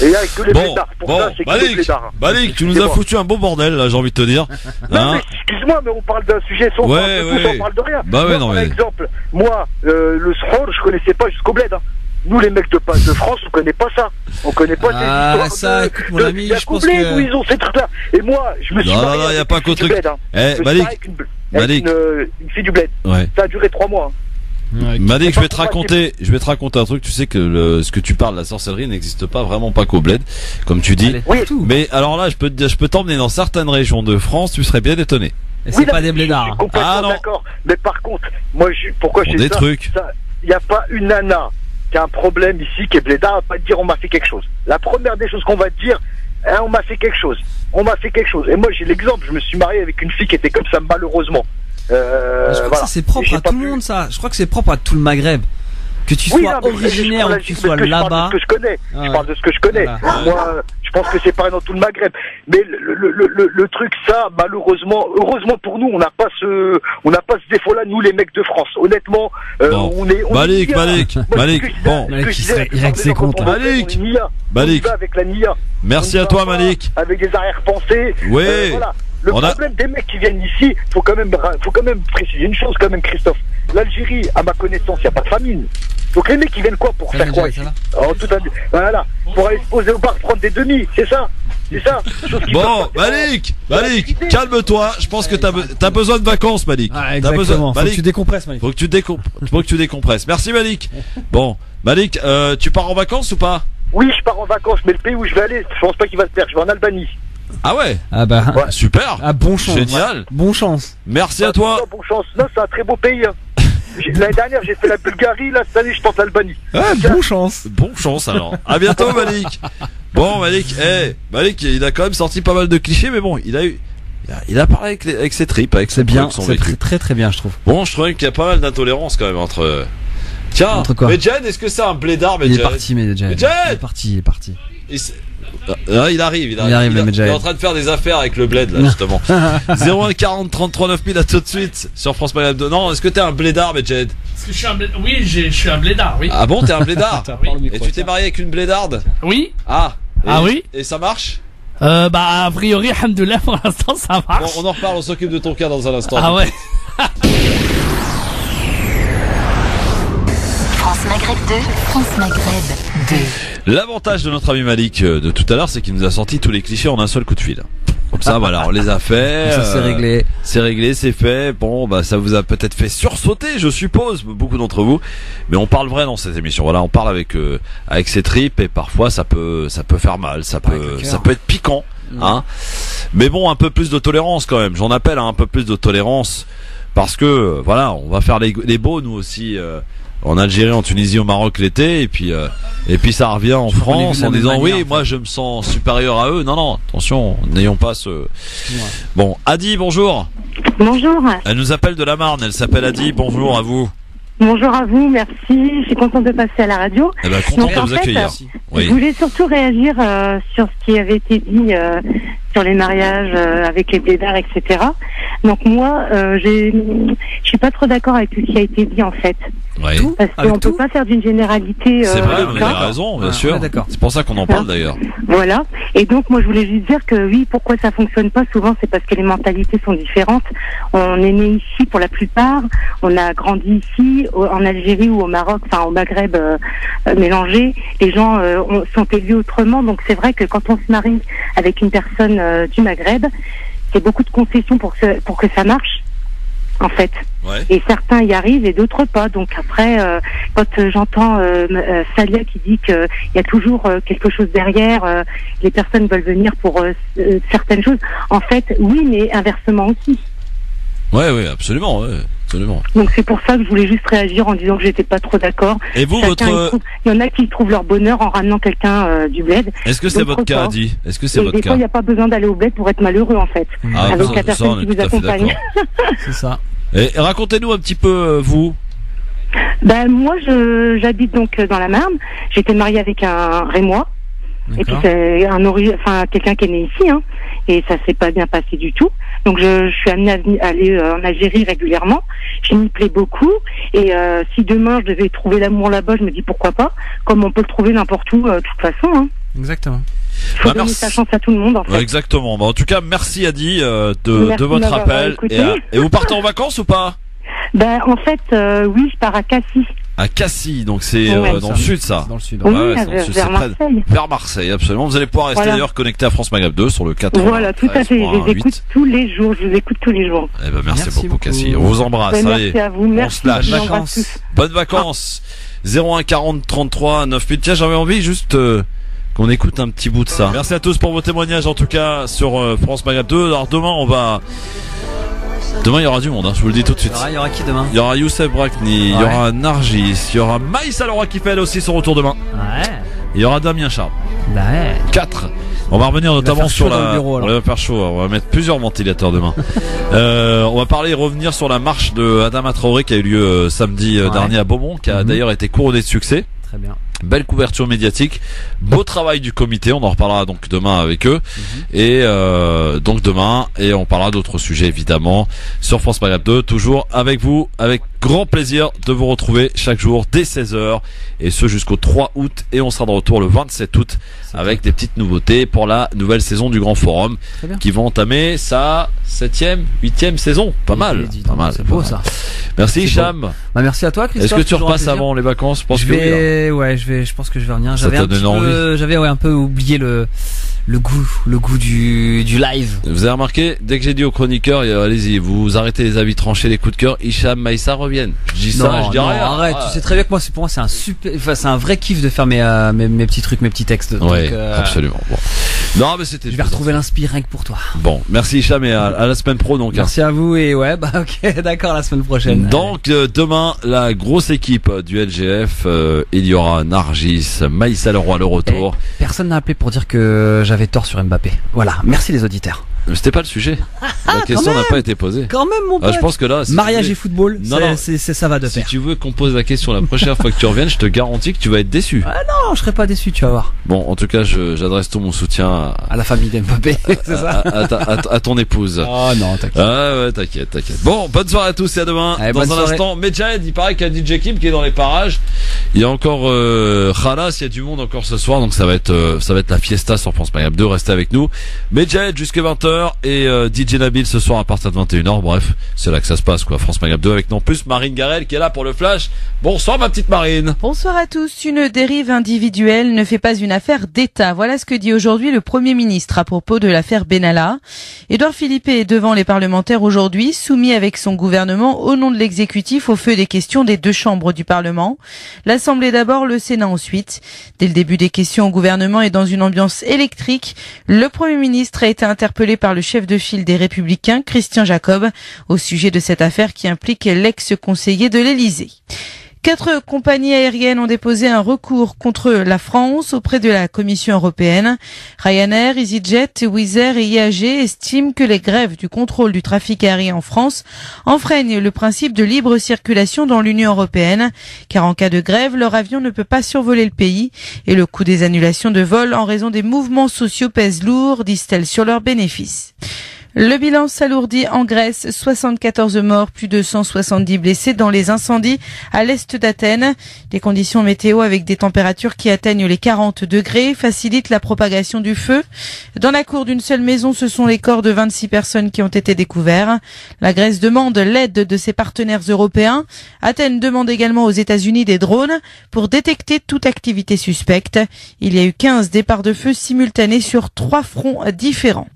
Et avec tous les blédards. Pour ça, c'est que les blédards. Malik, tu nous as foutu un beau bordel, là, j'ai envie de te dire. Non, mais excuse-moi, mais on parle d'un sujet sans on parle de rien. Bah ouais, non, par exemple, moi, le sroll, je connaissais pas jusqu'au bled. Hein. Nous, les mecs de France, on connaît pas ça. On connaît pas ces histoires. Ça, écoute, mon ami, je pense que... où ils ont ces trucs-là. Et moi, je me suis marié non, y a pas qu'au truc. Bled, hein. Malik. Une fille du bled. Ouais. Ça a duré 3 mois. Hein. Malik, je vais te raconter un truc. Tu sais que ce que tu parles, la sorcellerie n'existe pas vraiment pas qu'au bled, comme tu dis. Oui. Mais alors là, je peux t'emmener dans certaines régions de France, tu serais bien étonné. Et c'est pas des blédards. Je suis complètement d'accord. Mais par contre, moi, pourquoi je dis ça? Il n'y a pas une nana qui a un problème ici, qui est blédard, va pas te dire on m'a fait quelque chose. La première des choses qu'on va te dire, hein, on m'a fait quelque chose. Et moi, j'ai l'exemple. Je me suis marié avec une fille qui était comme ça, malheureusement. Je crois que ça c'est propre à tout le monde, ça. Je crois que c'est propre à tout le Maghreb. Que tu sois originaire ou que tu sois là-bas. Je parle de ce que je connais. Voilà. Moi, je pense que c'est pareil dans tout le Maghreb. Mais le truc, ça, heureusement pour nous, on n'a pas ce défaut-là, nous les mecs de France. Honnêtement, on est. Malik, bon. Il règle ses comptes. Malik. Avec la NIA. Merci à toi, Malik. Avec des arrière-pensées. Oui. Voilà. Le problème des mecs qui viennent ici, faut quand même préciser une chose quand même, Christophe. L'Algérie, à ma connaissance, il n'y a pas de famine. Donc les mecs qui viennent quoi pour faire quoi ici? Voilà, pour aller se poser au bar, prendre des demi, c'est ça. Bon, Malik, calme-toi. Je pense que t'as besoin de vacances, Malik. Exactement. Faut que tu décompresses, Malik. Faut que tu décompresses. Merci, Malik. Bon, Malik, tu pars en vacances ou pas? Oui, je pars en vacances, mais le pays où je vais aller, je pense pas qu'il va se faire. Je vais en Albanie. Ah ouais? Ah bah ouais. Super. Ah, bon chance. Génial. Bon chance. Merci à toi. Bon chance. Non, c'est un très beau pays. Hein. L'année dernière, j'ai fait la Bulgarie. Là, cette année, je tente l'Albanie. Ah, bon chance. Bon chance alors. À bientôt, Malik. Bon, Malik, Malik, il a quand même sorti pas mal de clichés, mais bon, il a parlé avec ses tripes, avec ses bien. C'est très très bien, je trouve. Bon, je trouve qu'il y a pas mal d'intolérance quand même entre. Tiens, Medjed, est-ce que c'est un blédard, Medjed? Il est parti, Medjed. Il est parti. Il arrive, il est en train de faire des affaires avec le bled là justement. 01 40 33 9000 à tout de suite sur France Maghreb. Non, est-ce que t'es un blédard, Medjed? Oui, je suis un blédard, oui. Ah bon, t'es un blédard? Oui. Et tu t'es marié avec une blédarde? Oui. Oui. Et ça marche? A priori, alhamdoulilah, pour l'instant ça marche. Bon, on en reparle, on s'occupe de ton cas dans un instant. Ah ouais. France Maghreb 2, France Maghreb 2. L'avantage de notre ami Malik de tout à l'heure, c'est qu'il nous a sorti tous les clichés en un seul coup de fil. Comme ça, voilà, on les a fait. Ça c'est réglé. C'est réglé, c'est fait. Bon, bah ça vous a peut-être fait sursauter, je suppose, beaucoup d'entre vous. Mais on parle vrai dans cette émission. Voilà, on parle avec ses tripes et parfois ça peut faire mal, ça peut être piquant, hein. Mais bon, un peu plus de tolérance quand même. J'en appelle à un peu plus de tolérance parce que voilà, on va faire les beaux nous aussi. En Algérie, en Tunisie, au Maroc l'été, et puis ça revient en France en disant oui, moi je me sens supérieur à eux. Non, attention, n'ayons pas ce. Bon, Adi, bonjour. Bonjour. Elle nous appelle de la Marne. Elle s'appelle Adi. Bonjour à vous. Bonjour à vous, merci. Je suis contente de passer à la radio. Eh ben, content de vous accueillir. Je voulais surtout réagir sur ce qui avait été dit sur les mariages avec les blédards, etc. Donc moi, je suis pas trop d'accord avec ce qui a été dit en fait. Ouais. Parce qu'on peut pas faire d'une généralité. C'est vrai, vous avez raison, bien sûr. C'est pour ça qu'on en parle d'ailleurs. Voilà. Et donc moi je voulais juste dire que oui, pourquoi ça fonctionne pas souvent, c'est parce que les mentalités sont différentes. On est né ici pour la plupart, on a grandi ici, en Algérie ou au Maroc, enfin au Maghreb mélangé. Les gens sont élevés autrement, donc c'est vrai que quand on se marie avec une personne du Maghreb, c'est beaucoup de concessions pour que ça marche. En fait, ouais. Et certains y arrivent et d'autres pas. Donc après, quand j'entends Salia qui dit qu'il y a toujours quelque chose derrière, les personnes veulent venir pour certaines choses. En fait, oui, mais inversement aussi. Ouais, absolument, absolument. Donc c'est pour ça que je voulais juste réagir en disant que j'étais pas trop d'accord. Et vous, il y en a qui trouvent leur bonheur en ramenant quelqu'un du bled. Est-ce que c'est votre cas, Adi ? Est-ce que c'est votre cas ? Des fois, il n'y a pas besoin d'aller au bled pour être malheureux, en fait. Avec la personne qui vous accompagne. C'est ça. Et racontez-nous un petit peu, vous. Ben, moi, j'habite donc dans la Marne. J'étais mariée avec un Rémois. Et puis, c'est quelqu'un qui est né ici, hein. Et ça s'est pas bien passé du tout. Donc, je suis amenée à aller en Algérie régulièrement. Je m'y plais beaucoup. Et si demain, je devais trouver l'amour là-bas, je me dis pourquoi pas. Comme on peut le trouver n'importe où, de toute façon, hein. Exactement. Faut donner sa chance à tout le monde, en fait. Ouais, exactement. En tout cas, merci Adi de votre appel. Et vous partez en vacances ou pas ? Ben, en fait, oui, je pars à Cassis. À Cassis, donc c'est dans le sud, ça. Dans le sud. Oui, vers Marseille. Vers Marseille, absolument. Vous allez pouvoir rester d'ailleurs connecté à France Maghreb 2 sur le 4. Voilà, tout à fait. Je les écoute tous les jours. Eh ben, merci beaucoup, Cassis. On vous embrasse. Ben, allez, merci à vous. Merci. On se lâche. Bonnes vacances. 01 40 33 98. Tiens, j'avais envie juste qu'on écoute un petit bout de ça. Merci à tous pour vos témoignages, en tout cas, sur France Maghreb 2. Alors, demain, il y aura du monde, hein, je vous le dis tout de suite. Il y aura qui demain ? Il y aura Youssef Brakni, il y aura Nargis, il y aura Maïssa Laura qui fait aussi son retour demain. Ouais. Il y aura Damien Charles. Ouais. 4. On va revenir notamment sur la. Bureau, on va faire chaud, on va mettre plusieurs ventilateurs demain. On va revenir sur la marche de Adama Traoré qui a eu lieu samedi dernier à Beaumont, qui a d'ailleurs été couronnée de succès. Très bien. Belle couverture médiatique, beau travail du comité, on en reparlera donc demain avec eux et donc demain, et on parlera d'autres sujets évidemment sur France Maghreb 2, toujours avec vous, avec grand plaisir de vous retrouver chaque jour dès 16h et ce jusqu'au 3 août, et on sera de retour le 27 août avec des petites nouveautés pour la nouvelle saison du Grand Forum qui va entamer sa 7e, 8e saison. Pas mal. C'est beau ça. Merci Hicham. Bah, merci à toi Christophe. Est-ce que tu repasses avant les vacances? Je pense que je vais revenir. J'avais un peu oublié le goût du live. Vous avez remarqué, dès que j'ai dit aux chroniqueurs, allez-y, vous arrêtez les avis tranchés, les coups de cœur, Hicham, Maïssa reviennent. Je dis ça, je dis rien. Arrête, tu sais très bien que moi, pour moi, c'est un vrai kiff de faire mes petits trucs, mes petits textes. Ouais, absolument. Bon. Non, mais c'était. Je vais retrouver l'inspire rien que pour toi. Bon, merci Hicham et à la semaine pro donc. Merci à vous et ok, d'accord, la semaine prochaine. Donc demain, la grosse équipe du LGF, il y aura Nargis, Maïssa Leroy le retour. Personne n'a appelé pour dire que j'avais tort sur Mbappé. Voilà, merci les auditeurs. Mais c'était pas le sujet. La question n'a pas été posée. Quand même, mon pote. Je pense que là, mariage et football, ça va de pair. Si tu veux qu'on pose la question la prochaine fois que tu reviennes, je te garantis que tu vas être déçu. Ah non, je serai pas déçu, tu vas voir. Bon, en tout cas, j'adresse tout mon soutien à la famille d'Mbappé, c'est ça. À ton épouse. Oh non, t'inquiète. Ah ouais, t'inquiète. Bon, bonne soirée à tous et à demain. Allez, dans un instant, Medjed, il paraît qu'il y a DJ Kim qui est dans les parages. Il y a encore Khalas, il y a du monde encore ce soir, donc ça va être la fiesta sur France Maghreb 2. Restez avec nous. Medjed jusqu'à 20h et DJ Nabil ce soir à partir de 21h. Bref, c'est là que ça se passe quoi. France Maghreb 2 avec non plus Marine Garel qui est là pour le flash. Bonsoir ma petite Marine. Bonsoir à tous. Une dérive individuelle ne fait pas une affaire d'État. Voilà ce que dit aujourd'hui le Premier ministre à propos de l'affaire Benalla. Édouard Philippe est devant les parlementaires aujourd'hui, soumis avec son gouvernement au nom de l'exécutif au feu des questions des deux chambres du Parlement. L'Assemblée d'abord, le Sénat ensuite. Dès le début des questions au gouvernement et dans une ambiance électrique, le Premier ministre a été interpellé par le chef de file des Républicains, Christian Jacob, au sujet de cette affaire qui implique l'ex-conseiller de l'Élysée. 4 compagnies aériennes ont déposé un recours contre la France auprès de la Commission européenne. Ryanair, EasyJet, Wizz Air et IAG estiment que les grèves du contrôle du trafic aérien en France enfreignent le principe de libre circulation dans l'Union européenne, car en cas de grève, leur avion ne peut pas survoler le pays et le coût des annulations de vol en raison des mouvements sociaux pèse lourd, disent-elles sur leurs bénéfices. Le bilan s'alourdit en Grèce, 74 morts, plus de 170 blessés dans les incendies à l'est d'Athènes. Des conditions météo avec des températures qui atteignent les 40 degrés facilitent la propagation du feu. Dans la cour d'une seule maison, ce sont les corps de 26 personnes qui ont été découverts. La Grèce demande l'aide de ses partenaires européens. Athènes demande également aux États-Unis des drones pour détecter toute activité suspecte. Il y a eu 15 départs de feu simultanés sur 3 fronts différents.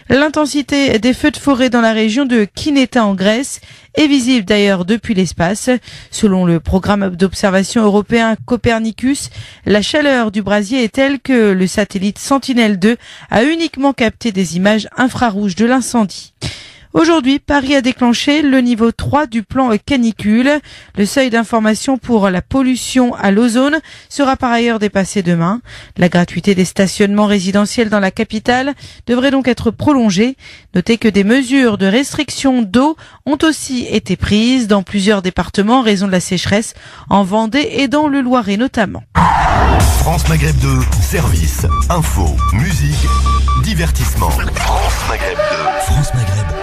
L'intensité des feux de forêt dans la région de Kineta en Grèce est visible d'ailleurs depuis l'espace. Selon le programme d'observation européen Copernicus, la chaleur du brasier est telle que le satellite Sentinel-2 a uniquement capté des images infrarouges de l'incendie. Aujourd'hui, Paris a déclenché le niveau 3 du plan canicule. Le seuil d'information pour la pollution à l'ozone sera par ailleurs dépassé demain. La gratuité des stationnements résidentiels dans la capitale devrait donc être prolongée. Notez que des mesures de restriction d'eau ont aussi été prises dans plusieurs départements en raison de la sécheresse, en Vendée et dans le Loiret notamment. France Maghreb 2, service, info, musique, divertissement. France Maghreb 2. France Maghreb